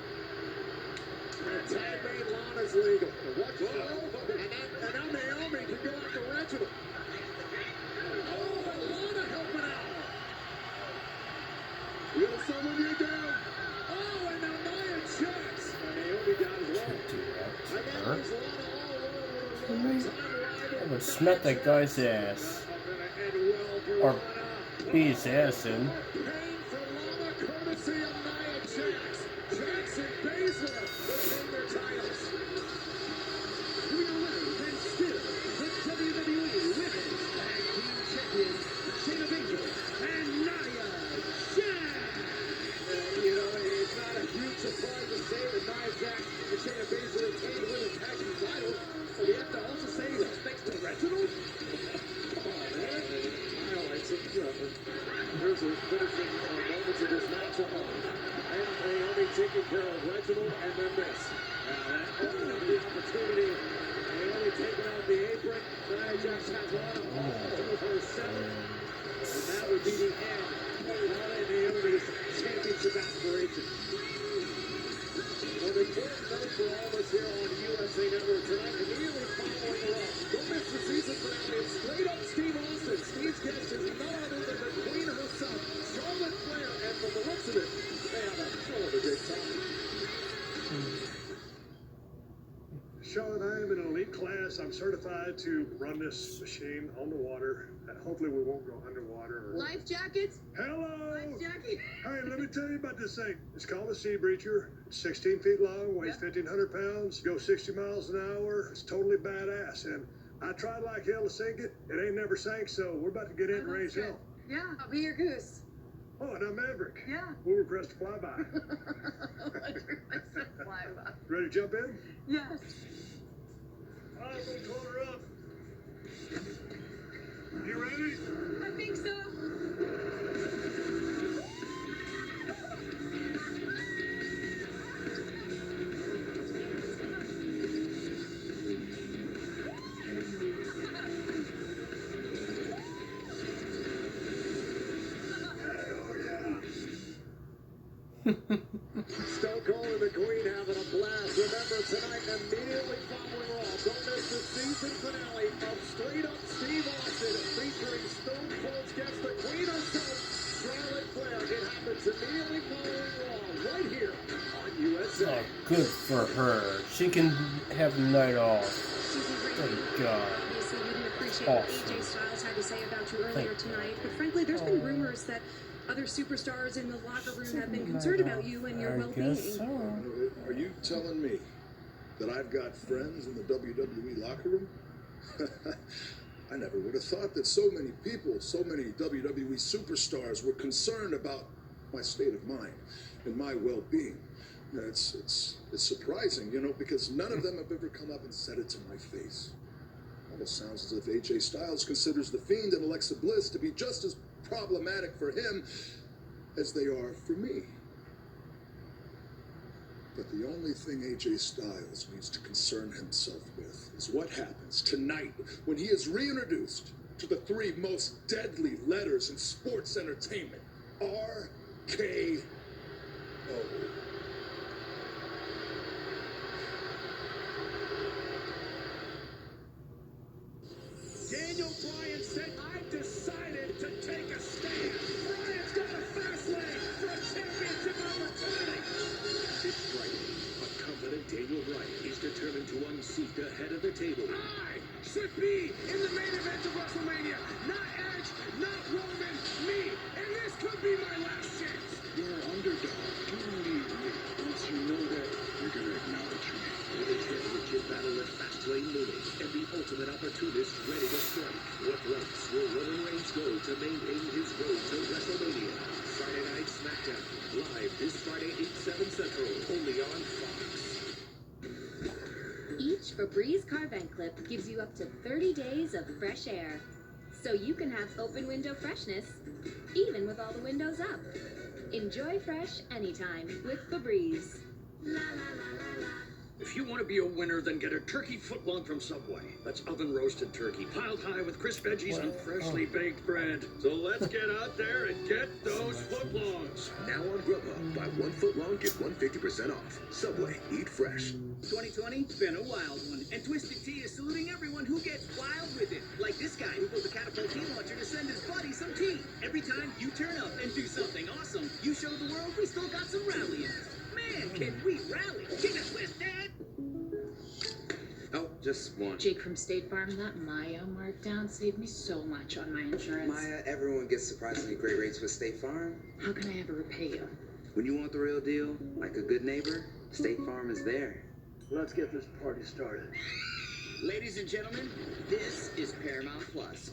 Speaker 2: And tag made Lana's legal. Watch and now Naomi can go after Reginald. Oh, Lana helping out. Will someone get down? Oh, and now Nia Jax. And Naomi down as well. And that leaves Lana all alone.
Speaker 1: I would smack that guy's ass. Or beat his ass in.
Speaker 2: Courtesy of Nia Jax. Jax and Baszler defend their titles. We are live and still the WWE Women's Tag Team Champions, Shayna Baszler and Nia Jax. You know, it's not a huge surprise to say that Nia Jax and Shayna Baszler retain the Women's Tag Team titles, but we have to also say that thanks to Reginald. Come on, man. Highlights of here's a finishing moments of this match at home. And Naomi taking care of Reginald and then this. Now that opened up the opportunity. Naomi taking out the apron. Nia Jax has Lana all to herself. And that would be the end of Lana and Naomi's championship aspiration. Well, the important note for all of us here on USA Network tonight, immediately following Raw. Don't miss the season finale. It's straight up Steve Austin. Steve's guest is none other than the queen herself, Charlotte Flair, and from the looks of it, they have a hell of a good time.
Speaker 6: Charlotte, I am in an elite class. I'm certified to run this machine on the water. And hopefully we won't go underwater.
Speaker 12: Life jackets?
Speaker 6: Hello!
Speaker 12: Life jacket?
Speaker 6: Hey, let me tell you about this thing. It's called a Sea Breacher. It's 16 feet long, weighs 1,500 pounds, goes 60 miles an hour. It's totally badass. And I tried like hell to sink it. It ain't never sank, so we're about to get in and raise hell.
Speaker 12: Yeah, I'll be your goose.
Speaker 6: Oh, and I'm Maverick.
Speaker 12: Yeah.
Speaker 6: We'll request a flyby. Ready to jump in?
Speaker 12: Yes.
Speaker 6: All right, we'll call her up. You ready?
Speaker 4: I think so.
Speaker 2: Stone Cold and the Queen having a blast. Remember tonight, immediately following Raw, don't miss the season finale of Straight Up Steve Austin, featuring Stone Cold's guest, the Queen herself, Charlotte Flair. It happens immediately following Raw, right here on USA.
Speaker 1: Oh, good for her. She can have a night off. Thank God.
Speaker 7: Obviously, you didn't appreciate
Speaker 1: Awesome.
Speaker 7: what AJ Styles had to say about you earlier
Speaker 1: Thank
Speaker 7: tonight, but frankly, there's been rumors that other superstars in the locker room have been concerned about you and your
Speaker 1: I
Speaker 7: well-being.
Speaker 1: guess so.
Speaker 19: Are you telling me that I've got friends in the WWE locker room? I never would have thought that so many people, so many WWE superstars were concerned about my state of mind and my well-being. You know, it's surprising, you know, because none of them have ever come up and said it to my face. Almost sounds as if AJ Styles considers The Fiend and Alexa Bliss to be just as problematic for him as they are for me. But the only thing AJ Styles needs to concern himself with is what happens tonight when he is reintroduced to the three most deadly letters in sports entertainment: RKO.
Speaker 2: Daniel Bryan said, I've decided to take a stand. Bryan's got a fast lane for a championship opportunity.
Speaker 3: This Friday, a confident Daniel Bryan is determined to unseat the head of the table.
Speaker 2: I should be in the main event of WrestleMania. Not Edge, not Roman, me. And this could be my last chance.
Speaker 3: You're an underdog. You need me. Once you know that, you're gonna acknowledge me. With a championship battle at Fastlane looming, and the ultimate opportunist ready to strike. What lengths will Roman Reigns go to maintain his road to WrestleMania? Friday Night SmackDown, live this Friday, 8/7 Central, only on Fox.
Speaker 11: Each Febreze car vent clip gives you up to 30 days of fresh air. So you can have open window freshness, even with all the windows up. Enjoy fresh anytime with Febreze.
Speaker 13: If you want to be a winner, then get a turkey footlong from Subway. That's oven roasted turkey, piled high with crisp veggies and freshly baked bread. So let's get out there and get those footlongs.
Speaker 3: Now on Grubhub, buy 1 footlong, get 150% off. Subway, eat fresh.
Speaker 20: 2020's been a wild one, and Twisted Tea is saluting everyone who gets wild with it. Like this guy who built a catapult tea launcher to send his buddy some tea. Every time you turn up and do something awesome, you show the world we still got some rally in us. Man, can we rally? Get a twist, Dad!
Speaker 16: Oh, just one.
Speaker 22: Jake from State Farm, that Maya markdown saved me so much on my insurance.
Speaker 16: Maya, everyone gets surprisingly great rates with State Farm.
Speaker 22: How can I ever repay you?
Speaker 16: When you want the real deal, like a good neighbor, State Farm is there.
Speaker 17: Let's get this party started.
Speaker 20: Ladies and gentlemen, this is Paramount Plus.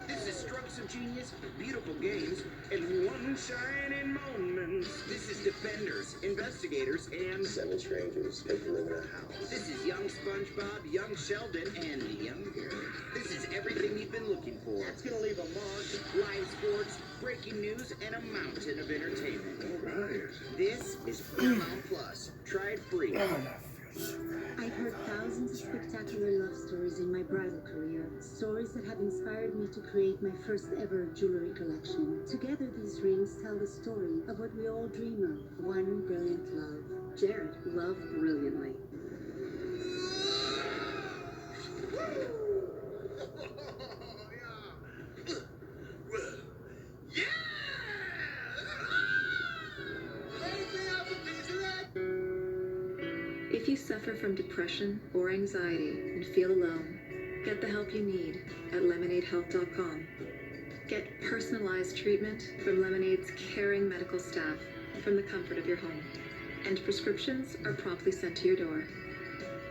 Speaker 20: This is Strokes of Genius, beautiful games, and one shining moment. This is Defenders, Investigators, and
Speaker 3: 7 strangers make you live in a house.
Speaker 20: this is Young SpongeBob, Young Sheldon, and the Younger. This is everything you've been looking for. That's gonna leave a mark. Live sports, breaking news, and a mountain of entertainment.
Speaker 3: All right.
Speaker 20: This is Paramount Plus. Try it free.
Speaker 24: I've heard thousands of spectacular love stories in my bridal career. Stories that have inspired me to create my first ever jewelry collection. Together, these rings tell the story of what we all dream of. One brilliant love.
Speaker 7: Jared loved brilliantly.
Speaker 25: If you suffer from depression or anxiety and feel alone, get the help you need at lemonadehealth.com. Get personalized treatment from Lemonade's caring medical staff from the comfort of your home. And prescriptions are promptly sent to your door.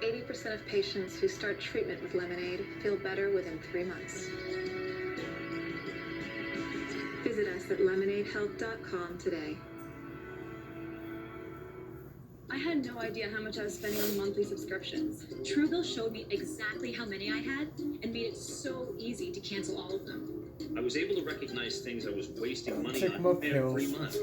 Speaker 25: 80% of patients who start treatment with Lemonade feel better within 3 months. Visit us at lemonadehealth.com today.
Speaker 4: I had no idea how much I was spending on monthly subscriptions. Truebill showed me exactly how many I had and made it so easy to cancel all of them.
Speaker 5: I was able to recognize things I was wasting money
Speaker 1: Check my
Speaker 5: on every
Speaker 1: pills.
Speaker 5: month.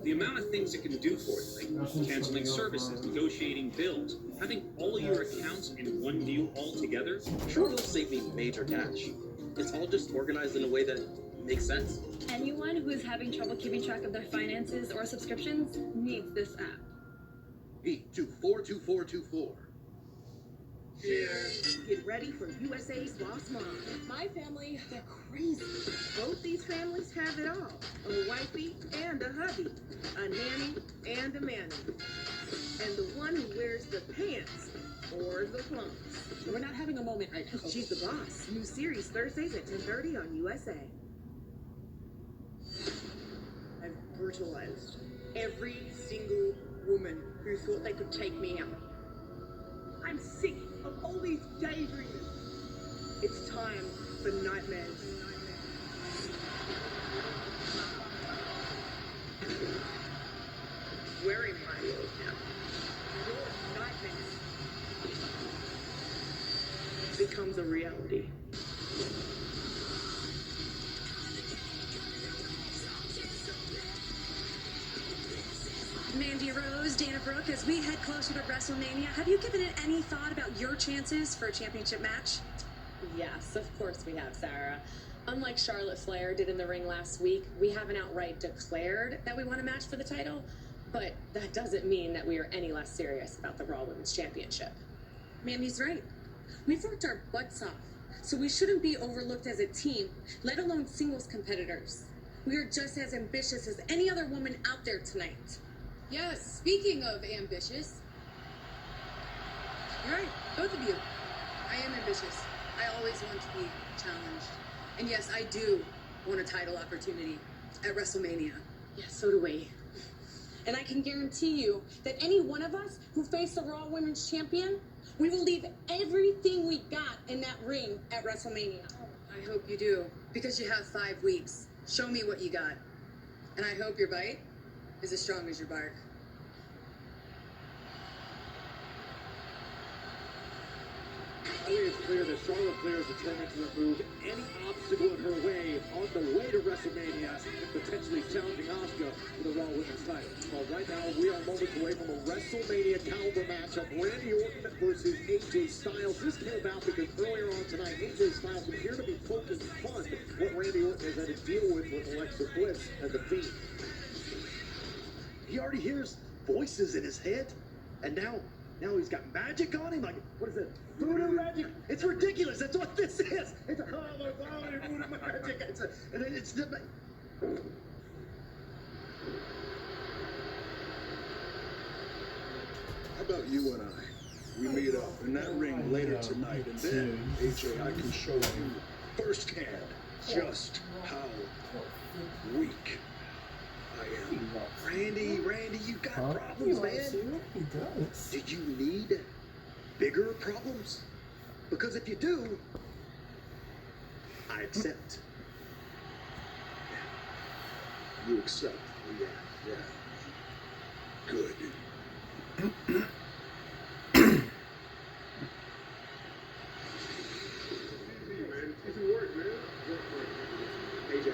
Speaker 5: The amount of things it can do for you, like canceling services, negotiating bills, having all of your accounts in one view all together.
Speaker 8: Truebill saved me major cash. It's all just organized in a way that makes sense.
Speaker 4: Anyone who is having trouble keeping track of their finances or subscriptions needs this app.
Speaker 10: E242424.
Speaker 12: Cheers. Get ready for USA's Boss Mom. My family, they're crazy. Both these families have it all. A wifey and a hubby. A nanny and a manny. And the one who wears the pants or the plums. We're not having a moment right now. She's the Boss. New series Thursdays at 10:30 on USA. I've brutalized every single woman who thought they could take me out. I'm sick of all these daydreamers. It's time for nightmares. We're in my world now. Your nightmares becomes a reality.
Speaker 14: Mandy Rose, Dana Brooke, as we head closer to WrestleMania, have you given it any thought about your chances for a championship match?
Speaker 18: Yes, of course we have, Sarah. Unlike Charlotte Flair did in the ring last week, we haven't outright declared that we want a match for the title, but that doesn't mean that we are any less serious about the Raw Women's Championship.
Speaker 14: Mandy's right. We've worked our butts off, so we shouldn't be overlooked as a team, let alone singles competitors. We are just as ambitious as any other woman out there tonight.
Speaker 23: Yes, speaking of ambitious. You're right, both of you. I am ambitious. I always want to be challenged. And yes, I do want a title opportunity at WrestleMania.
Speaker 14: Yeah, so do we. And I can guarantee you that any one of us who face the Raw Women's Champion, we will leave everything we got in that ring at WrestleMania.
Speaker 23: I hope you do, because you have 5 weeks. Show me what you got. And I hope your bite is as strong as your bark.
Speaker 2: I think it's clear that Charlotte Flair is determined to remove any obstacle in her way on the way to WrestleMania and potentially challenging Asuka for the Raw Women's title. Well, right now, we are moments away from a WrestleMania caliber match of Randy Orton versus AJ Styles. This came about because earlier on tonight, AJ Styles appeared to be poking fun what Randy Orton has had to deal with Alexa Bliss and The Fiend. He already hears voices in his head, and now he's got magic on him. Like, what is it? Voodoo magic? It's ridiculous. That's what this is. It's a voodoo magic. It's
Speaker 19: How about you and I? We meet up in that ring later tonight, and then, AJ, I can show you firsthand just how weak I am.
Speaker 2: Randy, you got problems, man.
Speaker 1: He does.
Speaker 2: Do you need bigger problems? Because if you do, I accept.
Speaker 19: You accept.
Speaker 2: Yeah.
Speaker 19: Good.
Speaker 26: AJ,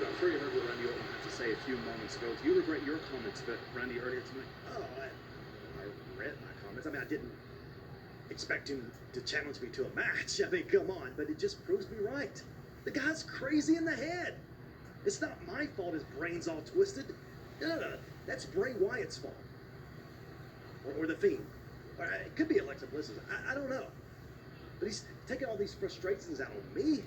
Speaker 26: I'm sure you heard what Randy Orton had to say a few moments ago. Do you regret your comments about Randy earlier tonight?
Speaker 2: Oh, I read my comments. I mean, I didn't expect him to challenge me to a match. I mean, come on. But it just proves me right. The guy's crazy in the head. It's not my fault his brain's all twisted. No. That's Bray Wyatt's fault. Or The Fiend. Or it could be Alexa Bliss's. I don't know. But he's taking all these frustrations out on me.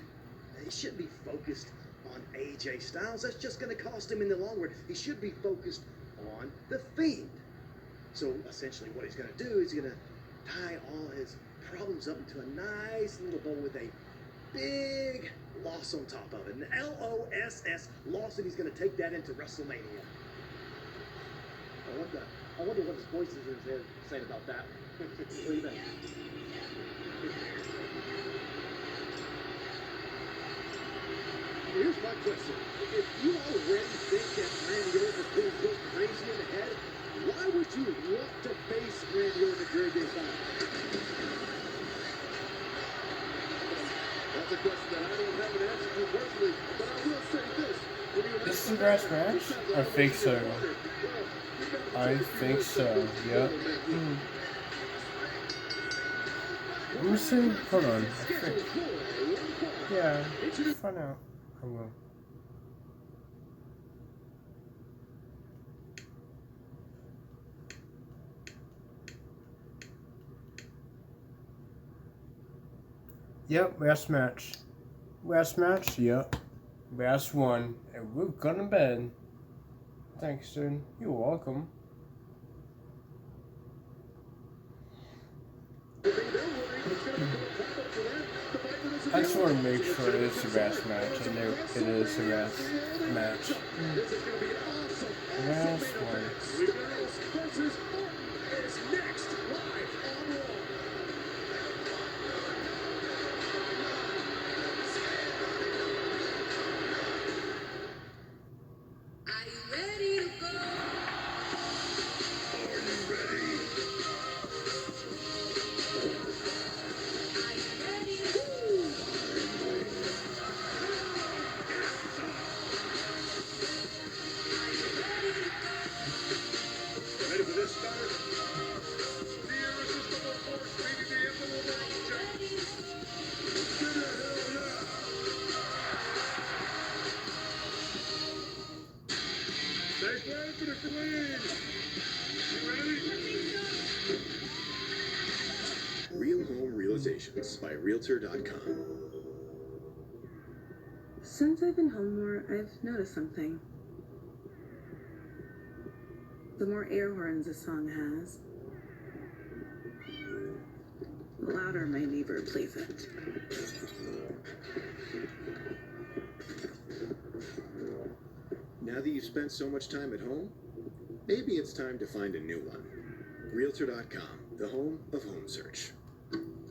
Speaker 2: He shouldn't be focused on AJ Styles. That's just going to cost him in the long run. He should be focused on The Fiend. So essentially what he's going to do is he's going to tie all his problems up into a nice little bow with a big loss on top of it. An L-O-S-S loss, and he's going to take that into WrestleMania. I wonder what his voices in his head saying about that. What do you think? Here's my question. If you already think that Randy Orton is being so crazy in the head, why would you want to face
Speaker 1: grass match? I think so. I think so, yep. Let me see. Hold on. Yeah, find out. I will. Yep, last match. Last match, yep. Last one. And we're going to bed. Thanks, dude. You're welcome. I just want to make sure it's the last match, and it is the last match. Last one.
Speaker 3: Real Home Realizations by Realtor.com.
Speaker 12: Since I've been home more, I've noticed something. The more air horns a song has, the louder my neighbor plays it.
Speaker 3: Now that you've spent so much time at home, maybe it's time to find a new one. Realtor.com, the home of home search.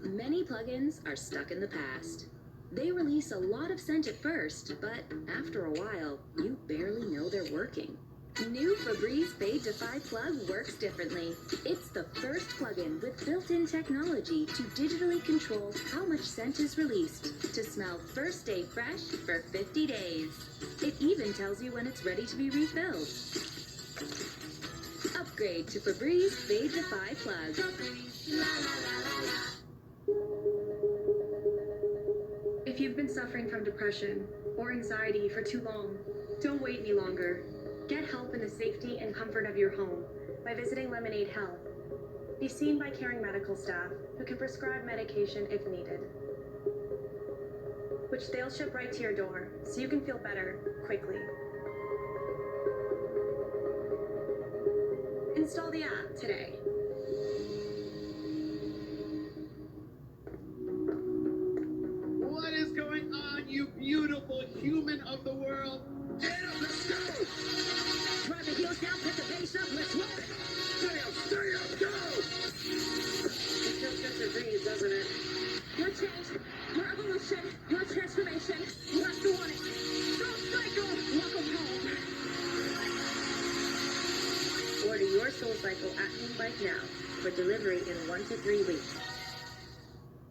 Speaker 6: Many plugins are stuck in the past. They release a lot of scent at first, but after a while, you barely know they're working. New Febreze Fade Defy plug works differently. It's the first plugin with built-in technology to digitally control how much scent is released to smell first day fresh for 50 days. It even tells you when it's ready to be refilled. Upgrade to Febreze Fade Defy plug.
Speaker 9: If you've been suffering from depression or anxiety for too long, don't wait any longer. Get help in the safety and comfort of your home by visiting Lemonade Health. Be seen by caring medical staff who can prescribe medication if needed, which they'll ship right to your door so you can feel better quickly. Install the app today.
Speaker 2: What is going on, you beautiful human of the world? Get up, let's go!
Speaker 4: Drive the heels down, put the bass up, let's roll it!
Speaker 2: Stay up, go!
Speaker 12: It feels good to breathe, doesn't it?
Speaker 4: Your change, your evolution, your transformation, you have to want it. Go Cycle, welcome home.
Speaker 12: Order your Soul Cycle at Home Bike now for delivery in 1 to 3 weeks.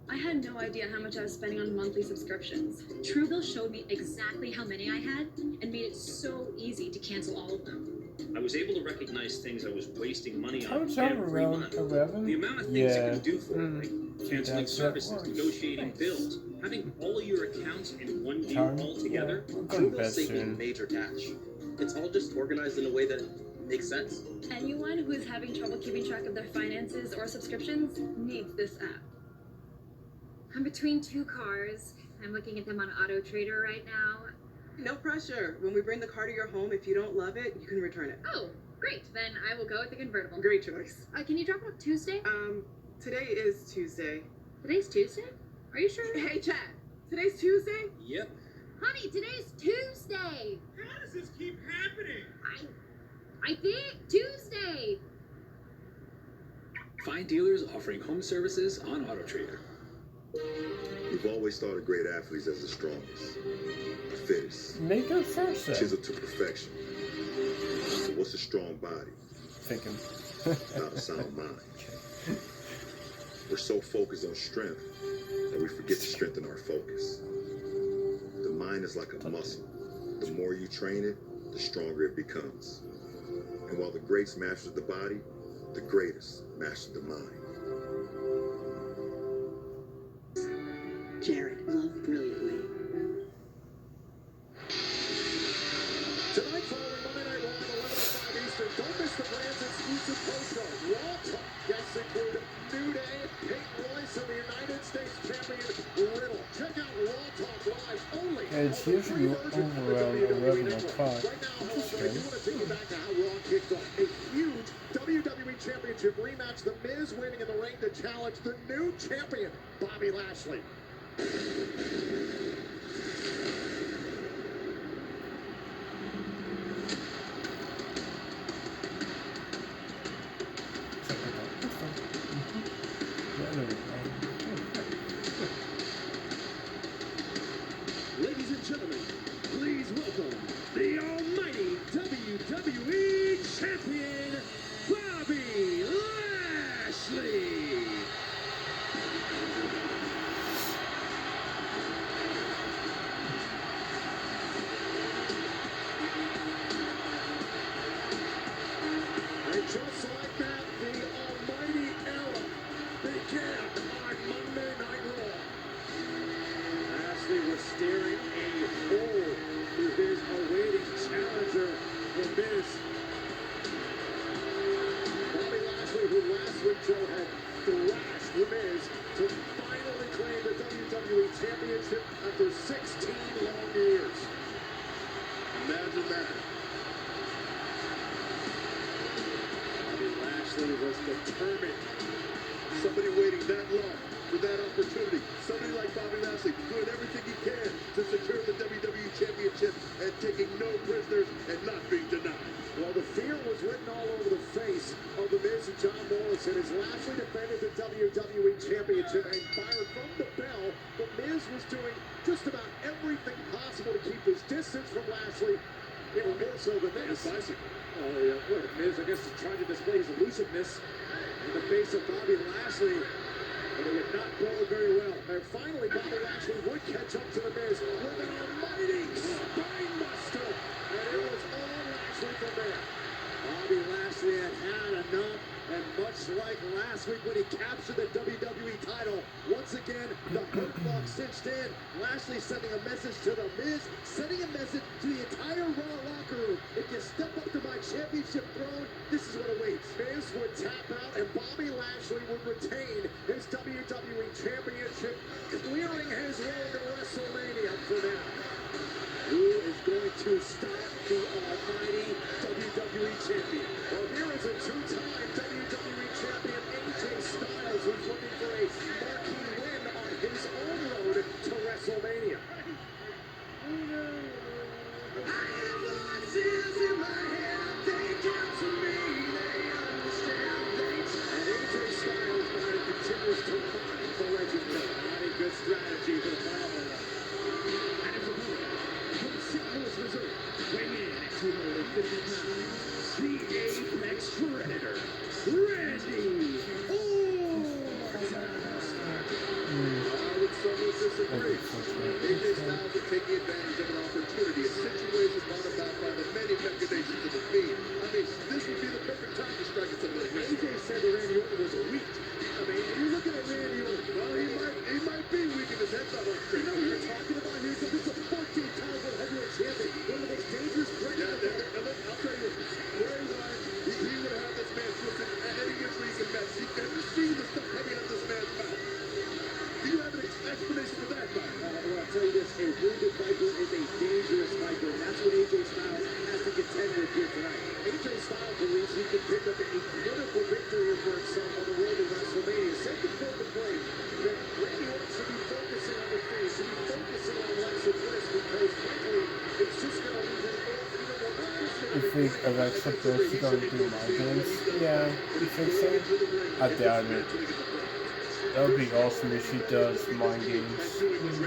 Speaker 9: I had no idea how much I was spending on monthly subscriptions. Truebill showed me exactly how many I had and made it so easy to cancel all of them.
Speaker 5: I was able to recognize things I was wasting money on
Speaker 1: How's that
Speaker 5: every
Speaker 1: around
Speaker 5: month.
Speaker 1: 11?
Speaker 5: The amount of things it can do for you, like canceling services, negotiating bills, having all of your accounts in one view all together.
Speaker 8: Truebill saved me major cash. It's all just organized in a way that makes sense.
Speaker 9: Anyone who is having trouble keeping track of their finances or subscriptions needs this app.
Speaker 22: I'm between 2 cars. I'm looking at them on Auto Trader right now.
Speaker 12: No pressure. When we bring the car to your home, if you don't love it, you can return it.
Speaker 22: Oh, great. Then I will go with the convertible.
Speaker 12: Great choice.
Speaker 22: Can you drop it off Tuesday?
Speaker 12: Today is Tuesday.
Speaker 22: Today's Tuesday? Are you sure?
Speaker 12: Hey, Chad. Today's Tuesday?
Speaker 5: Yep.
Speaker 22: Honey, today's Tuesday.
Speaker 2: How does this keep happening?
Speaker 22: I think Tuesday.
Speaker 11: Find dealers offering home services on Auto Trader.
Speaker 19: We've always thought of great athletes as the strongest, the fittest,
Speaker 1: Make it first.
Speaker 19: chiseled to perfection. So what's a strong body?
Speaker 1: Thinking.
Speaker 19: Not a sound mind. We're so focused on strength that we forget to strengthen our focus. The mind is like a muscle. The more you train it,
Speaker 3: the stronger it becomes. And while the greats mastered the body, the greatest mastered the mind.
Speaker 7: Jared, love brilliantly.
Speaker 2: Tonight, following Monday Night Raw at 11:05 Eastern, don't miss the brand's exclusive post-show. Raw Talk guests include New Day, Peyton Royce, and the United States champion Riddle. Check out Raw Talk live only.
Speaker 1: And it's usually over around 11 o'clock.
Speaker 2: Right now, however, I do want to take you back to how Raw kicked off. A huge WWE Championship rematch. The Miz winning in the ring to challenge the new champion, Bobby Lashley.
Speaker 10: Ladies and gentlemen, please welcome the almighty WWE Champion, Bobby Lashley.
Speaker 2: And just like that, the almighty era began on Monday Night Raw. Lashley was staring a hole through his awaiting challenger, The Miz. Bobby Lashley, who last week Joe had thrashed The Miz to finally claim the WWE Championship after 16 long years. Imagine that. Bobby Lashley was determined.
Speaker 19: Somebody waiting that long for that opportunity. Somebody like Bobby Lashley doing everything he can to secure the WWE Championship and taking no prisoners and not being denied.
Speaker 2: Well, the fear was written all over the face of The Miz and John Morrison as Lashley defended the WWE Championship, and fired from the bell. The Miz was doing just about everything possible to keep his distance from Lashley, even more so than this.
Speaker 10: Bicycle.
Speaker 2: Oh, yeah. Well, Miz, I guess, is trying to display his elusiveness in the face of Bobby Lashley, but it would not bode very well. And finally, Bobby Lashley would catch up to The Miz with an almighty spine buster, and it was all Lashley from there. Bobby Lashley had had enough, and much like last week when he captured the WWE title, once again, the hurt lock cinched in. Lashley sending a message to The Miz, sending a message to the entire Raw locker room. If you step up to my championship throne, this is what awaits. Miz would tap out, and Bobby Lashley would retain his WWE Championship, clearing his road to WrestleMania for now. Who is going to stop the almighty WWE Champion? Well, here is a two-time WWE Champion, AJ Styles, who's looking for a marquee win on his own road to WrestleMania. I have voices in my head, they count to me, they understand, and AJ Styles now continues to mock the legend. Not a good strategy for the phenomenal. And it's a move from St. Louis, Missouri, weighing in at 250 pounds, the Apex Predator, Randy Orton.
Speaker 19: Some would disagree. AJ Styles is taking advantage of an opportunity, a situation brought about by the many machinations of the Fiend. I mean, this would be the perfect time to strike at something like this.
Speaker 2: AJ said that Randy Orton was weak. I mean, you're looking at Randy Orton.
Speaker 19: Well, he might be weak if his head's not on straight.
Speaker 2: You know what you're talking about here? This is a 14-time world heavyweight champion. One of the most dangerous threats.
Speaker 19: Yeah, look, I'll tell you, Bray Wyatt, he would have this man twisted at any which way he can match. Have you seen the stuff coming out of this man's mouth? Do you have an explanation for that, Mike?
Speaker 2: Well, I'll tell you this, a wounded Viper is a dangerous Viper, and that's what AJ Styles has to contend with here tonight. AJ Styles believes he can pick up a critical victory for himself on the road to WrestleMania. Said before the break that Randy Orton should be focusing on the Fiend, should be focusing on Alexa Bliss, because frankly, it's just going to leave him even more confused.
Speaker 1: If Alexa Bliss is going to do migraines, yeah, you think so? I doubt it. That would be awesome if she does mind games.
Speaker 2: So here's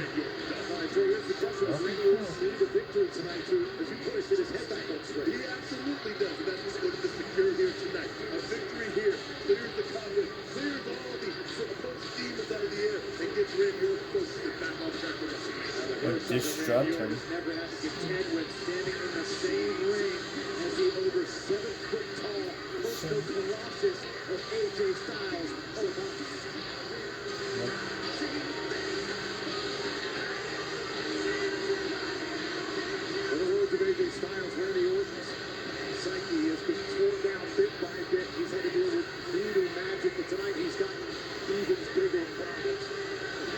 Speaker 2: the question. Does Randy Orton need a victory tonight to, as you put it, get his head back on straight?
Speaker 19: He absolutely does, and that's what's going to secure here tonight. A victory here clears the conflict, clears all the supposed demons out of the air, and gets Randy Orton focused back on track for WrestleMania.
Speaker 1: A diss Upton.
Speaker 2: has never had to contend with standing in the same ring as the over 7-foot-tall coastal colossus of AJ Styles. In the words of AJ Styles, Randy Orton's psyche has been torn down bit by bit. He's had to deal with voodoo magic, but tonight he's got even bigger problems.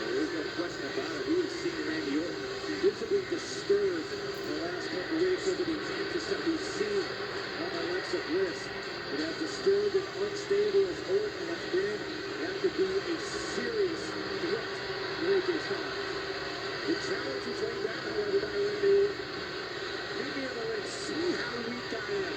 Speaker 2: There's no question about it. We have seen Randy Orton visibly disturbed the last couple of weeks over the antics that we've seen on Alexa Bliss. But as disturbed and unstable as Orton has been, that could be a serious threat to AJ Styles. The challenge is laid down, however, by Randy Orton. Meet me in the ring, see how weak I am.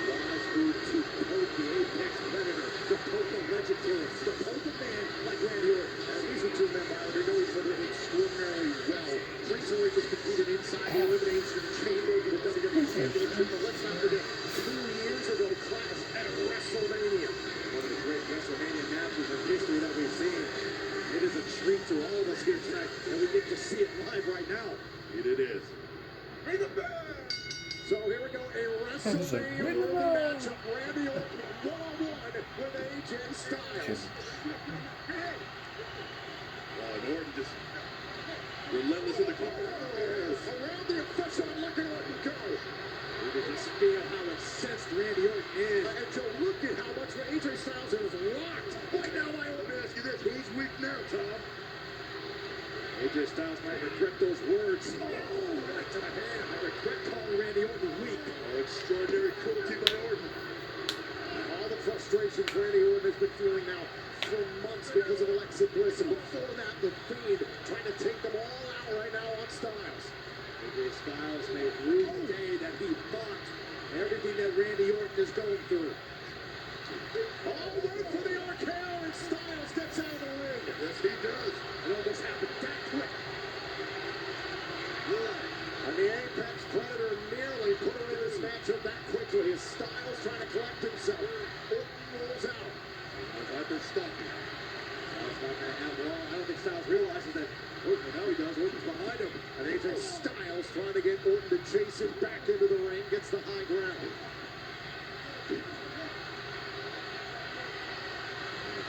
Speaker 2: Wise move to poke the apex predator, to poke the legend killer, to poke a man like Randy Orton. As these are two men, they know each other extraordinarily well. Recently just competed inside the Elimination Chamber for the WWE Championship, but let's not forget, 2 years ago, class at WrestleMania. One of the great WrestleMania matches in history that we've seen. It is a treat to all of us here tonight, and we get to see it live right now.
Speaker 19: It is.
Speaker 2: Ring the bell! So here we go, a WrestleMania matchup. Randy Orton one-on-one with AJ Styles.
Speaker 19: And Orton just relentless in the corner.
Speaker 2: Around the official, look at Orton go. You can just feel how incensed Randy Orton is. And to look at how much AJ Styles is locked. Right now, I want to ask you this. Who's weak now, Tom? AJ Styles might regret those words. Oh, right to the hand. I regret calling Randy Orton weak.
Speaker 19: Oh, extraordinary cruelty by Orton.
Speaker 2: And all the frustrations Randy Orton has been feeling now for months because of Alexa Bliss. And before that, the Fiend trying to take them all out right now on Styles. AJ Styles may rue the day that he mocked everything that Randy Orton is going through. All right for the RKO, and Styles gets out of the ring.
Speaker 19: Yes, he does.
Speaker 2: It almost happened that quick. And the Apex Predator nearly put away this matchup that quickly as Styles trying to collect himself. Orton rolls out. Looks like they're stopping. Styles not going to have long. I don't think Styles realizes that Orton, now he does. Orton's behind him. And AJ Styles trying to get Orton to chase him back into the ring. Gets the high ground.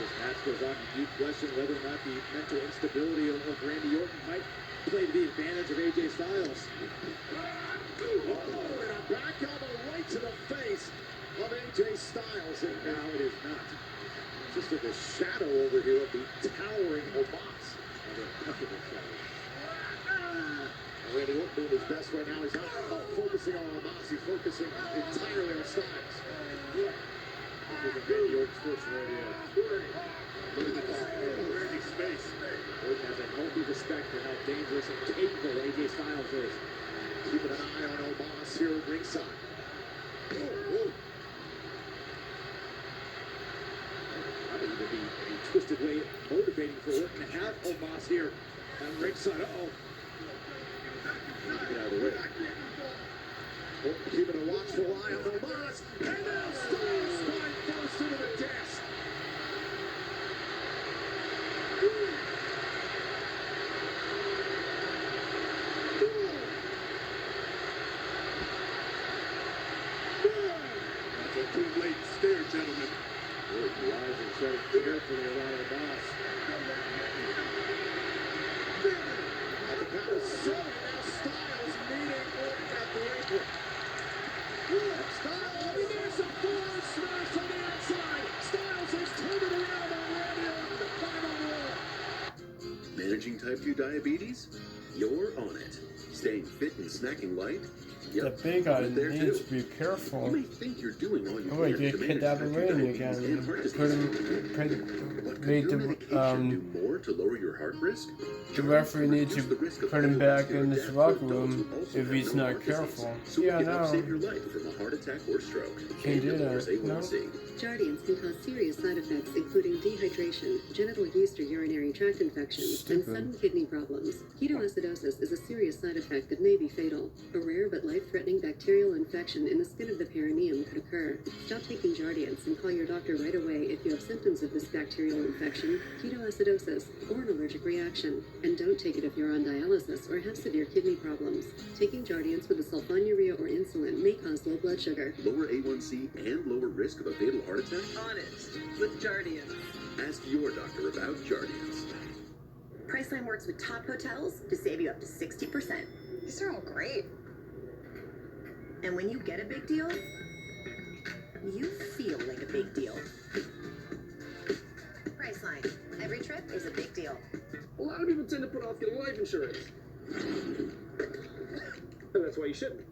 Speaker 2: This match goes on, you do question whether or not the mental instability of Randy Orton might play to the advantage of AJ Styles. Oh, and a back elbow right to the face of AJ Styles, and now it is not. Just in the shadow over here of the towering Omos. Randy Orton doing his best right now. He's not focusing on Omos, he's focusing entirely on Styles. This is Randy Orton's first rodeo. Look at this. Randy's face. Orton has a healthy respect for how dangerous and capable AJ Styles is. Keeping an eye on Omos here at ringside. Might even be a twisted way motivating for Orton to have Omos here at ringside. Get out of the way. Orton keeping a watchful eye on Omos. And now Styles spine first into the desk.
Speaker 19: That's a too late stare, gentlemen.
Speaker 2: Orton rising, treading carefully around Omos. At the count of 7, now Styles meeting Orton at the apron. Styles, there's a forward smash on the outside. Styles has turned it around on Randy Orton, the final roll.
Speaker 3: Managing type 2 diabetes? You're on it. Staying fit and snacking light?
Speaker 1: The big guy needs to be careful.
Speaker 3: You may think you're doing all you
Speaker 1: Oh, he
Speaker 3: can
Speaker 1: get
Speaker 3: to manage
Speaker 1: kidnapped
Speaker 3: type 2
Speaker 1: already
Speaker 3: diabetes
Speaker 1: again.
Speaker 3: and heart disease.
Speaker 1: Made
Speaker 3: Your
Speaker 1: the
Speaker 3: medication do more to lower your heart risk?
Speaker 1: the referee needs to put him back in this locker room if he's not careful.
Speaker 3: So
Speaker 1: Yeah,
Speaker 3: we can help
Speaker 1: no.
Speaker 3: save your life from a heart attack or stroke.
Speaker 1: Can't do
Speaker 3: And lowers
Speaker 1: that. No.
Speaker 3: A1C.
Speaker 7: Jardians can cause serious side effects, including dehydration, genital yeast or urinary tract infections, and sudden kidney problems. Ketoacidosis is a serious side effect that may be fatal. A rare but life-threatening bacterial infection in the skin of the perineum could occur. Stop taking Jardiance and call your doctor right away if you have symptoms of this bacterial infection, ketoacidosis, or an allergic reaction. And don't take it if you're on dialysis or have severe kidney problems. Taking Jardiance with a sulfonylurea or insulin may cause low blood sugar.
Speaker 3: Lower A1C and lower risk of a fatal heart attack?
Speaker 12: On it with Jardiance.
Speaker 3: Ask your doctor about Jardiance.
Speaker 12: Priceline works with top hotels to save you up to 60%. These are all great. And when you get a big deal, you feel like a big deal. Priceline. Every trip is a big deal.
Speaker 8: A lot of people tend to put off getting life insurance. And that's why you shouldn't.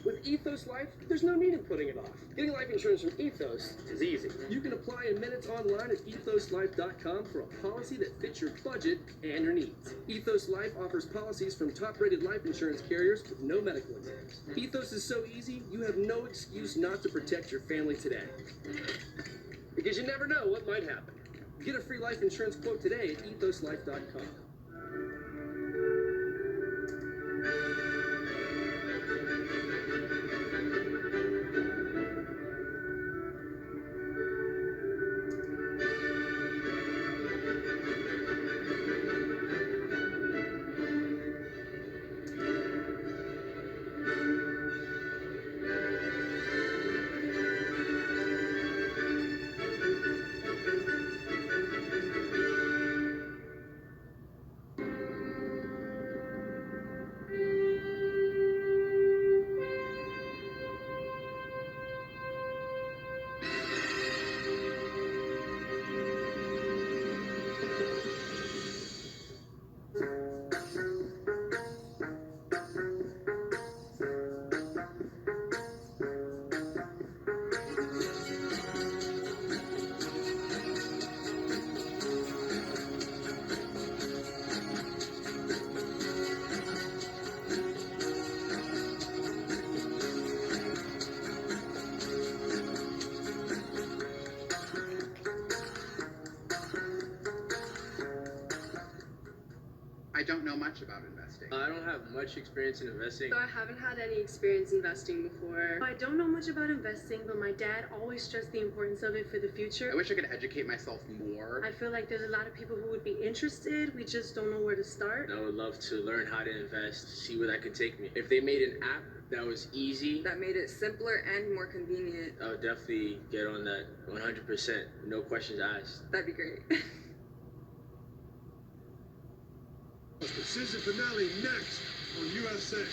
Speaker 8: With Ethos Life, there's no need in putting it off. Getting life insurance from Ethos is easy. You can apply in minutes online at ethoslife.com for a policy that fits your budget and your needs. Ethos Life offers policies from top-rated life insurance carriers with no medical exams. Ethos is so easy, you have no excuse not to protect your family today. Because you never know what might happen. Get a free life insurance quote today at ethoslife.com.
Speaker 13: I don't know much about investing.
Speaker 8: I don't have much experience in investing.
Speaker 9: So I haven't had any experience investing before. I don't know much about investing, but my dad always stressed the importance of it for the future.
Speaker 13: I wish I could educate myself more.
Speaker 9: I feel like there's a lot of people who would be interested. We just don't know where to start.
Speaker 8: I would love to learn how to invest, see where that could take me. If they made an app that was easy,
Speaker 15: that made it simpler and more convenient,
Speaker 8: I would definitely get on that 100%. No questions asked.
Speaker 15: That'd be great.
Speaker 2: The season finale next on USA. And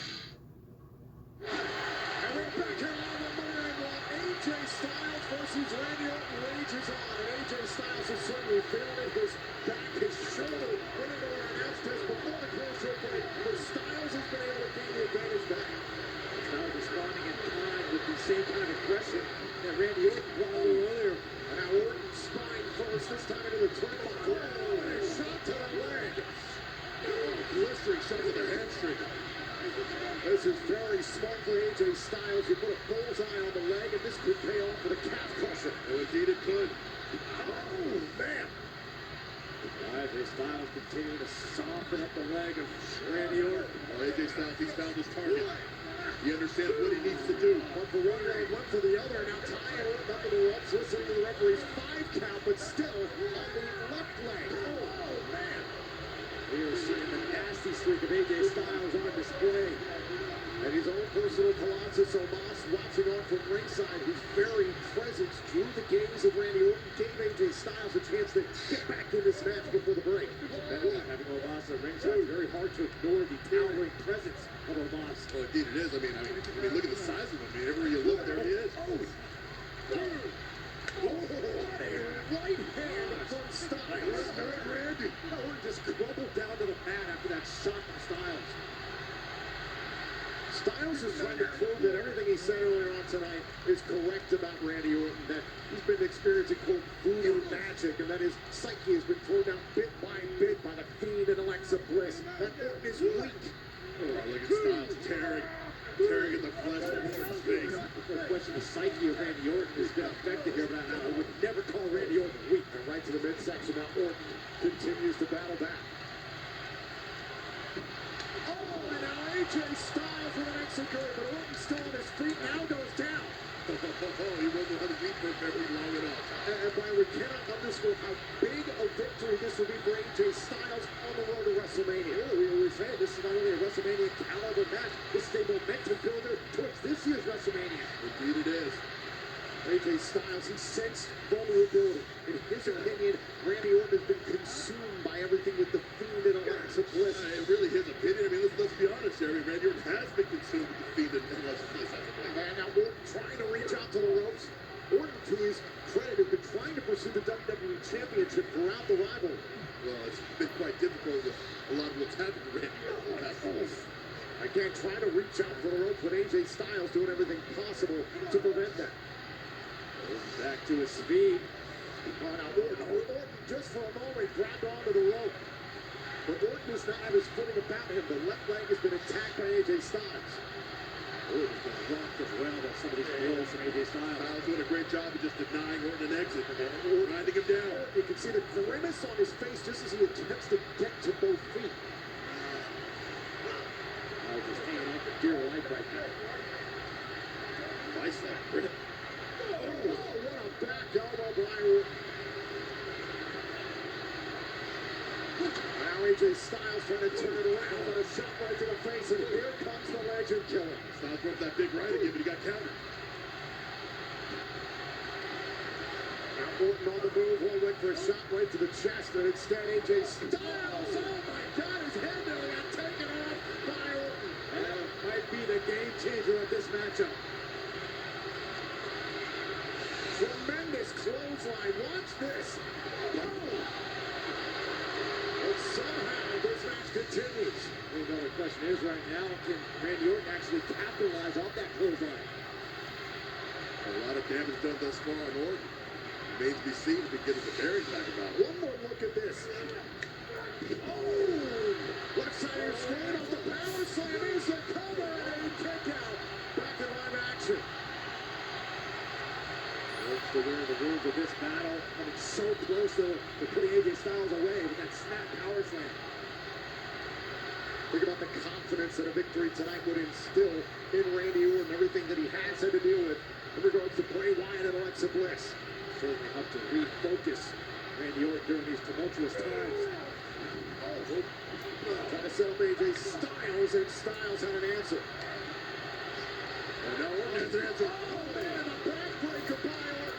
Speaker 2: we're back here on the Monday Night Raw. AJ Styles versus Randy Orton rages on. And AJ Styles has certainly feeling it. His back, his shoulder. We're going to announce this before the commercial break. But Styles has been able to gain the advantage back. Styles responding in kind with the same kind of aggression that Randy Orton brought a little earlier. And now Orton's spine first, this time into the turnbuckle. And a shot to the leg. Blistering shot to the hamstring. This is very smart for AJ Styles. You put a bullseye on the leg, and this could pay off with a calf crusher. Oh, indeed it could. Oh, man. AJ Styles continuing to soften up the leg of Randy Orton.
Speaker 19: Well, AJ Styles, he's found his target. He understands what he needs to do.
Speaker 2: One for one leg, one for the other. Now tying Orton up in the ropes, listening to the referee's 5 count, but still on the left leg. Oh, man. We are seeing the nasty streak of AJ Styles on display. And his own personal Colossus Omos watching on from ringside, whose very presence drew the gaze of Randy Orton, gave AJ Styles a chance to get back in this match before the break. And having Omos at ringside, it's very hard to ignore the towering presence of Omos.
Speaker 19: Well, indeed it is. I mean, look at the size of him. I mean, everywhere you look, there he is.
Speaker 2: Right hand from Styles. Randy. Orton just crumbled down to the mat after that shot from Styles. Styles is trying to prove that everything he said earlier on tonight is correct about Randy Orton, that he's been experiencing, quote, voodoo magic, and that his psyche has been thrown down bit by bit by the Fiend and Alexa Bliss, that Orton is weak.
Speaker 19: Oh, look at Styles tearing in the flesh of Orton's face.
Speaker 2: No question the psyche of Randy Orton has been affected here, but I would never call Randy Orton weak. And right to the midsection, now Orton continues to battle back. Oh, and now AJ Styles with an execute, but Orton's still on his feet, now goes down.
Speaker 19: He wasn't on his feet for very long enough.
Speaker 2: And Brian, we cannot underscore how big a victory this will be for AJ Styles on the road to WrestleMania. We were saying this is not only a WrestleMania caliber match, this is a momentum builder towards this year's WrestleMania.
Speaker 19: Indeed it is.
Speaker 2: AJ Styles, he sensed vulnerability. In his opinion, Randy Orton has been consumed by everything with the Fiend and Alexa Bliss.
Speaker 19: Really his opinion. I mean, let's be honest, Jerry. Randy Orton has been consumed with the Fiend and Alexa Bliss.
Speaker 2: And now Orton trying to reach out to the ropes. Orton, to his credit, has been trying to pursue the WWE Championship throughout the rivalry.
Speaker 19: Well, it's been quite difficult with a lot of what's happened to Randy Orton in the past few weeks.
Speaker 2: Again, trying to reach out for the ropes, but AJ Styles doing everything possible to prevent that. Back to his speed. Now Orton, just for a moment, grabbed onto the rope. But Orton does not have his footing about him. The left leg has been attacked by AJ Styles. Orton's been rocked as well by some of these blows from AJ Styles.
Speaker 19: Styles doing a great job of just denying Orton an exit, grinding him down.
Speaker 2: You can see the grimace on his face just as he attempts to get to both feet. Styles just hanging on for dear life right now.
Speaker 19: Vice like grip.
Speaker 2: Oh, what a back elbow by Orton. Now AJ Styles trying to turn it around, but a shot right to the face, and here comes the legend killer.
Speaker 19: Styles broke that big right again, but he got countered.
Speaker 2: Now Orton on the move, went for a shot right to the chest, and instead AJ Styles, oh my God, his head nearly got taken off by Orton. And it might be the game changer of this matchup. Tremendous clothesline. Watch this. Boom. And somehow this match continues. The only question is right now, can Randy Orton actually capitalize off that clothesline?
Speaker 19: A lot of damage done thus far on Orton. Remains to be seen if he gets the bearings back about it.
Speaker 2: One more look at this. Oh! Left side of your screen off the power slam. Here's the cover and a kick out. Back in live action. Looks to win the rules of this battle. Coming so close to putting AJ Styles away with that snap power slam. Think about the confidence that a victory tonight would instill in Randy Orton. Everything that he has had to deal with in regards to Bray Wyatt and Alexa Bliss. Certainly helped to refocus Randy Orton during these tumultuous times. Trying to set up AJ Styles, and Styles had an answer. And now Orton has an answer. Oh man, a backbreaker by Orton.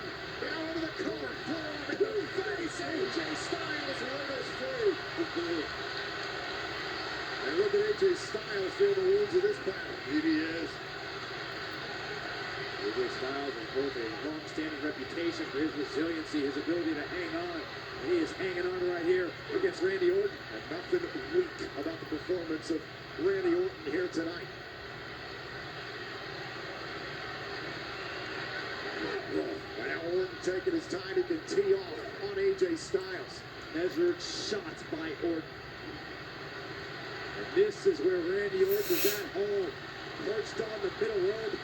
Speaker 2: Now into the cover, forearm into the face. AJ Styles wiggles free. And look at AJ Styles feel the wounds of this battle.
Speaker 19: Here he is.
Speaker 2: AJ Styles has both a long-standing reputation for his resiliency, his ability to hang on. And he is hanging on right here against Randy Orton. And nothing weak about the performance of Randy Orton here tonight. And now Orton taking his time, he can tee off on AJ Styles. Measured shots by Orton. And this is where Randy Orton is at home. Perched on the middle rope.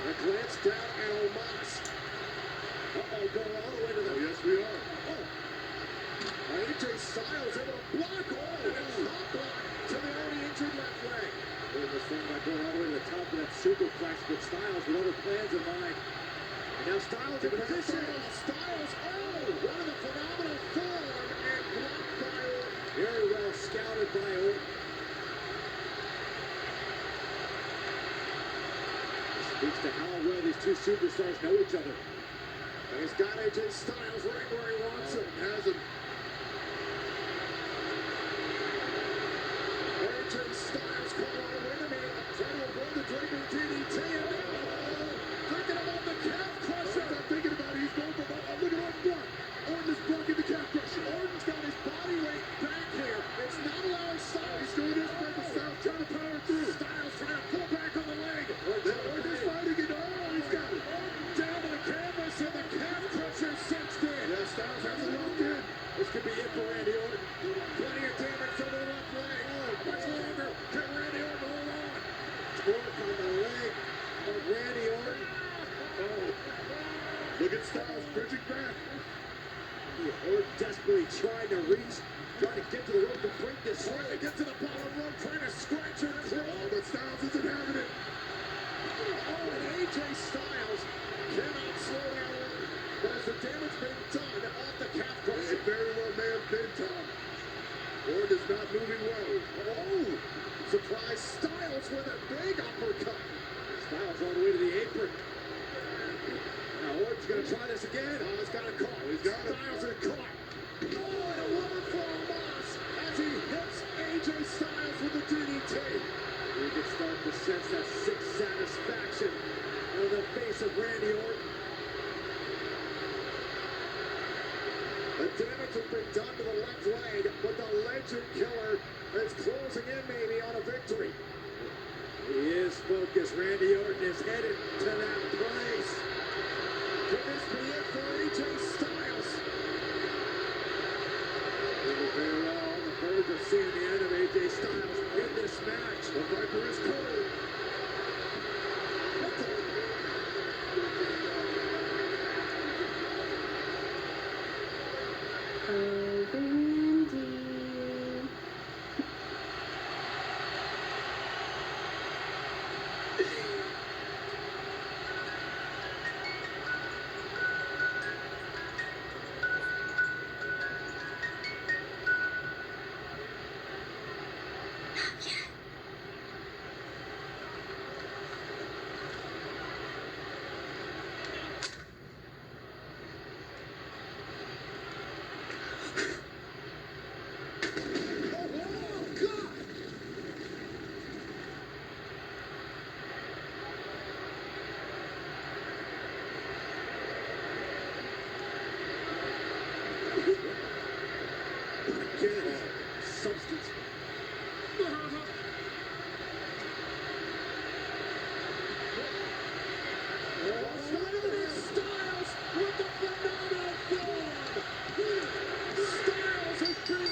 Speaker 2: A glance down at Omos. Uh-oh, going all the way to the...
Speaker 19: Oh, yes, we are.
Speaker 2: Oh. AJ Styles able to block all and a top block to the already injured left leg. Orton was thinking about going all the way to the top of that superplex, but Styles with other plans in mind. And now Styles in position. Styles, oh, one of the phenomenal form and blocked by Orton. Very well scouted by Orton. Speaks to how well these two superstars know each other. And he's got AJ Styles right where he wants him.
Speaker 19: Has him.
Speaker 2: AJ Styles coming on with him. Trying to avoid the Draper DDT. Thinking about the calf crusher.
Speaker 19: I'm thinking about it. He's going for the... look at Orton block. Orton is blocking the calf crusher.
Speaker 2: Orton's got his body weight back here. It's not allowing Styles.
Speaker 19: He's doing this for the Styles trying to power through.
Speaker 2: Styles trying to pull back on the leg.
Speaker 19: Orton is fighting it. Oh, he's got it.
Speaker 2: Down to the canvas and the calf crusher cinched in.
Speaker 19: Yeah, Styles has it locked in.
Speaker 2: This could be it for Randy Orton. Plenty of damage to the left leg. Oh, much longer. Can Randy Orton hold on? Torque on the leg of Randy Orton. Oh.
Speaker 19: Look at Styles bridging back.
Speaker 2: Orton desperately trying to reach Trying to get to the rope to break this. Trying to get to the bottom rope. Trying to scratch and claw.
Speaker 19: Oh, but Styles isn't having it.
Speaker 2: Oh, and AJ Styles cannot slow down. But has the damage been done off the calf crusher?
Speaker 19: It very well may have been, Tom. Ward is not moving well.
Speaker 2: Oh, surprise Styles with a big uppercut. Styles all the way to the apron. Now Ward's going to try this again. Oh, he's got a caught.
Speaker 19: He's got it.
Speaker 2: Styles is caught. Oh, and a rubber for Moss as he hits AJ Styles with the DDT. You can start to sense that sick satisfaction on the face of Randy Orton. The damage has been done to the left leg, but the Legend Killer is closing in maybe on a victory. He is focused. Randy Orton is headed to that place. Could this be it for AJ Styles? He will very well on the verge of seeing the end of AJ Styles in this match. The Viper is cold.
Speaker 6: Oh, Randy.
Speaker 2: Again, substance. Styles with the phenomenal form. Styles has been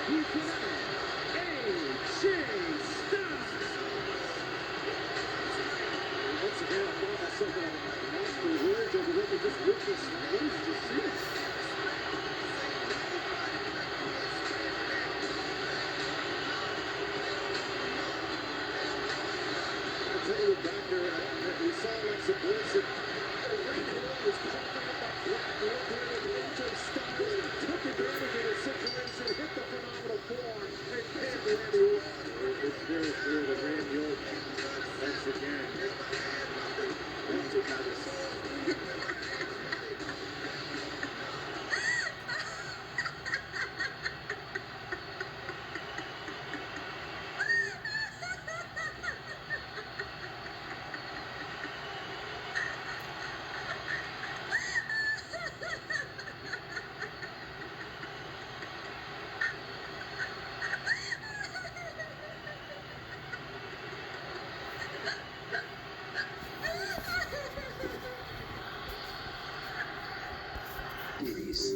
Speaker 2: AJ Styles. Once again, I thought myself on lost for words over what we just witnessed. What did you just see? I'll tell you back there, we saw Alexa Bliss and Randy Orton was coughing up that black liquid and AJ Styles took advantage of the situation, hit the phenomenal form, and pinned Randy Orton. It's very clear that Randy Orton, once again, wants to have this.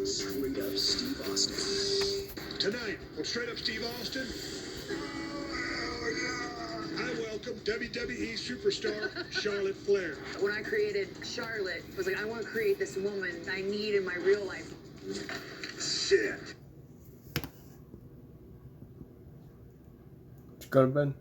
Speaker 3: Straight Up Steve Austin.
Speaker 19: Tonight on Straight Up Steve Austin, I welcome WWE superstar Charlotte Flair.
Speaker 23: When I created Charlotte, I was like, I want to create this woman I need in my real life.
Speaker 19: Shit.
Speaker 1: It's gonna be.